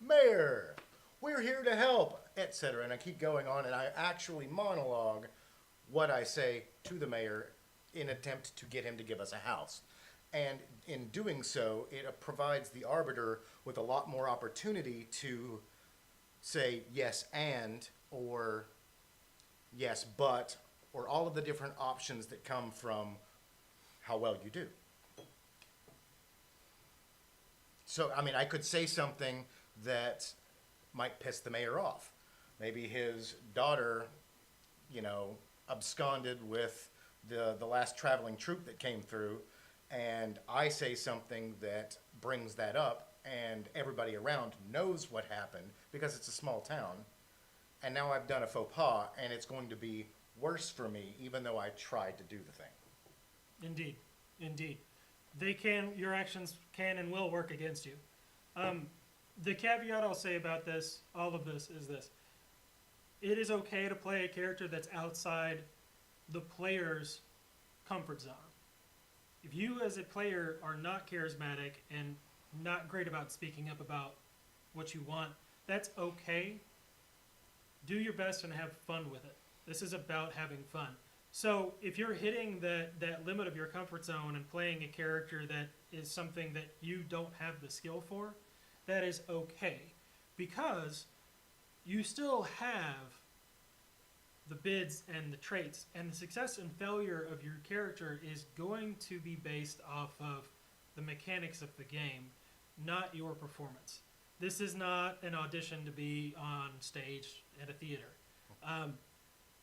Mayor, we're here to help, etc. And I keep going on, and I actually monologue what I say to the mayor in attempt to get him to give us a house. And in doing so, it provides the arbiter with a lot more opportunity to say yes and, or yes but, or all of the different options that come from how well you do. So, I mean, I could say something that might piss the mayor off. Maybe his daughter, absconded with the last traveling troupe that came through, and I say something that brings that up, and everybody around knows what happened because it's a small town, and now I've done a faux pas, and it's going to be worse for me, even though I tried to do the thing. Indeed, indeed. Your actions can and will work against you. The caveat I'll say about this, all of this, is this. It is okay to play a character that's outside the player's comfort zone. If you as a player are not charismatic and not great about speaking up about what you want, that's okay. Do your best and have fun with it. This is about having fun. So if you're hitting that limit of your comfort zone and playing a character that is something that you don't have the skill for, that is okay. Because you still have the bids and the traits, and the success and failure of your character is going to be based off of the mechanics of the game, not your performance. This is not an audition to be on stage at a theater.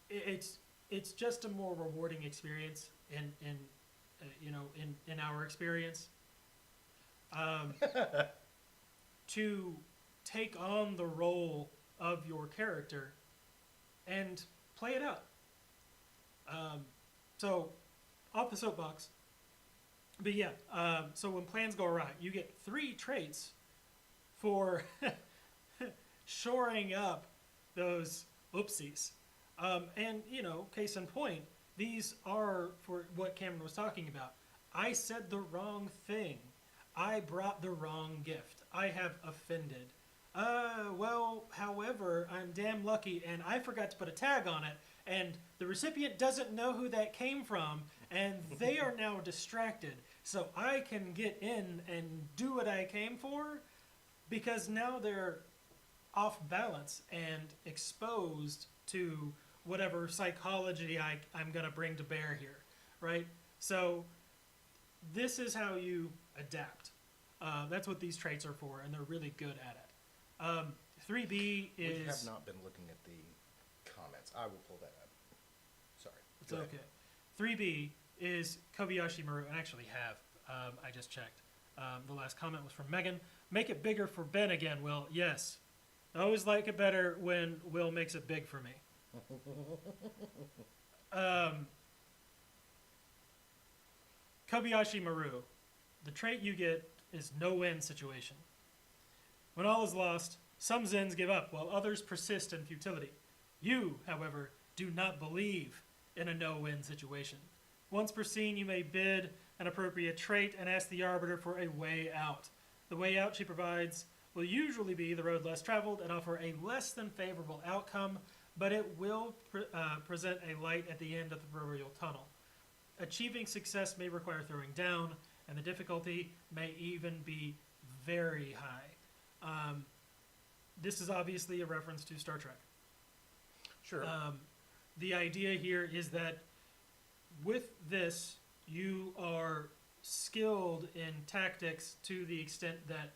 It's just a more rewarding experience in our experience. To take on the role of your character and play it out. So, off the soapbox. But yeah, so when plans go awry, you get 3 traits for shoring up those oopsies. And, case in point, these are for what Cameron was talking about. I said the wrong thing. I brought the wrong gift. I have offended. However, I'm damn lucky and I forgot to put a tag on it, and the recipient doesn't know who that came from, and they are now distracted. So I can get in and do what I came for, because now they're off balance and exposed to whatever psychology I'm going to bring to bear here, right? So this is how you adapt. That's what these traits are for, and they're really good at it. 3B is... We have not been looking at the comments. I will pull that up. Sorry. It's okay. 3B is Kobayashi Maru, and I actually have. I just checked. The last comment was from Megan. Make it bigger for Ben again, Will. Yes. I always like it better when Will makes it big for me. Kobayashi Maru. The trait you get is no-win situation. When all is lost, some Zens give up, while others persist in futility. You, however, do not believe in a no-win situation. Once per scene, you may bid an appropriate trait and ask the Arbiter for a way out. The way out she provides will usually be the road less traveled and offer a less than favorable outcome, but it will present a light at the end of the proverbial tunnel. Achieving success may require throwing down, and the difficulty may even be very high. This is obviously a reference to Star Trek. Sure. The idea here is that with this, you are skilled in tactics to the extent that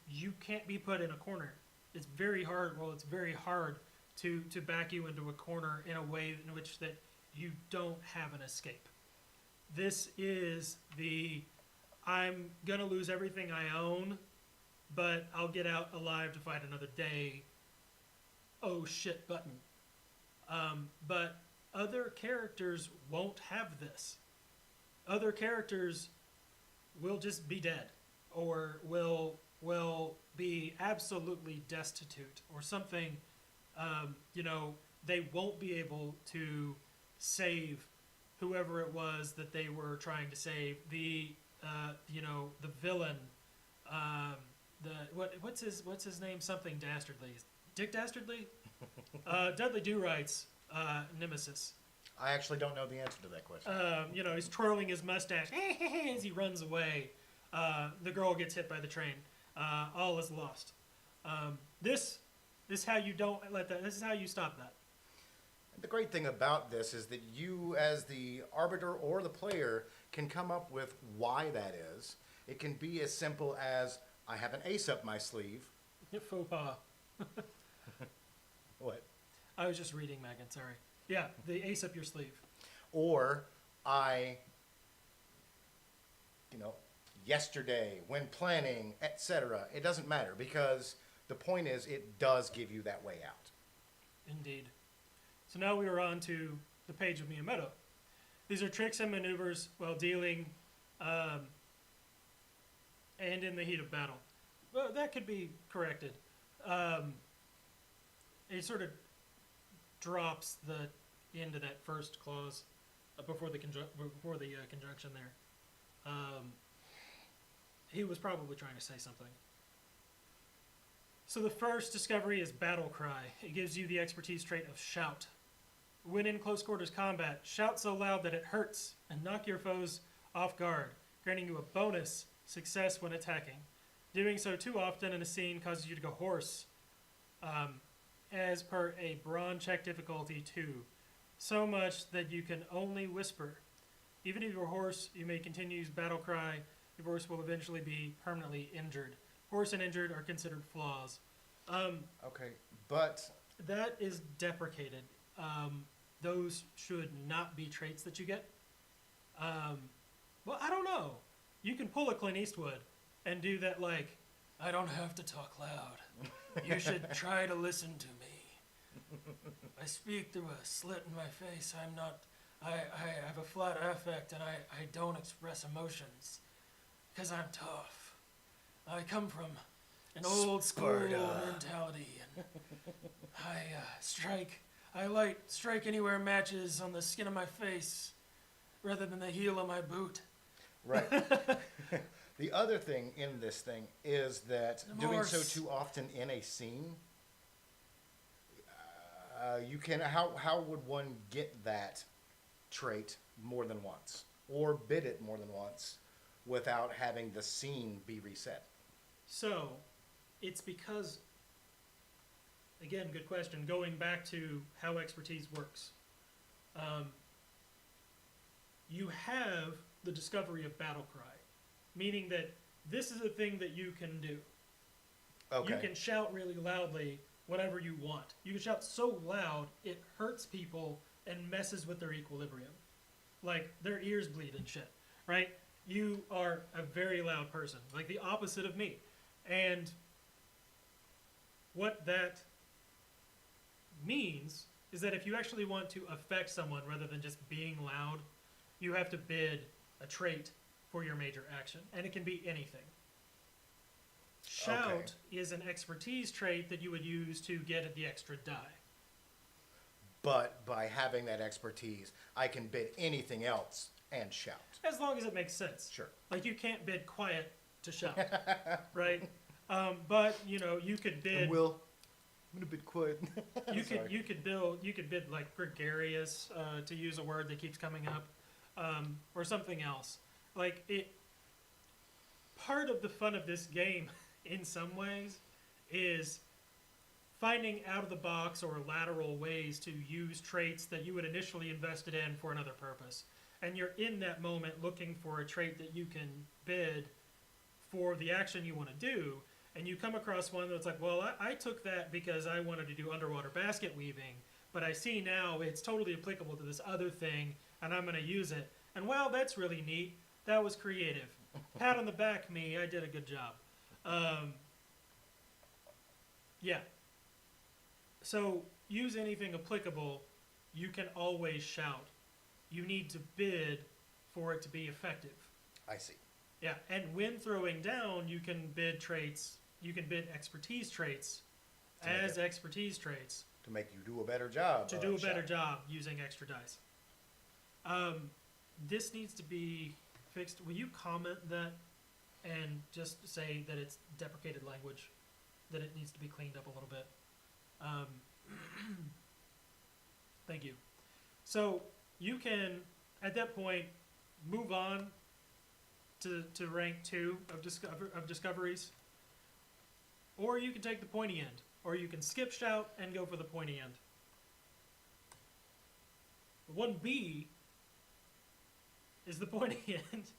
you can't be put in a corner. It's very hard. Well, it's very hard to back you into a corner in a way in which that you don't have an escape. This is the I'm gonna lose everything I own, but I'll get out alive to fight another day. Oh shit button. But other characters won't have this. Other characters will just be dead, or will be absolutely destitute, or something. They won't be able to save whoever it was that they were trying to save. The villain. What's his name? Something Dastardly. Dick Dastardly? Dudley Do-Right's nemesis. I actually don't know the answer to that question. He's twirling his mustache as he runs away. The girl gets hit by the train. All is lost. This is how you don't let that. This is how you stop that. The great thing about this is that you, as the arbiter or the player, can come up with why that is. It can be as simple as, I have an ace up my sleeve. Faux pas. What? I was just reading, Megan, sorry. Yeah, the ace up your sleeve. Or yesterday, when planning, etc. It doesn't matter, because the point is it does give you that way out. Indeed. So now we are on to the page of Miyamoto. These are tricks and maneuvers while dealing and in the heat of battle. Well, that could be corrected. It sort of drops the end of that first clause before the conjunction there. He was probably trying to say something. So the first discovery is Battle Cry. It gives you the expertise trait of Shout. When in close quarters combat, shout so loud that it hurts and knock your foes off guard, granting you a bonus success when attacking. Doing so too often in a scene causes you to go hoarse, as per a brawn check difficulty 2. So much that you can only whisper. Even if you're hoarse, you may continue to use Battle Cry. Your voice will eventually be permanently injured. Hoarse and injured are considered flaws. Okay, but That is deprecated. Those should not be traits that you get. Well, I don't know. You can pull a Clint Eastwood and do that like, I don't have to talk loud. You should try to listen to me. I speak through a slit in my face. I have a flat affect and I don't express emotions because I'm tough. I come from an old school Sparta. mentality and I strike anywhere matches on the skin of my face rather than the heel of my boot. right. The other thing in this thing is that doing so Remorse. too often in a scene, you can. How would one get that trait more than once, or bid it more than once, without having the scene be reset? So, it's because, again, good question, going back to how expertise works. You have the discovery of Battle Cry, meaning that this is a thing that you can do. Okay. You can shout really loudly whatever you want. You can shout so loud it hurts people and messes with their equilibrium. Like, their ears bleed and shit, right? You are a very loud person, like the opposite of me. And what that means is that if you actually want to affect someone rather than just being loud, you have to bid a trait for your major action. And it can be anything. Shout Okay. is an expertise trait that you would use to get the extra die. But by having that expertise, I can bid anything else and shout. As long as it makes sense. Sure. Like, you can't bid quiet to shout, right? But, you know, you could bid... Will, I'm gonna bid quiet. You could bid like gregarious, to use a word that keeps coming up, or something else. Like, it. Part of the fun of this game, in some ways, is finding out of the box or lateral ways to use traits that you had initially invested in for another purpose, and you're in that moment looking for a trait that you can bid for the action you want to do. And you come across one that's like, well, I took that because I wanted to do underwater basket weaving, but I see now it's totally applicable to this other thing, and I'm going to use it. And, wow, that's really neat. That was creative. Pat on the back, me. I did a good job. Yeah. So, use anything applicable. You can always shout. You need to bid for it to be effective. I see. Yeah, and when throwing down, you can bid traits. You can bid expertise traits To make as it- expertise traits To make you do a better job. to of do a better shouting. job using extra dice. This needs to be fixed. Will you comment that and just say that it's deprecated language, that it needs to be cleaned up a little bit? Thank you. So you can, at that point, move on to rank 2 of discoveries, or you can take the pointy end, or you can skip shout and go for the pointy end. 1B is the pointy end.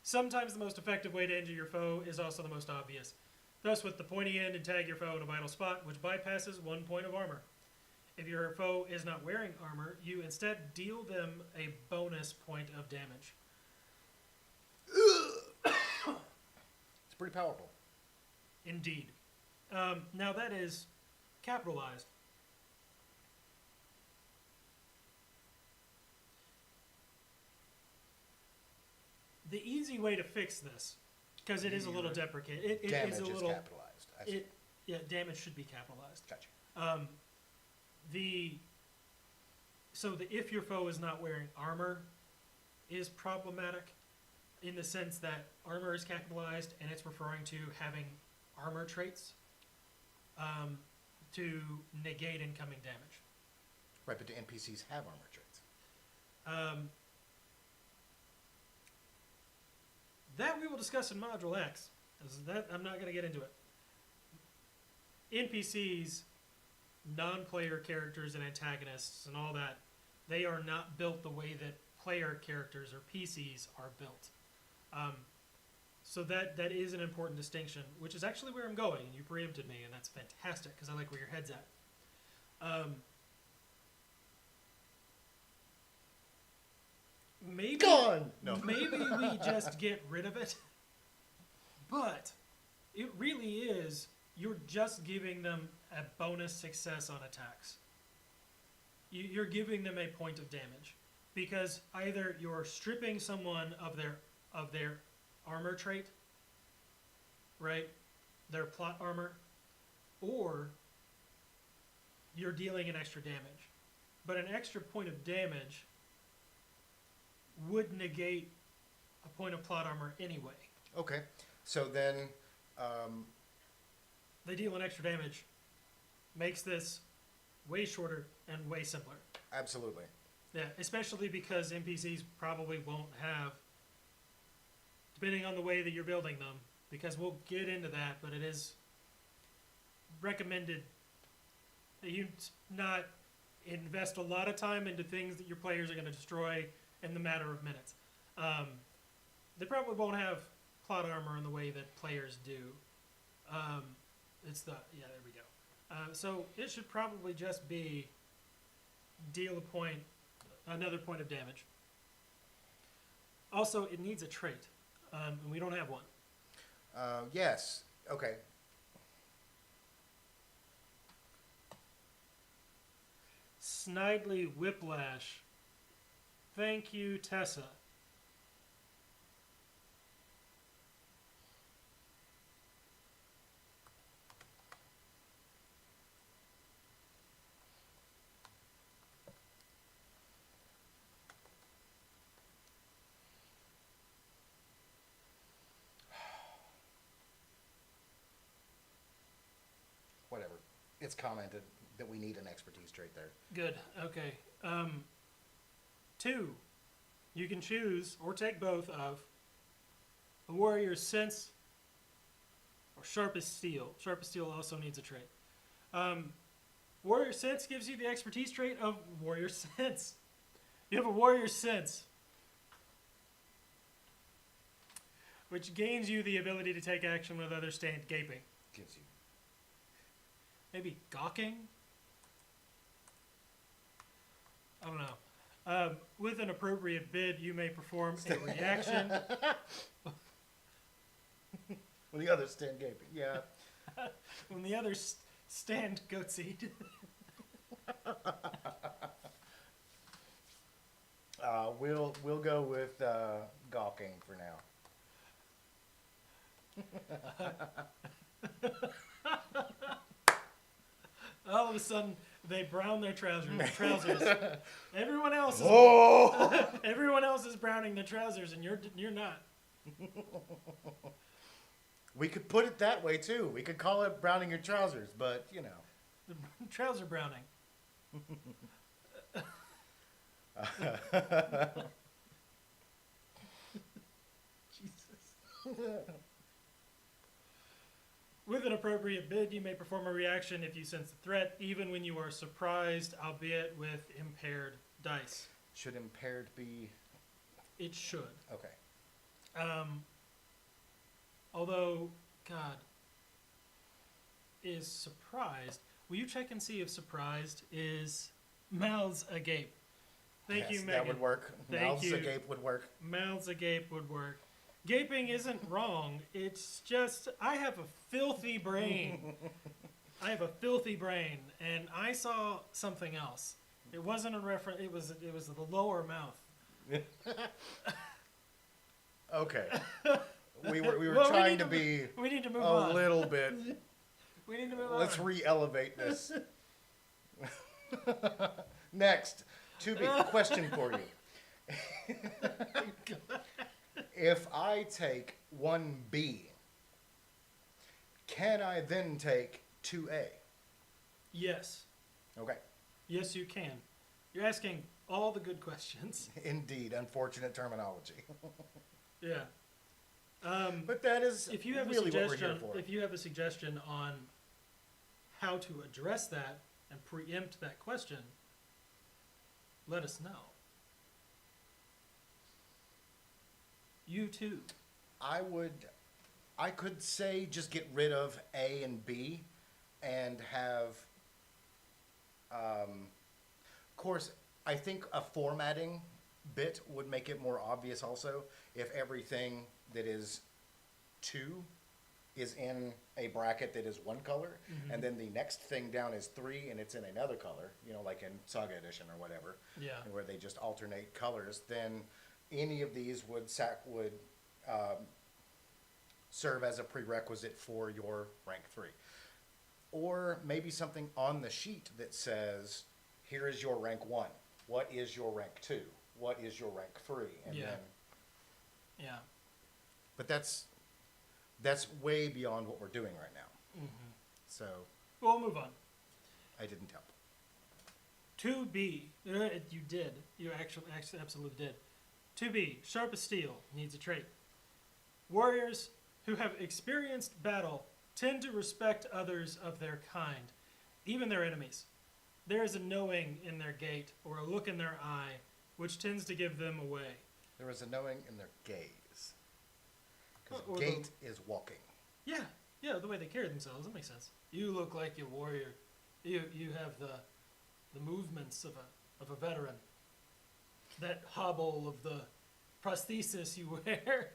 Sometimes the most effective way to injure your foe is also the most obvious. Thus, with the pointy end and tag your foe in a vital spot, which bypasses 1 point of armor. If your foe is not wearing armor, you instead deal them a bonus point of damage. It's pretty powerful. Indeed. Now that is capitalized. The easy way to fix this, because it is a little deprecated. It Damage is a is little. capitalized. I see. Yeah, damage should be capitalized. Gotcha. So the if your foe is not wearing armor is problematic in the sense that armor is capitalized and it's referring to having armor traits to negate incoming damage. Right, but the NPCs have armor traits. That we will discuss in Module X. I'm not going to get into it. NPCs, non-player characters and antagonists and all that, they are not built the way that player characters or PCs are built. So that is an important distinction, which is actually where I'm going. You preempted me, and that's fantastic because I like where your head's at. Maybe Gone! No. maybe we just get rid of it. But it really is, you're just giving them a bonus success on attacks. You're giving them a point of damage. Because either you're stripping someone of their armor trait, right? Their plot armor, or you're dealing an extra damage. But an extra point of damage would negate a point of plot armor anyway. Okay, so then, They deal an extra damage, makes this way shorter and way simpler. absolutely. Yeah, especially because NPCs probably won't have, depending on the way that you're building them, because we'll get into that, but it is recommended that you not invest a lot of time into things that your players are going to destroy in the matter of minutes. They probably won't have plot armor in the way that players do. There we go. So it should probably just be deal another point of damage. Also, it needs a trait, and we don't have one. Yes, okay. Snidely Whiplash. Thank you, Tessa. Whatever. It's commented that we need an expertise trait there. Good. Okay. 2. You can choose or take both of the warrior's sense or sharpest steel. Sharpest steel also needs a trait. Warrior sense gives you the expertise trait of warrior sense. You have a warrior sense, which gains you the ability to take action with others stand gaping. Gives you. Maybe gawking? I don't know. With an appropriate bid, you may perform a reaction. When the others stand gaping. Yeah. When the others stand goatseed. We'll go with gawking for now. All of a sudden, they brown their trousers. Everyone else is Oh! everyone else is browning their trousers, and you're not. We could put it that way too. We could call it browning your trousers, but you know. Trouser browning. Jesus. With an appropriate bid, you may perform a reaction if you sense a threat, even when you are surprised, albeit with impaired dice. Should impaired be? It should. Okay. Although, God, is surprised. Will you check and see if surprised is mouths agape? Thank Yes, you, Megan. that would work. Thank Mouths you. agape would work. Mouths agape would work. Gaping isn't wrong. It's just I have a filthy brain. I have a filthy brain, and I saw something else. It wasn't a reference. It was the lower mouth. Okay. We were Well, we trying need to to be We need to move a on. little bit. We need to move Let's on. re-elevate this. Next, to be question for you. If I take 1B, can I then take 2A? Yes. Okay. Yes, you can. You're asking all the good questions. Indeed, unfortunate terminology. Yeah. But that is If you have really a what we're suggestion, here for. if you have a suggestion on how to address that and preempt that question, let us know. You too. I could say just get rid of A and B and have, of course, I think a formatting bit would make it more obvious also if everything that is 2 is in a bracket that is one color, and then the next thing down is 3 and it's in another color, like in Saga Edition or whatever, Yeah. where they just alternate colors, then any of these would serve as a prerequisite for your rank 3. Or maybe something on the sheet that says, here is your rank 1. What is your rank 2? What is your rank 3? And Yeah. then, Yeah. but that's way beyond what we're doing right now. Mm-hmm. So We'll move on. I didn't help. 2B. You did. You actually absolutely did. 2B. Sharp as steel needs a trait. Warriors who have experienced battle tend to respect others of their kind, even their enemies. There is a knowing in their gait or a look in their eye which tends to give them away. There was a knowing in their gaze. Because Or gait is walking. Yeah, the way they carry themselves, that makes sense. You look like a warrior. You have the movements of a veteran. That hobble of the prosthesis you wear.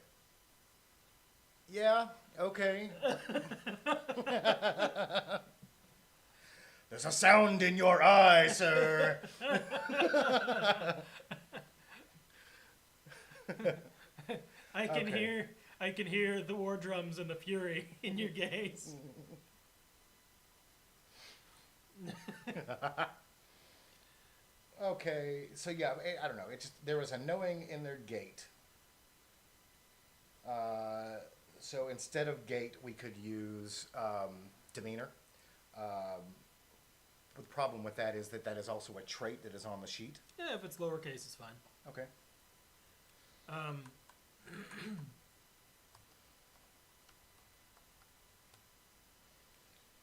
Yeah, okay. There's a sound in your eye, sir. I can Okay. hear the war drums and the fury in your gaze. Okay, so yeah, I don't know. It just there was a knowing in their gait. So instead of gait, we could use demeanor. The problem with that is that is also a trait that is on the sheet. Yeah, if it's lowercase, it's fine. Okay.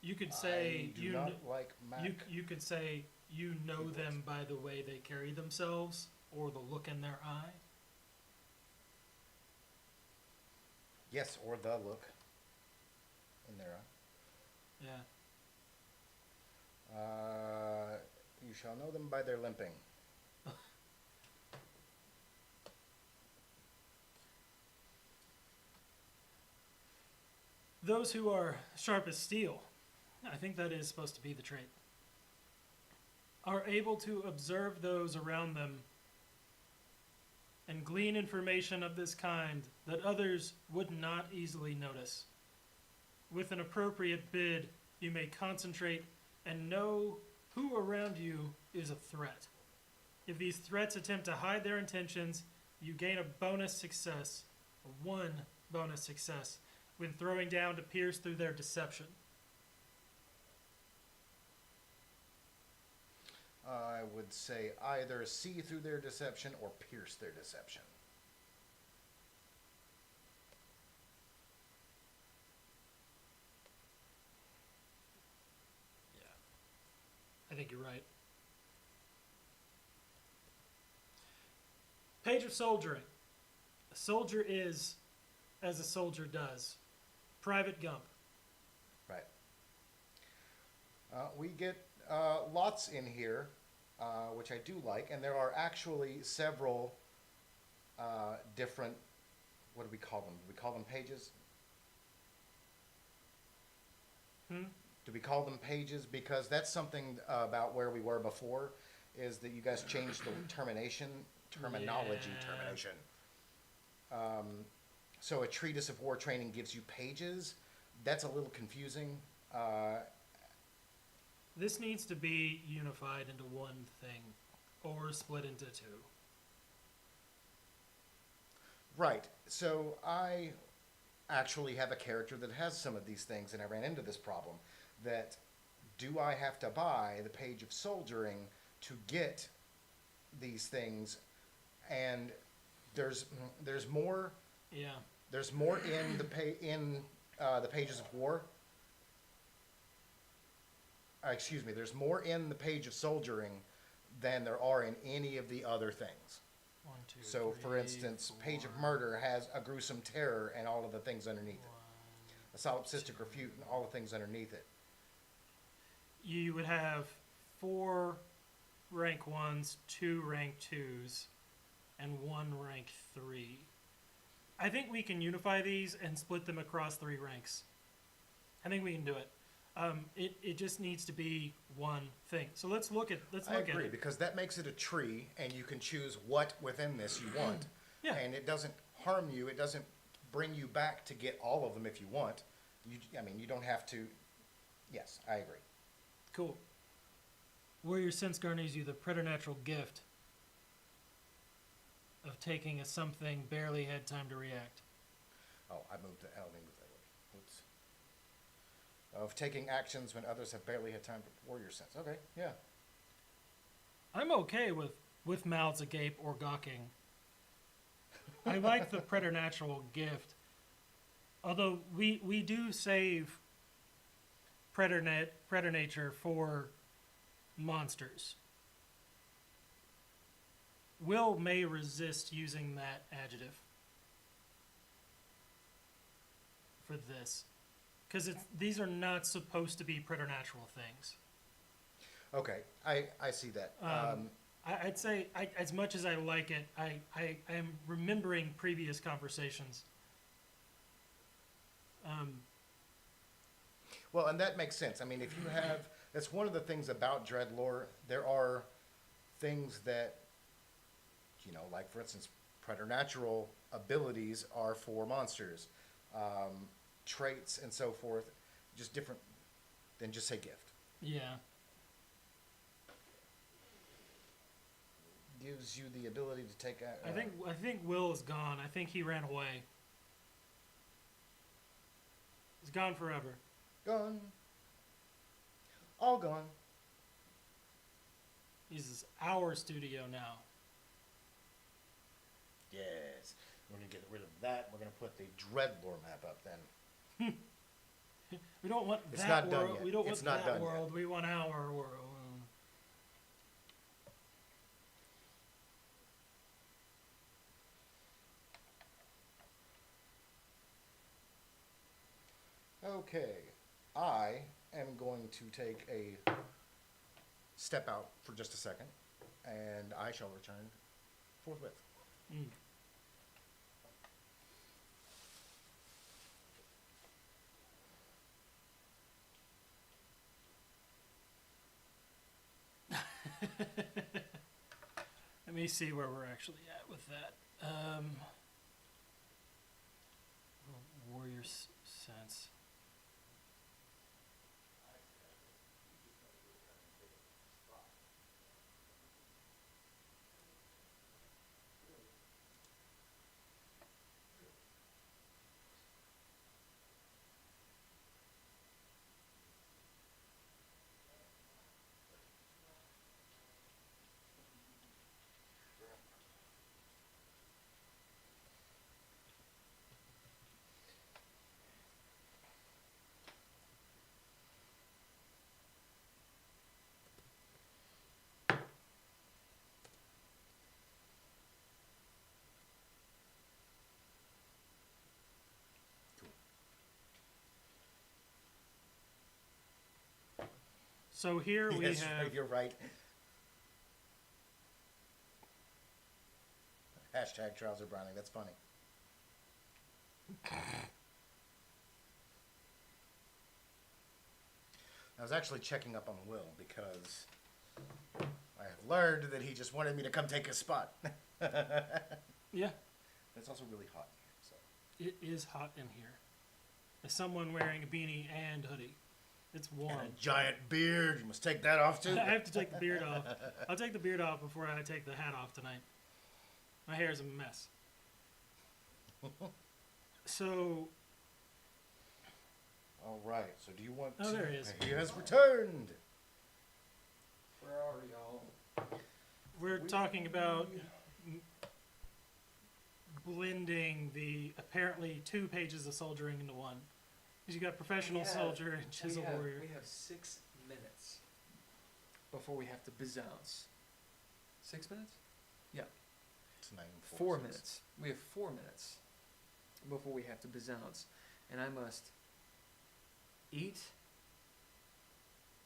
You could say I do not like Mac. you could say you know them by the way they carry themselves or the look in their eye. Yes, or the look in their Yeah. eye. You shall know them by their limping. Those who are sharp as steel, I think that is supposed to be the trait, are able to observe those around them and glean information of this kind that others would not easily notice. With an appropriate bid, you may concentrate and know who around you is a threat. If these threats attempt to hide their intentions, you gain a bonus success, one bonus success, when throwing down to pierce through their deception. I would say either see through their deception or pierce their deception. I think you're right. Page of soldiering. A soldier is as a soldier does. Private Gump. Right. We get lots in here, which I do like, and there are actually several different, what do we call them? Do we call them pages? Do we call them pages? Because that's something about where we were before, is that you guys changed the terminology. Yeah. Termination. So a treatise of war training gives you pages. That's a little confusing. This needs to be unified into one thing, or split into two. Right. So I actually have a character that has some of these things, and I ran into this problem. That do I have to buy the page of soldiering to get these things? And there's more. Yeah. There's more in the pages of war. Excuse me. There's more in the page of soldiering than there are in any of the other things. 1, 2, So, for 3, instance, 4, Page of Murder has a gruesome terror and all of the things underneath it. A solipsistic refute and all the things underneath it. You would have 4 rank 1s, 2 rank 2s, and 1 rank 3. I think we can unify these and split them across 3 ranks. I think we can do it. It just needs to be one thing. So let's look at I at agree, it. because that makes it a tree, and you can choose what within this you want. Yeah. And it doesn't harm you. It doesn't bring you back to get all of them if you want. You don't have to. Yes, I agree. Cool. Warrior Sense garners you the preternatural gift of taking a something barely had time to react. Oh, let me move that way. Oops. Of taking actions when others have barely had time for warrior sense. Okay, yeah. I'm okay with mouths agape or gawking. I like the preternatural gift. Although we do save preternature for monsters. Will may resist using that adjective for this. Because these are not supposed to be preternatural things. Okay, I see that. I'd say, as much as I like it, I am remembering previous conversations. Well, and that makes sense. I mean, if you have, that's one of the things about DreadLore. There are things that, like for instance, preternatural abilities are for monsters, traits and so forth, just different than just say gift. Yeah. Gives you the ability to take. I think Will is gone. I think he ran away. He's gone forever. Gone. All gone. He's our studio now. Yes. We're going to get rid of that. We're going to put the DreadLore map up then. We don't want It's that not done world. yet. We don't It's want not that done yet. world. We want our world. Okay. I am going to take a step out for just a second, and I shall return forthwith. Mm. Let me see where we're actually at with that. Warrior sense. So here we Yes, have. you're right. Hashtag trouser browning. That's funny. I was actually checking up on Will because I have learned that he just wanted me to come take his spot. Yeah. It's also really hot in here, so. It is hot in here. As someone wearing a beanie and hoodie, it's warm. And a giant beard. You must take that off too. I have to take the beard off. I'll take the beard off before I take the hat off tonight. My hair is a mess. So, All right. So do you want Oh, to? there he is. He has returned. Where are y'all? we're talking about blending the apparently 2 pages of soldiering into one. Because you got professional soldier and chisel warrior. We have 6 minutes before we have to bezounce. 6 minutes? It's 9 4 minutes. We have 4 minutes before we have to bezounce. And I must eat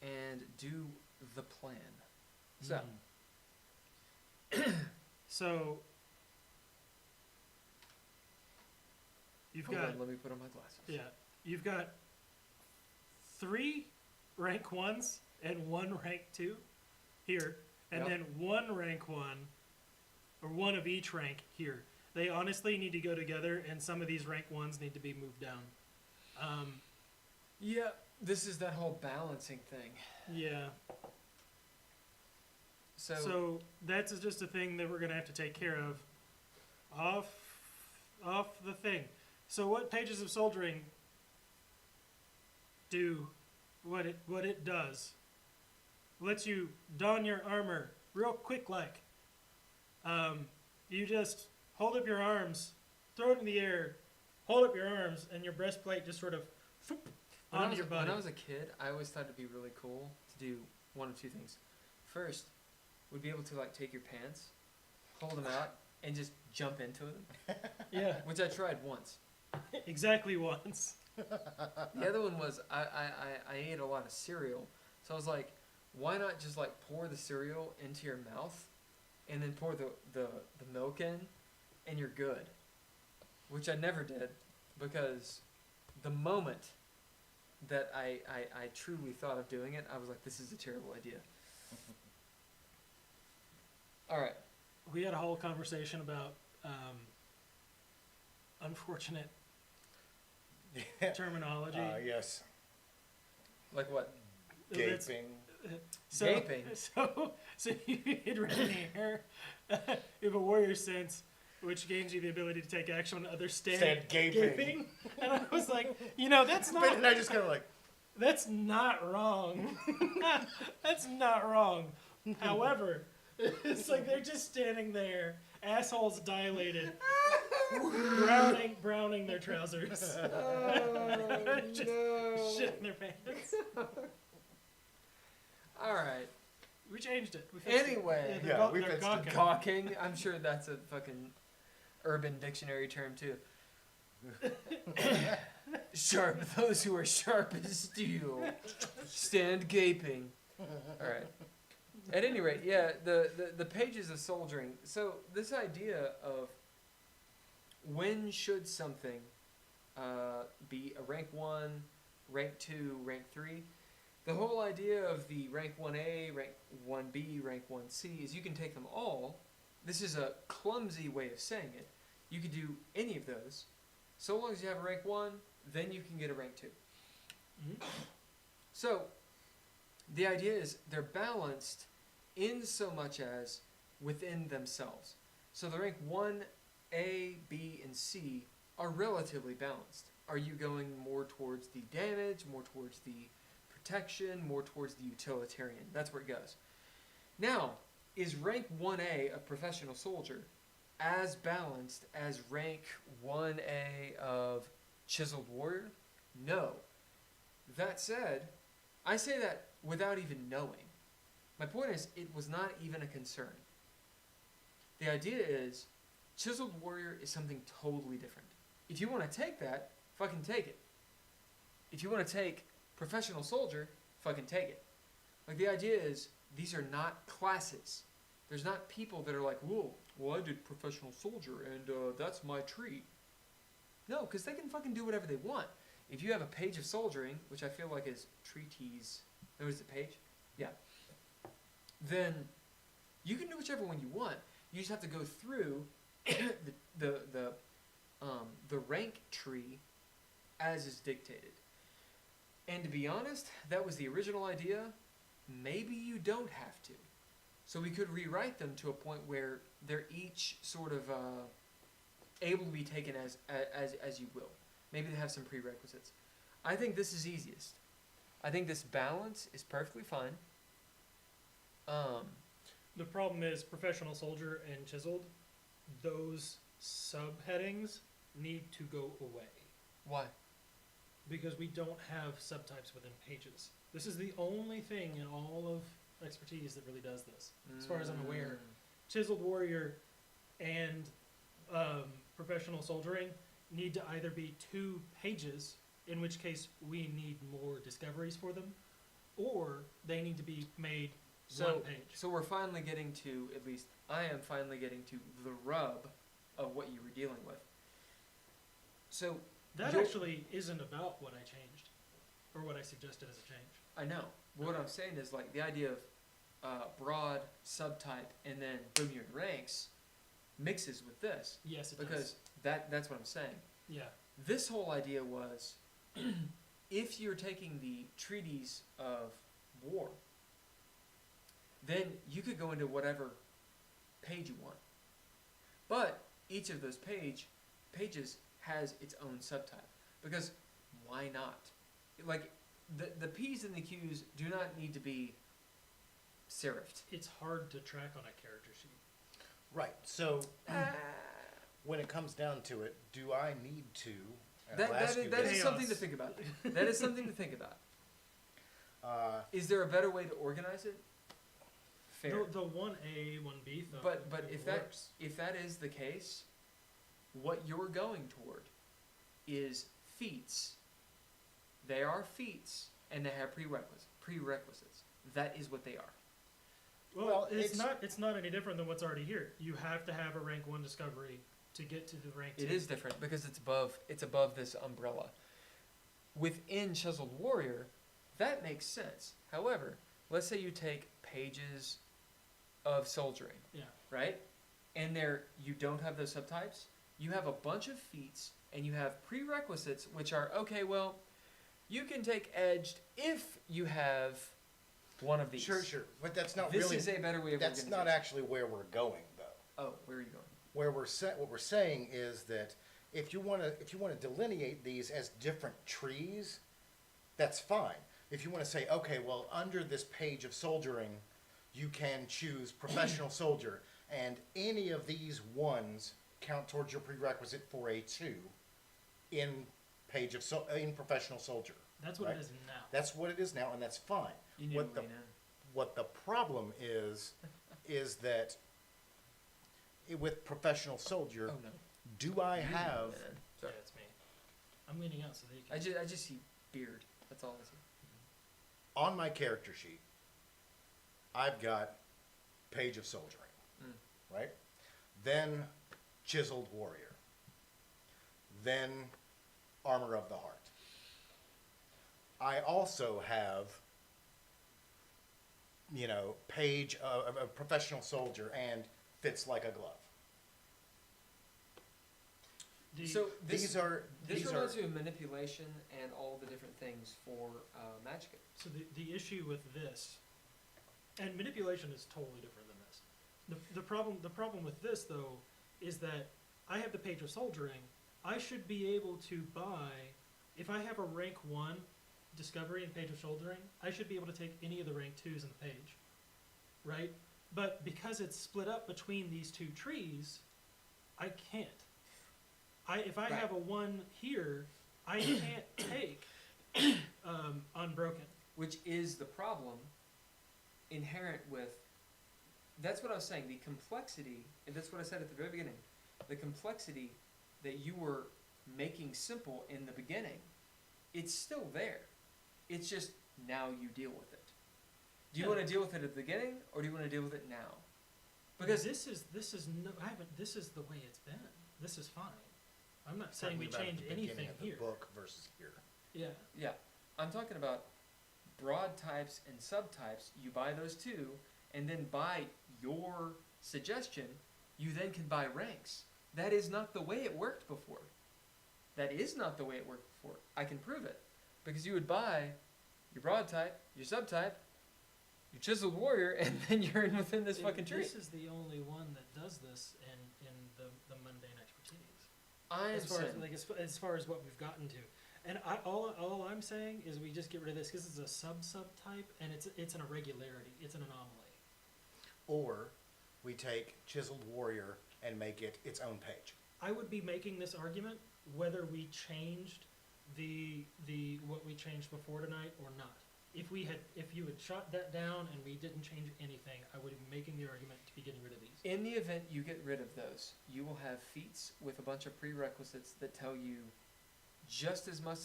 and do the plan. So, So, you've hold got on, let me put on my glasses. Yeah, you've got 3 rank 1s and 1 rank 2 here, and Yep. then 1 rank 1, or 1 of each rank here. They honestly need to go together, and some of these rank 1s need to be moved down. Yeah, this is that whole balancing thing. Yeah, So, so that's just a thing that we're going to have to take care of off the thing. So what pages of soldiering do what it does? Lets you don your armor real quick like. You just hold up your arms, throw it in the air, hold up your arms, and your breastplate just sort of onto your body. when I was a kid, I always thought it'd be really cool to do one of 2 things. First, we'd be able to like take your pants, hold them out, and just jump into them, Yeah, which I tried once. exactly once. The other one was I ate a lot of cereal, so I was like, why not just like pour the cereal into your mouth, and then pour the milk in, and you're good. Which I never did, because the moment that I truly thought of doing it, I was like, this is a terrible idea. All right. We had a whole conversation about unfortunate terminology. Yes. Like what? That's- Gaping. So, Gaping. So you had written here, you have a warrior sense, which gains you the ability to take action when others stand gaping. And I was like, that's But not and I just kind of like, that's not wrong. That's not wrong. However, it's like they're just standing there, assholes dilated, browning their trousers, just shitting their pants. All right. We changed it. We fixed Anyway. it. Yeah, we they're fixed it. gawking. Gawking. I'm sure that's a fucking Urban Dictionary term too. Sharp. Those who are sharp as steel stand gaping. All right. At any rate, yeah, the pages of soldiering. So this idea of when should something be a rank 1, rank 2, rank 3. The whole idea of the rank 1A, rank 1B, rank 1C is you can take them all. This is a clumsy way of saying it. You could do any of those. So long as you have a rank 1, then you can get a rank 2. Mhm. So the idea is they're balanced in so much as within themselves. So the rank 1A, B, and C are relatively balanced. Are you going more towards the damage, more towards the protection, more towards the utilitarian? That's where it goes. Now, is rank 1A of professional soldier as balanced as rank 1A of chiseled warrior? No. That said, I say that without even knowing. My point is, it was not even a concern. The idea is, chiseled warrior is something totally different. If you want to take that, fucking take it. If you want to take professional soldier, fucking take it. Like, the idea is, these are not classes. There's not people that are like, whoa, well, I did professional soldier, and that's my tree. No, because they can fucking do whatever they want. If you have a page of soldiering, which I feel like is treatise, no, is it page? Yeah. Then you can do whichever one you want. You just have to go through the the rank tree as is dictated. And to be honest, that was the original idea. Maybe you don't have to. So we could rewrite them to a point where they're each sort of able to be taken as you will. Maybe they have some prerequisites. I think this is easiest. I think this balance is perfectly fine. The problem is professional soldier and chiseled, those subheadings need to go away Why? because we don't have subtypes within pages. This is the only thing in all of expertise that really does this, as far as I'm aware. Chiseled warrior and professional soldiering need to either be 2 pages, in which case we need more discoveries for them, or they need to be made 1 page. So we're finally getting to, at least I am finally getting to the rub of what you were dealing with. So That you're- actually isn't about what I changed, or what I suggested as a change. I know. What I'm saying is like the idea of broad subtype and then boom, you're in ranks mixes with this Yes, it because does. that's what I'm saying. Yeah. This whole idea was if you're taking the treaties of war, then you could go into whatever page you want. But each of those pages has its own subtype. Because why not? Like the P's and the Q's do not need to be serifed. It's hard to track on a character sheet. Right. So when it comes down to it, do I need to? and I'll That ask you is this, something to think about. That is something to think about. Is there a better way to organize it? Fair. The 1A, 1B thing. But if works. that is the case, what you're going toward is feats. They are feats, and they have prerequisites. That is what they are. Well, it's not any different than what's already here. You have to have a rank 1 discovery to get to the rank 2. It is different because it's above this umbrella. Within Chiseled Warrior, that makes sense. However, let's say you take pages of soldiering, Yeah. right? And there you don't have those subtypes. You have a bunch of feats and you have prerequisites, which are okay. Well, you can take edged if you have one of these. Sure, but that's not This really. is a better way of That's not organization. actually where we're going, though. Oh, where are you going? What we're saying is that if you want to delineate these as different trees, that's fine. If you want to say, okay, well, under this page of soldiering, you can choose professional soldier, and any of these ones count towards your prerequisite for a 2 in in professional soldier. That's what right? it is now. That's what it is now, and that's fine. You need What to the lean in. what the problem is that with professional soldier, Oh no. do I have Man. Yeah, Sorry. it's me. I'm leaning out so that you can. I just see beard. That's all I see. on my character sheet, I've got page of soldiering, right? Then chiseled warrior. Then armor of the heart. I also have, page of a professional soldier and fits like a glove. So These are reminds me of manipulation and all the different things for Magicka. So the issue with this, and manipulation is totally different than this. The problem with this though is that I have the page of soldiering. I should be able to buy, if I have a rank 1 discovery and page of soldiering, I should be able to take any of the rank 2s in the page, right? But because it's split up between these 2 trees, I can't. If I have a 1 here, I can't take Unbroken. Which is the problem inherent with, that's what I was saying, the complexity, and that's what I said at the very beginning, the complexity that you were making simple in the beginning, it's still there. It's just now you deal with it. Do you want to deal with it at the beginning, or do you want to deal with it now? Because this is the way it's been. This is fine. I'm not saying we Talking about change at the beginning anything of the here. book versus here. Yeah. yeah, I'm talking about broad types and subtypes. You buy those two, and then by your suggestion, you then can buy ranks. That is not the way it worked before. That is not the way it worked before. I can prove it. Because you would buy your broad type, your subtype, your chiseled warrior, and then you're in within this fucking tree. This is the only one that does this in the mundane expertise. I am As far as, saying, like, as far as what we've gotten to. And all I'm saying is we just get rid of this because it's a subtype and it's an irregularity. It's an anomaly. Or we take Chiseled Warrior and make it its own page. I would be making this argument whether we changed the what we changed before tonight or not. If you had shot that down and we didn't change anything, I would be making the argument to be getting rid of these. in the event you get rid of those, you will have feats with a bunch of prerequisites that tell you just as much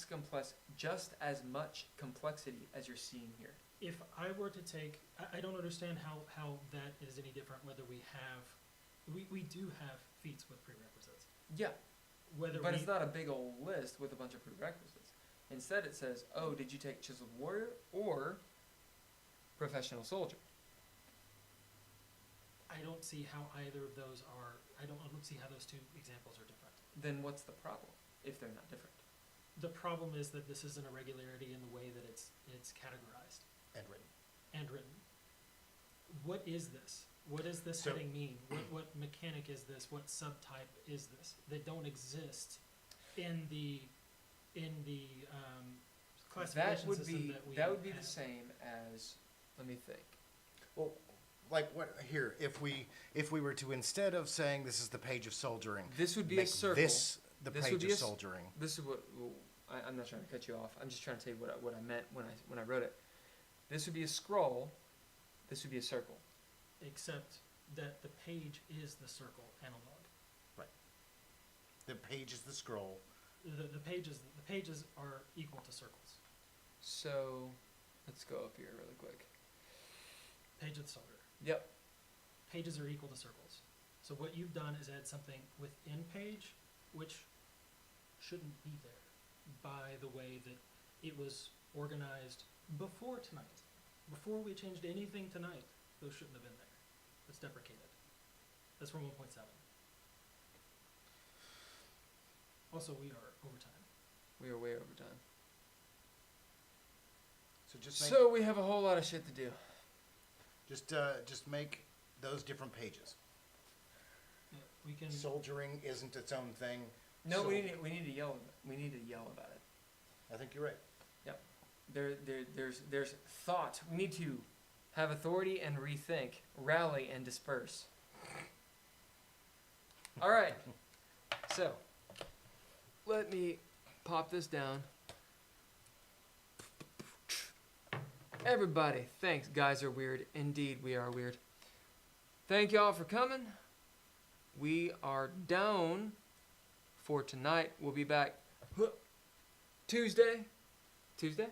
complexity as you're seeing here. If I were to take, I don't understand how that is any different. Whether we do have feats with prerequisites. Yeah, Whether but we, it's not a big old list with a bunch of prerequisites. Instead, it says, "Oh, did you take Chiseled Warrior or Professional Soldier?" I don't see how either of those are. I don't see how those two examples are different. Then what's the problem if they're not different? The problem is that this is an irregularity in the way that it's categorized And written. and written. What is this? What does this So- heading mean? What mechanic is this? What subtype is this? They don't exist in the classification system that we that would be have. the same as, let me think. Well, like what here? If we were to, instead of saying this is the page of soldiering, This would be make a circle. this the This page would be of a s- soldiering. This is what I'm not trying to cut you off. I'm just trying to tell you what I meant when I wrote it. This would be a scroll. This would be a circle. Except that the page is the circle analog. The page is the scroll. The pages are equal to circles. So let's go up here really quick. Page of the soldier. Yep. Pages are equal to circles. So what you've done is add something within page, which shouldn't be there by the way that it was organized before tonight. Before we changed anything tonight, those shouldn't have been there. That's deprecated. That's from 1.7. Also, we are overtime. We are way over time. So just make So we have a whole lot of shit to do. just make those different pages. Yeah, we can. Soldiering isn't its own thing. No, So- we need to yell. We need to yell about it. I think you're right. There's thought. We need to have authority and rethink, rally and disperse. All right. So let me pop this down. Everybody, thanks. Guys are weird. Indeed, we are weird. Thank y'all for coming. We are down for tonight. We'll be back Tuesday. Tuesday?